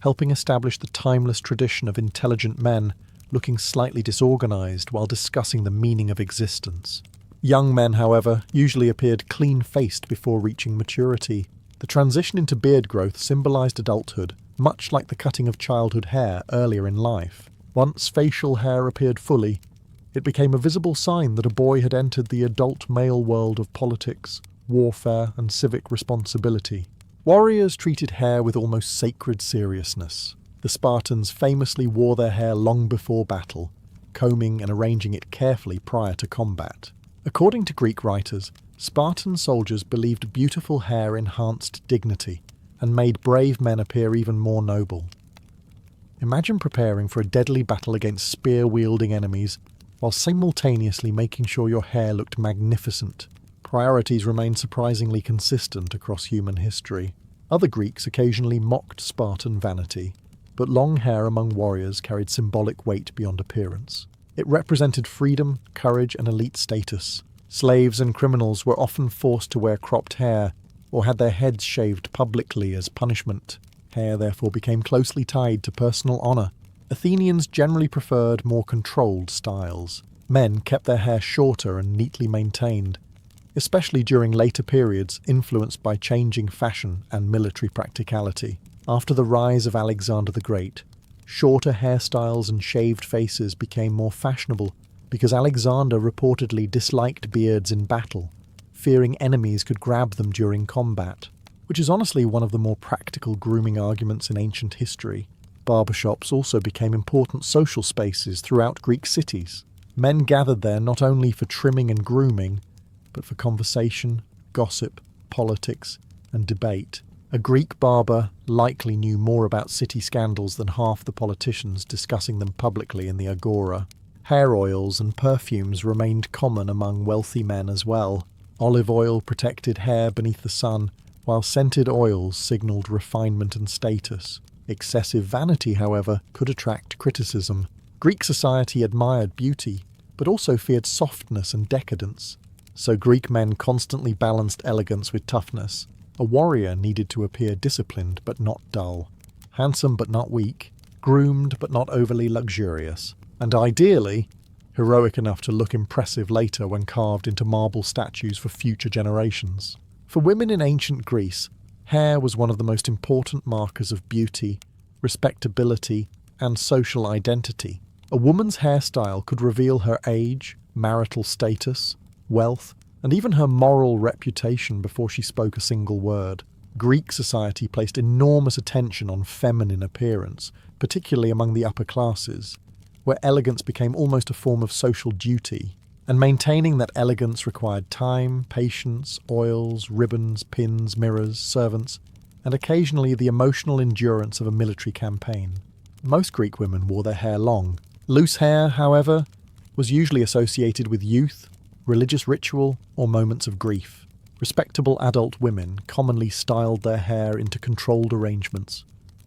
A: helping establish the timeless tradition of intelligent men looking slightly disorganized while discussing the meaning of existence. Young men, however, usually appeared clean-faced before reaching maturity. The transition into beard growth symbolized adulthood, much like the cutting of childhood hair earlier in life. Once facial hair appeared fully, it became a visible sign that a boy had entered the adult male world of politics, warfare, and civic responsibility. Warriors treated hair with almost sacred seriousness. The Spartans famously wore their hair long before battle, combing and arranging it carefully prior to combat. According to Greek writers, Spartan soldiers believed beautiful hair enhanced dignity and made brave men appear even more noble. Imagine preparing for a deadly battle against spear-wielding enemies while simultaneously making sure your hair looked magnificent. Priorities remained surprisingly consistent across human history. Other Greeks occasionally mocked Spartan vanity, but long hair among warriors carried symbolic weight beyond appearance. It represented freedom, courage, and elite status. Slaves and criminals were often forced to wear cropped hair or had their heads shaved publicly as punishment. Hair therefore became closely tied to personal honour. Athenians generally preferred more controlled styles. Men kept their hair shorter and neatly maintained, especially during later periods influenced by changing fashion and military practicality. After the rise of Alexander the Great, shorter hairstyles and shaved faces became more fashionable because Alexander reportedly disliked beards in battle, fearing enemies could grab them during combat, which is honestly one of the more practical grooming arguments in ancient history. Barbershops also became important social spaces throughout Greek cities. Men gathered there not only for trimming and grooming, but for conversation, gossip, politics, and debate. A Greek barber likely knew more about city scandals than half the politicians discussing them publicly in the agora. Hair oils and perfumes remained common among wealthy men as well. Olive oil protected hair beneath the sun, while scented oils signalled refinement and status. Excessive vanity, however, could attract criticism. Greek society admired beauty, but also feared softness and decadence. So Greek men constantly balanced elegance with toughness. A warrior needed to appear disciplined but not dull, handsome but not weak, groomed but not overly luxurious, and ideally, heroic enough to look impressive later when carved into marble statues for future generations. For women in ancient Greece, Hair was one of the most important markers of beauty, respectability, and social identity. A woman's hairstyle could reveal her age, marital status, wealth, and even her moral reputation before she spoke a single word. Greek society placed enormous attention on feminine appearance, particularly among the upper classes, where elegance became almost a form of social duty, and maintaining that elegance required time, patience, oils, ribbons, pins, mirrors, servants, and occasionally the emotional endurance of a military campaign. Most Greek women wore their hair long. Loose hair, however, was usually associated with youth, religious ritual, or moments of grief. Respectable adult women commonly styled their hair into controlled arrangements,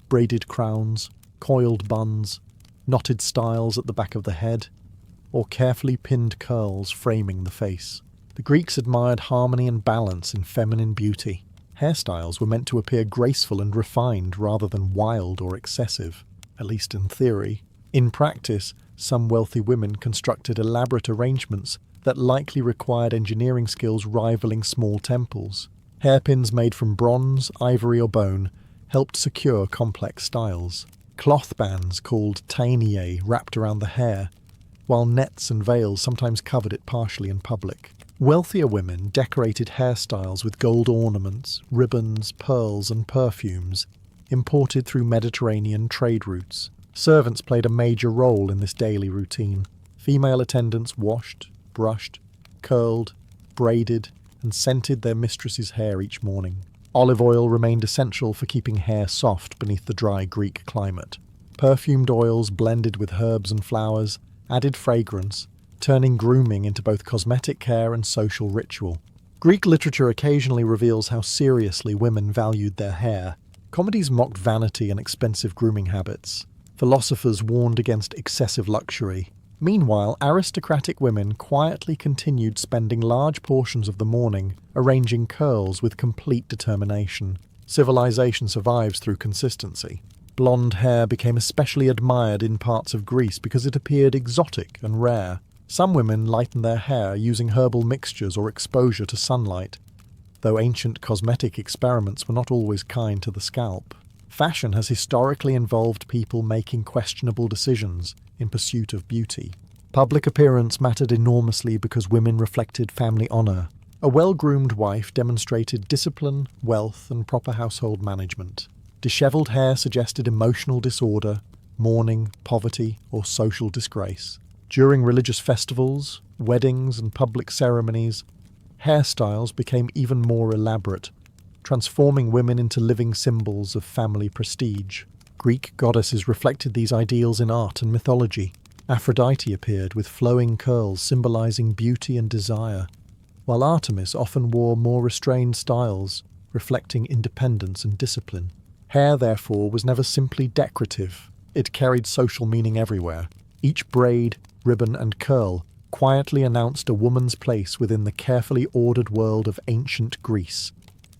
A: braided crowns, coiled buns, knotted styles at the back of the head, or carefully pinned curls framing the face. The Greeks admired harmony and balance in feminine beauty. Hairstyles were meant to appear graceful and refined rather than wild or excessive, at least in theory. In practice, some wealthy women constructed elaborate arrangements that likely required engineering skills rivaling small temples. Hairpins made from bronze, ivory or bone helped secure complex styles. Cloth bands called D1e wrapped around the hair, while nets and veils sometimes covered it partially in public. Wealthier women decorated hairstyles with gold ornaments, ribbons, pearls and perfumes, imported through Mediterranean trade routes. Servants played a major role in this daily routine. Female attendants washed, brushed, curled, braided, and scented their mistress's hair each morning. Olive oil remained essential for keeping hair soft beneath the dry Greek climate. Perfumed oils blended with herbs and flowers added fragrance, turning grooming into both cosmetic care and social ritual. Greek literature occasionally reveals how seriously women valued their hair. Comedies mocked vanity and expensive grooming habits. Philosophers warned against excessive luxury. Meanwhile, aristocratic women quietly continued spending large portions of the morning arranging curls with complete determination. Civilization survives through consistency. Blonde hair became especially admired in parts of Greece because it appeared exotic and rare. Some women lightened their hair using herbal mixtures or exposure to sunlight, though ancient cosmetic experiments were not always kind to the scalp. Fashion has historically involved people making questionable decisions in pursuit of beauty. Public appearance mattered enormously because women reflected family honor. A well-groomed wife demonstrated discipline, wealth, and proper household management. Disheveled hair suggested emotional disorder, mourning, poverty, or social disgrace. During religious festivals, weddings, and public ceremonies, hairstyles became even more elaborate, transforming women into living symbols of family prestige. Greek goddesses reflected these ideals in art and mythology. Aphrodite appeared with flowing curls symbolizing beauty and desire, while Artemis often wore more restrained styles, reflecting independence and discipline. Hair, therefore, was never simply decorative. It carried social meaning everywhere. Each braid, ribbon, and curl quietly announced a woman's place within the carefully ordered world of ancient Greece,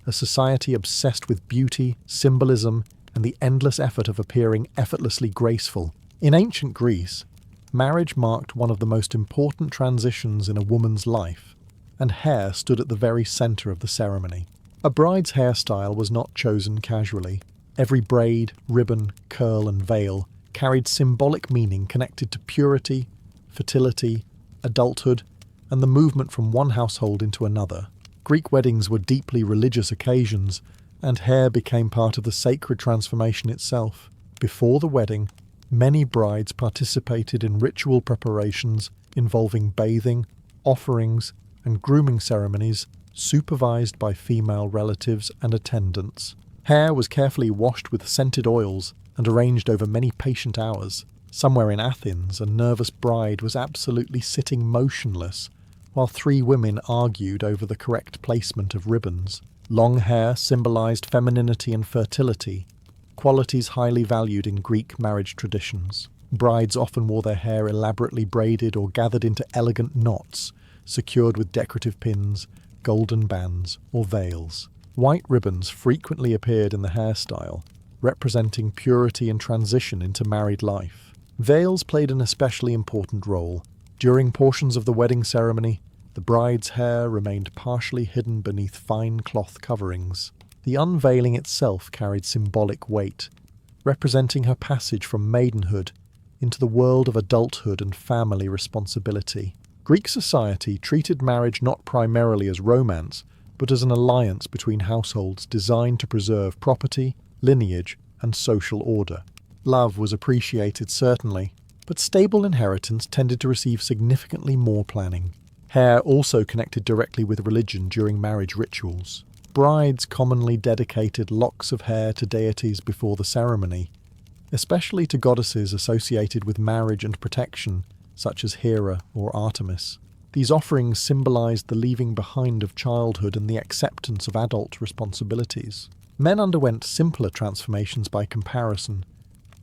A: a society obsessed with beauty, symbolism, and the endless effort of appearing effortlessly graceful. In ancient Greece, marriage marked one of the most important transitions in a woman's life, and hair stood at the very center of the ceremony. A bride's hairstyle was not chosen casually. Every braid, ribbon, curl, and veil carried symbolic meaning connected to purity, fertility, adulthood, and the movement from one household into another. Greek weddings were deeply religious occasions, and hair became part of the sacred transformation itself. Before the wedding, many brides participated in ritual preparations involving bathing, offerings, and grooming ceremonies supervised by female relatives and attendants. Hair was carefully washed with scented oils and arranged over many patient hours. Somewhere in Athens, a nervous bride was absolutely sitting motionless, while 3 women argued over the correct placement of ribbons. Long hair symbolized femininity and fertility, qualities highly valued in Greek marriage traditions. Brides often wore their hair elaborately braided or gathered into elegant knots, secured with decorative pins, golden bands, or veils. White ribbons frequently appeared in the hairstyle, representing purity and transition into married life. Veils played an especially important role. During portions of the wedding ceremony, the bride's hair remained partially hidden beneath fine cloth coverings. The unveiling itself carried symbolic weight, representing her passage from maidenhood into the world of adulthood and family responsibility. Greek society treated marriage not primarily as romance, but as an alliance between households designed to preserve property, lineage, and social order. Love was appreciated, certainly, but stable inheritance tended to receive significantly more planning. Hair also connected directly with religion during marriage rituals. Brides commonly dedicated locks of hair to deities before the ceremony, especially to goddesses associated with marriage and protection, such as Hera or Artemis. These offerings symbolized the leaving behind of childhood and the acceptance of adult responsibilities. Men underwent simpler transformations by comparison,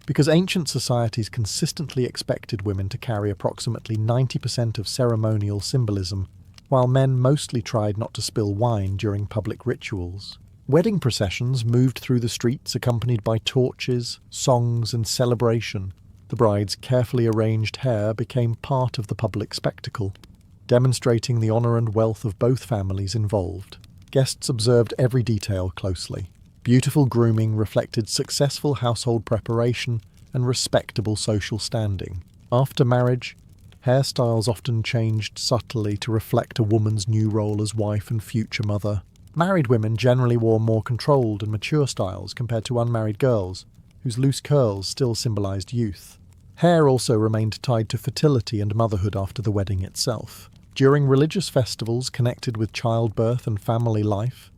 A: because ancient societies consistently expected women to carry approximately 90% of ceremonial symbolism, while men mostly tried not to spill wine during public rituals. Wedding processions moved through the streets accompanied by torches, songs, and celebration. The bride's carefully arranged hair became part of the public spectacle, demonstrating the honor and wealth of both families involved. Guests observed every detail closely. Beautiful grooming reflected successful household preparation and respectable social standing. After marriage, hairstyles often changed subtly to reflect a woman's new role as wife and future mother. Married women generally wore more controlled and mature styles compared to unmarried girls, whose loose curls still symbolized youth. Hair also remained tied to fertility and motherhood after the wedding itself. During religious festivals connected with childbirth and family life,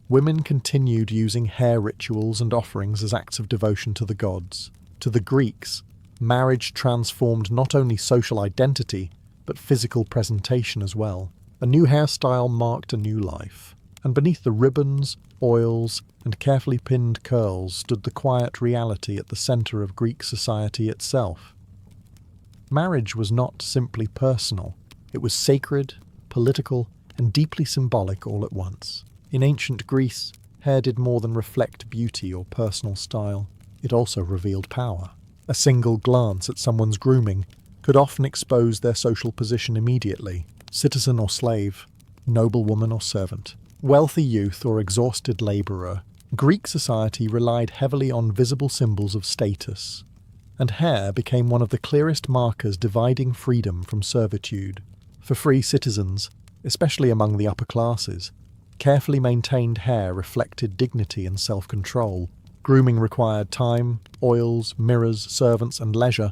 A: women continued using hair rituals and offerings as acts of devotion to the gods. To the Greeks, marriage transformed not only social identity, but physical presentation as well. A new hairstyle marked a new life, and beneath the ribbons, oils, and carefully pinned curls stood the quiet reality at the center of Greek society itself. Marriage was not simply personal. It was sacred, political, and deeply symbolic all at once. In ancient Greece, hair did more than reflect beauty or personal style. It also revealed power. A single glance at someone's grooming could often expose their social position immediately, citizen or slave, noblewoman or servant, wealthy youth or exhausted laborer. Greek society relied heavily on visible symbols of status, and hair became one of the clearest markers dividing freedom from servitude. For free citizens, especially among the upper classes, carefully maintained hair reflected dignity and self-control. Grooming required time, oils, mirrors, servants, and leisure,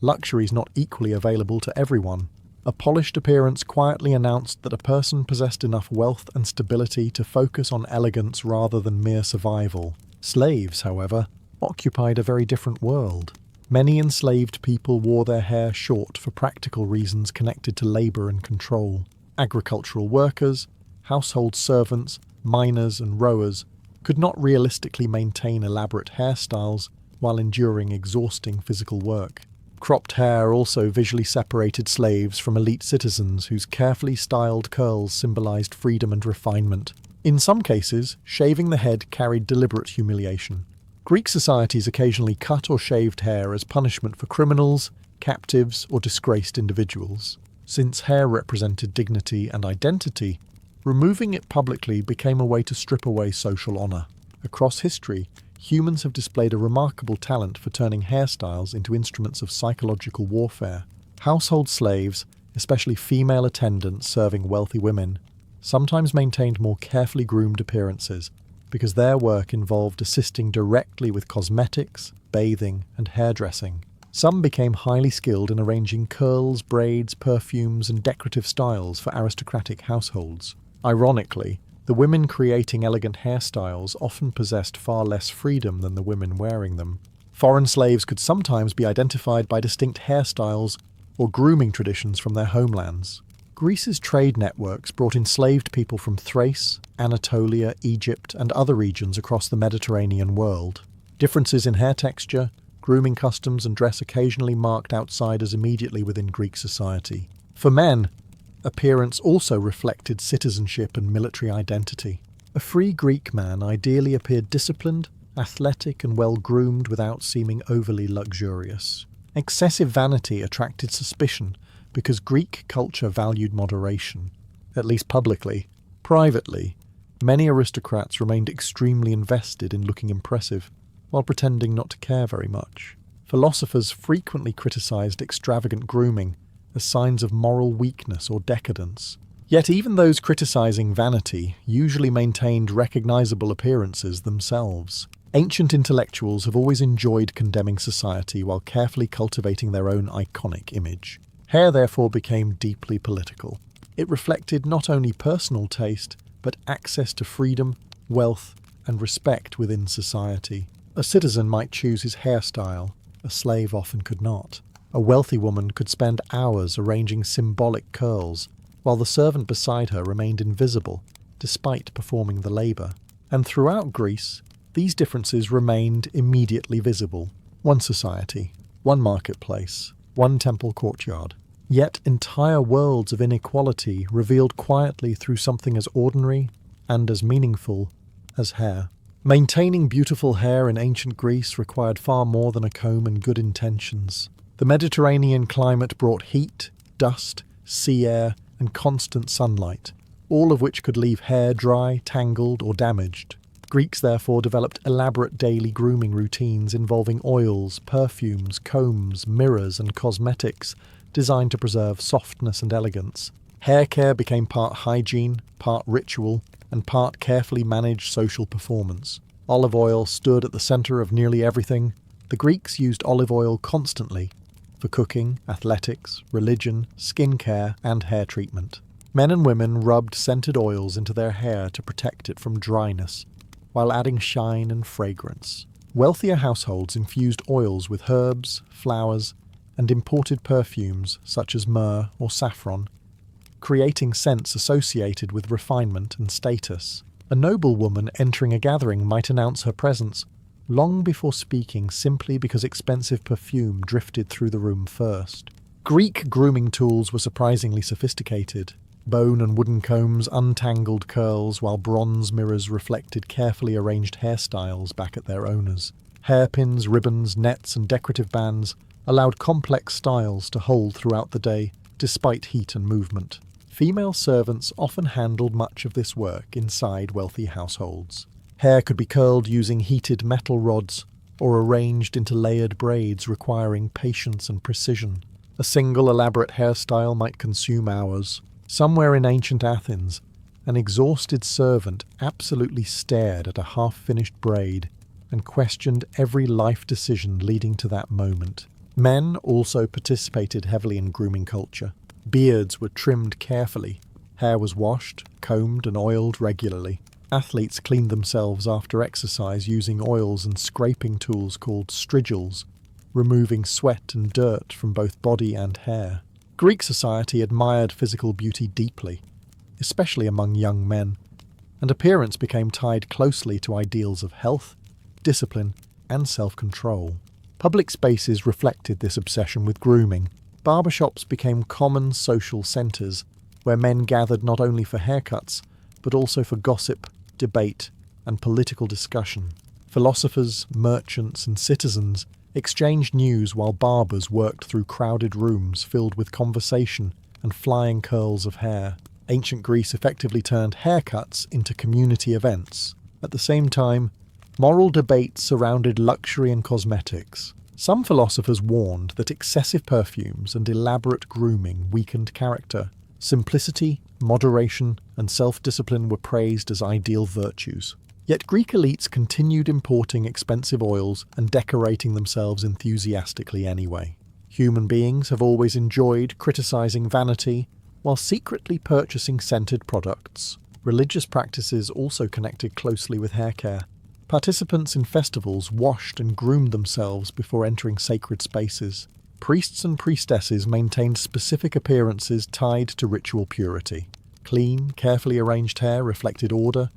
A: luxuries not equally available to everyone. A polished appearance quietly announced that a person possessed enough wealth and stability to focus on elegance rather than mere survival. Slaves, however, occupied a very different world. Many enslaved people wore their hair short for practical reasons connected to labor and control. Agricultural workers, household servants, miners, and rowers could not realistically maintain elaborate hairstyles while enduring exhausting physical work. Cropped hair also visually separated slaves from elite citizens whose carefully styled curls symbolized freedom and refinement. In some cases, shaving the head carried deliberate humiliation. Greek societies occasionally cut or shaved hair as punishment for criminals, captives, or disgraced individuals. Since hair represented dignity and identity, removing it publicly became a way to strip away social honor. Across history, humans have displayed a remarkable talent for turning hairstyles into instruments of psychological warfare. Household slaves, especially female attendants serving wealthy women, sometimes maintained more carefully groomed appearances because their work involved assisting directly with cosmetics, bathing, and hairdressing. Some became highly skilled in arranging curls, braids, perfumes, and decorative styles for aristocratic households. Ironically, the women creating elegant hairstyles often possessed far less freedom than the women wearing them. Foreign slaves could sometimes be identified by distinct hairstyles or grooming traditions from their homelands. Greece's trade networks brought enslaved people from Thrace, Anatolia, Egypt, and other regions across the Mediterranean world. Differences in hair texture, grooming customs, and dress occasionally marked outsiders immediately within Greek society. For men, appearance also reflected citizenship and military identity. A free Greek man ideally appeared disciplined, athletic, and well-groomed without seeming overly luxurious. Excessive vanity attracted suspicion because Greek culture valued moderation, at least publicly. Privately, Many aristocrats remained extremely invested in looking impressive, while pretending not to care very much. Philosophers frequently criticized extravagant grooming as signs of moral weakness or decadence. Yet even those criticizing vanity usually maintained recognizable appearances themselves. Ancient intellectuals have always enjoyed condemning society while carefully cultivating their own iconic image. Hair therefore became deeply political. It reflected not only personal taste, but access to freedom, wealth, and respect within society. A citizen might choose his hairstyle, a slave often could not. A wealthy woman could spend hours arranging symbolic curls, while the servant beside her remained invisible, despite performing the labour. And throughout Greece, these differences remained immediately visible. One society, one marketplace, one temple courtyard. Yet entire worlds of inequality revealed quietly through something as ordinary and as meaningful as hair. Maintaining beautiful hair in ancient Greece required far more than a comb and good intentions. The Mediterranean climate brought heat, dust, sea air, and constant sunlight, all of which could leave hair dry, tangled, or damaged. Greeks therefore developed elaborate daily grooming routines involving oils, perfumes, combs, mirrors, and cosmetics designed to preserve softness and elegance. Hair care became part hygiene, part ritual, and part carefully managed social performance. Olive oil stood at the centre of nearly everything. The Greeks used olive oil constantly for cooking, athletics, religion, skincare, and hair treatment. Men and women rubbed scented oils into their hair to protect it from dryness, while adding shine and fragrance. Wealthier households infused oils with herbs, flowers, and imported perfumes such as myrrh or saffron, creating scents associated with refinement and status. A noblewoman entering a gathering might announce her presence long before speaking, simply because expensive perfume drifted through the room first. Greek grooming tools were surprisingly sophisticated. Bone and wooden combs untangled curls, while bronze mirrors reflected carefully arranged hairstyles back at their owners. Hairpins, ribbons, nets, and decorative bands allowed complex styles to hold throughout the day, despite heat and movement. Female servants often handled much of this work inside wealthy households. Hair could be curled using heated metal rods or arranged into layered braids requiring patience and precision. A single elaborate hairstyle might consume hours. Somewhere in ancient Athens, an exhausted servant absolutely stared at a half-finished braid and questioned every life decision leading to that moment. Men also participated heavily in grooming culture. Beards were trimmed carefully. Hair was washed, combed, and oiled regularly. Athletes cleaned themselves after exercise using oils and scraping tools called strigils, removing sweat and dirt from both body and hair. Greek society admired physical beauty deeply, especially among young men, and appearance became tied closely to ideals of health, discipline, and self-control. Public spaces reflected this obsession with grooming. Barbershops became common social centres, where men gathered not only for haircuts, but also for gossip, debate, and political discussion. Philosophers, merchants, and citizens exchanged news while barbers worked through crowded rooms filled with conversation and flying curls of hair. Ancient Greece effectively turned haircuts into community events. At the same time, moral debates surrounded luxury and cosmetics. Some philosophers warned that excessive perfumes and elaborate grooming weakened character. Simplicity, moderation, and self-discipline were praised as ideal virtues. Yet Greek elites continued importing expensive oils and decorating themselves enthusiastically anyway. Human beings have always enjoyed criticizing vanity while secretly purchasing scented products. Religious practices also connected closely with hair care. Participants in festivals washed and groomed themselves before entering sacred spaces. Priests and priestesses maintained specific appearances tied to ritual purity. Clean, carefully arranged hair reflected order,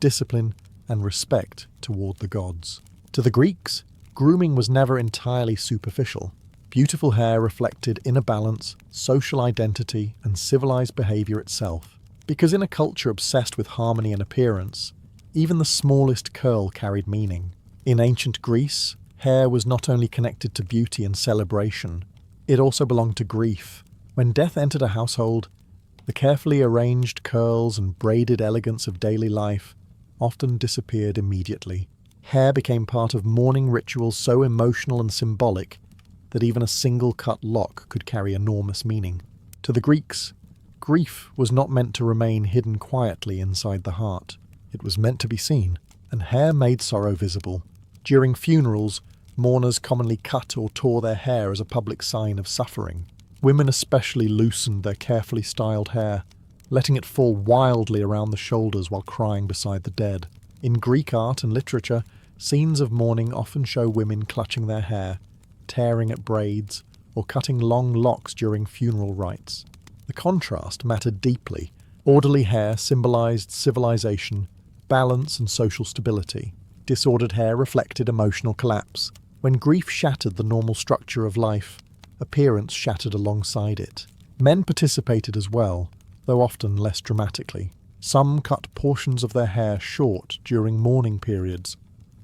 A: discipline, and respect toward the gods. To the Greeks, grooming was never entirely superficial. Beautiful hair reflected inner balance, social identity, and civilized behavior itself. Because in a culture obsessed with harmony and appearance, even the smallest curl carried meaning. In ancient Greece, hair was not only connected to beauty and celebration, it also belonged to grief. When death entered a household, The carefully arranged curls and braided elegance of daily life often disappeared immediately. Hair became part of mourning rituals so emotional and symbolic that even a single cut lock could carry enormous meaning. To the Greeks, grief was not meant to remain hidden quietly inside the heart. It was meant to be seen, and hair made sorrow visible. During funerals, mourners commonly cut or tore their hair as a public sign of suffering. Women especially loosened their carefully styled hair, letting it fall wildly around the shoulders while crying beside the dead. In Greek art and literature, scenes of mourning often show women clutching their hair, tearing at braids, or cutting long locks during funeral rites. The contrast mattered deeply. Orderly hair symbolized civilization, balance, and social stability. Disordered hair reflected emotional collapse. When grief shattered the normal structure of life, appearance shattered alongside it. Men participated as well, though often less dramatically. Some cut portions of their hair short during mourning periods,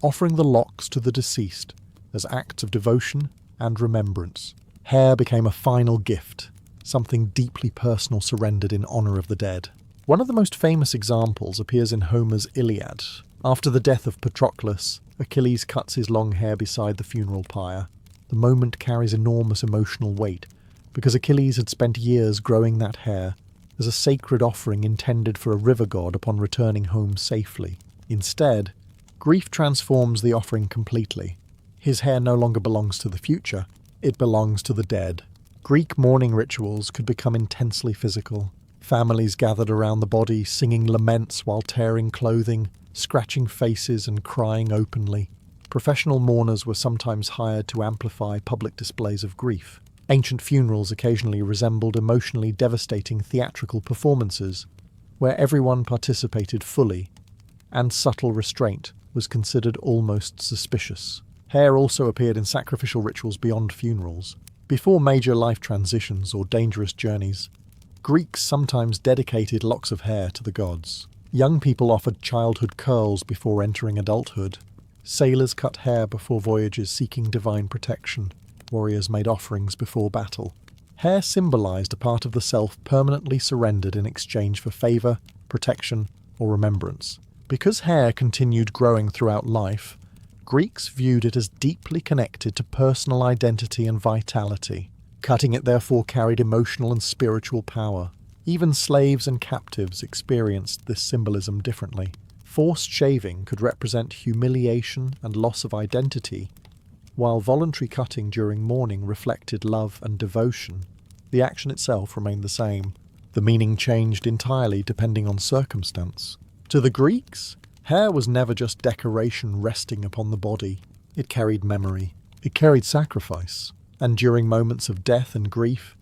A: offering the locks to the deceased as acts of devotion and remembrance. Hair became a final gift, something deeply personal surrendered in honor of the dead. One of the most famous examples appears in Homer's Iliad. After the death of Patroclus, Achilles cuts his long hair beside the funeral pyre. The moment carries enormous emotional weight, because Achilles had spent years growing that hair as a sacred offering intended for a river god upon returning home safely. Instead, grief transforms the offering completely. His hair no longer belongs to the future, it belongs to the dead. Greek mourning rituals could become intensely physical. Families gathered around the body, singing laments while tearing clothing, scratching faces and crying openly. Professional mourners were sometimes hired to amplify public displays of grief. Ancient funerals occasionally resembled emotionally devastating theatrical performances, where everyone participated fully, and subtle restraint was considered almost suspicious. Hair also appeared in sacrificial rituals beyond funerals. Before major life transitions or dangerous journeys, Greeks sometimes dedicated locks of hair to the gods. Young people offered childhood curls before entering adulthood. Sailors cut hair before voyages seeking divine protection. Warriors made offerings before battle. Hair symbolized a part of the self permanently surrendered in exchange for favor, protection, or remembrance. Because hair continued growing throughout life, Greeks viewed it as deeply connected to personal identity and vitality. Cutting it therefore carried emotional and spiritual power. Even slaves and captives experienced this symbolism differently. Forced shaving could represent humiliation and loss of identity, while voluntary cutting during mourning reflected love and devotion. The action itself remained the same. The meaning changed entirely depending on circumstance. To the Greeks, hair was never just decoration resting upon the body. It carried memory. It carried sacrifice. And during moments of death and grief,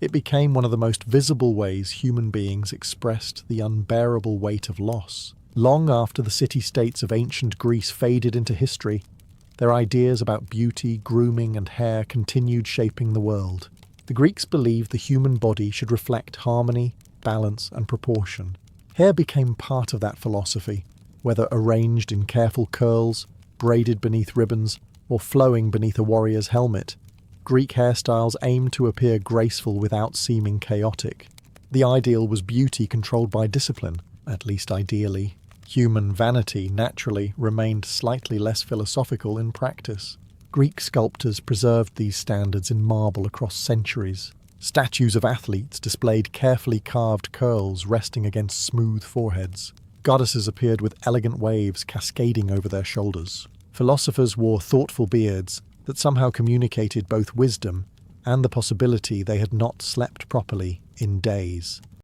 A: it became one of the most visible ways human beings expressed the unbearable weight of loss. Long after the city-states of ancient Greece faded into history, their ideas about beauty, grooming, and hair continued shaping the world. The Greeks believed the human body should reflect harmony, balance, and proportion. Hair became part of that philosophy, whether arranged in careful curls, braided beneath ribbons, or flowing beneath a warrior's helmet. Greek hairstyles aimed to appear graceful without seeming chaotic. The ideal was beauty controlled by discipline, at least ideally. Human vanity, naturally, remained slightly less philosophical in practice. Greek sculptors preserved these standards in marble across centuries. Statues of athletes displayed carefully carved curls resting against smooth foreheads. Goddesses appeared with elegant waves cascading over their shoulders. Philosophers wore thoughtful beards that somehow communicated both wisdom and the possibility they had not slept properly in days.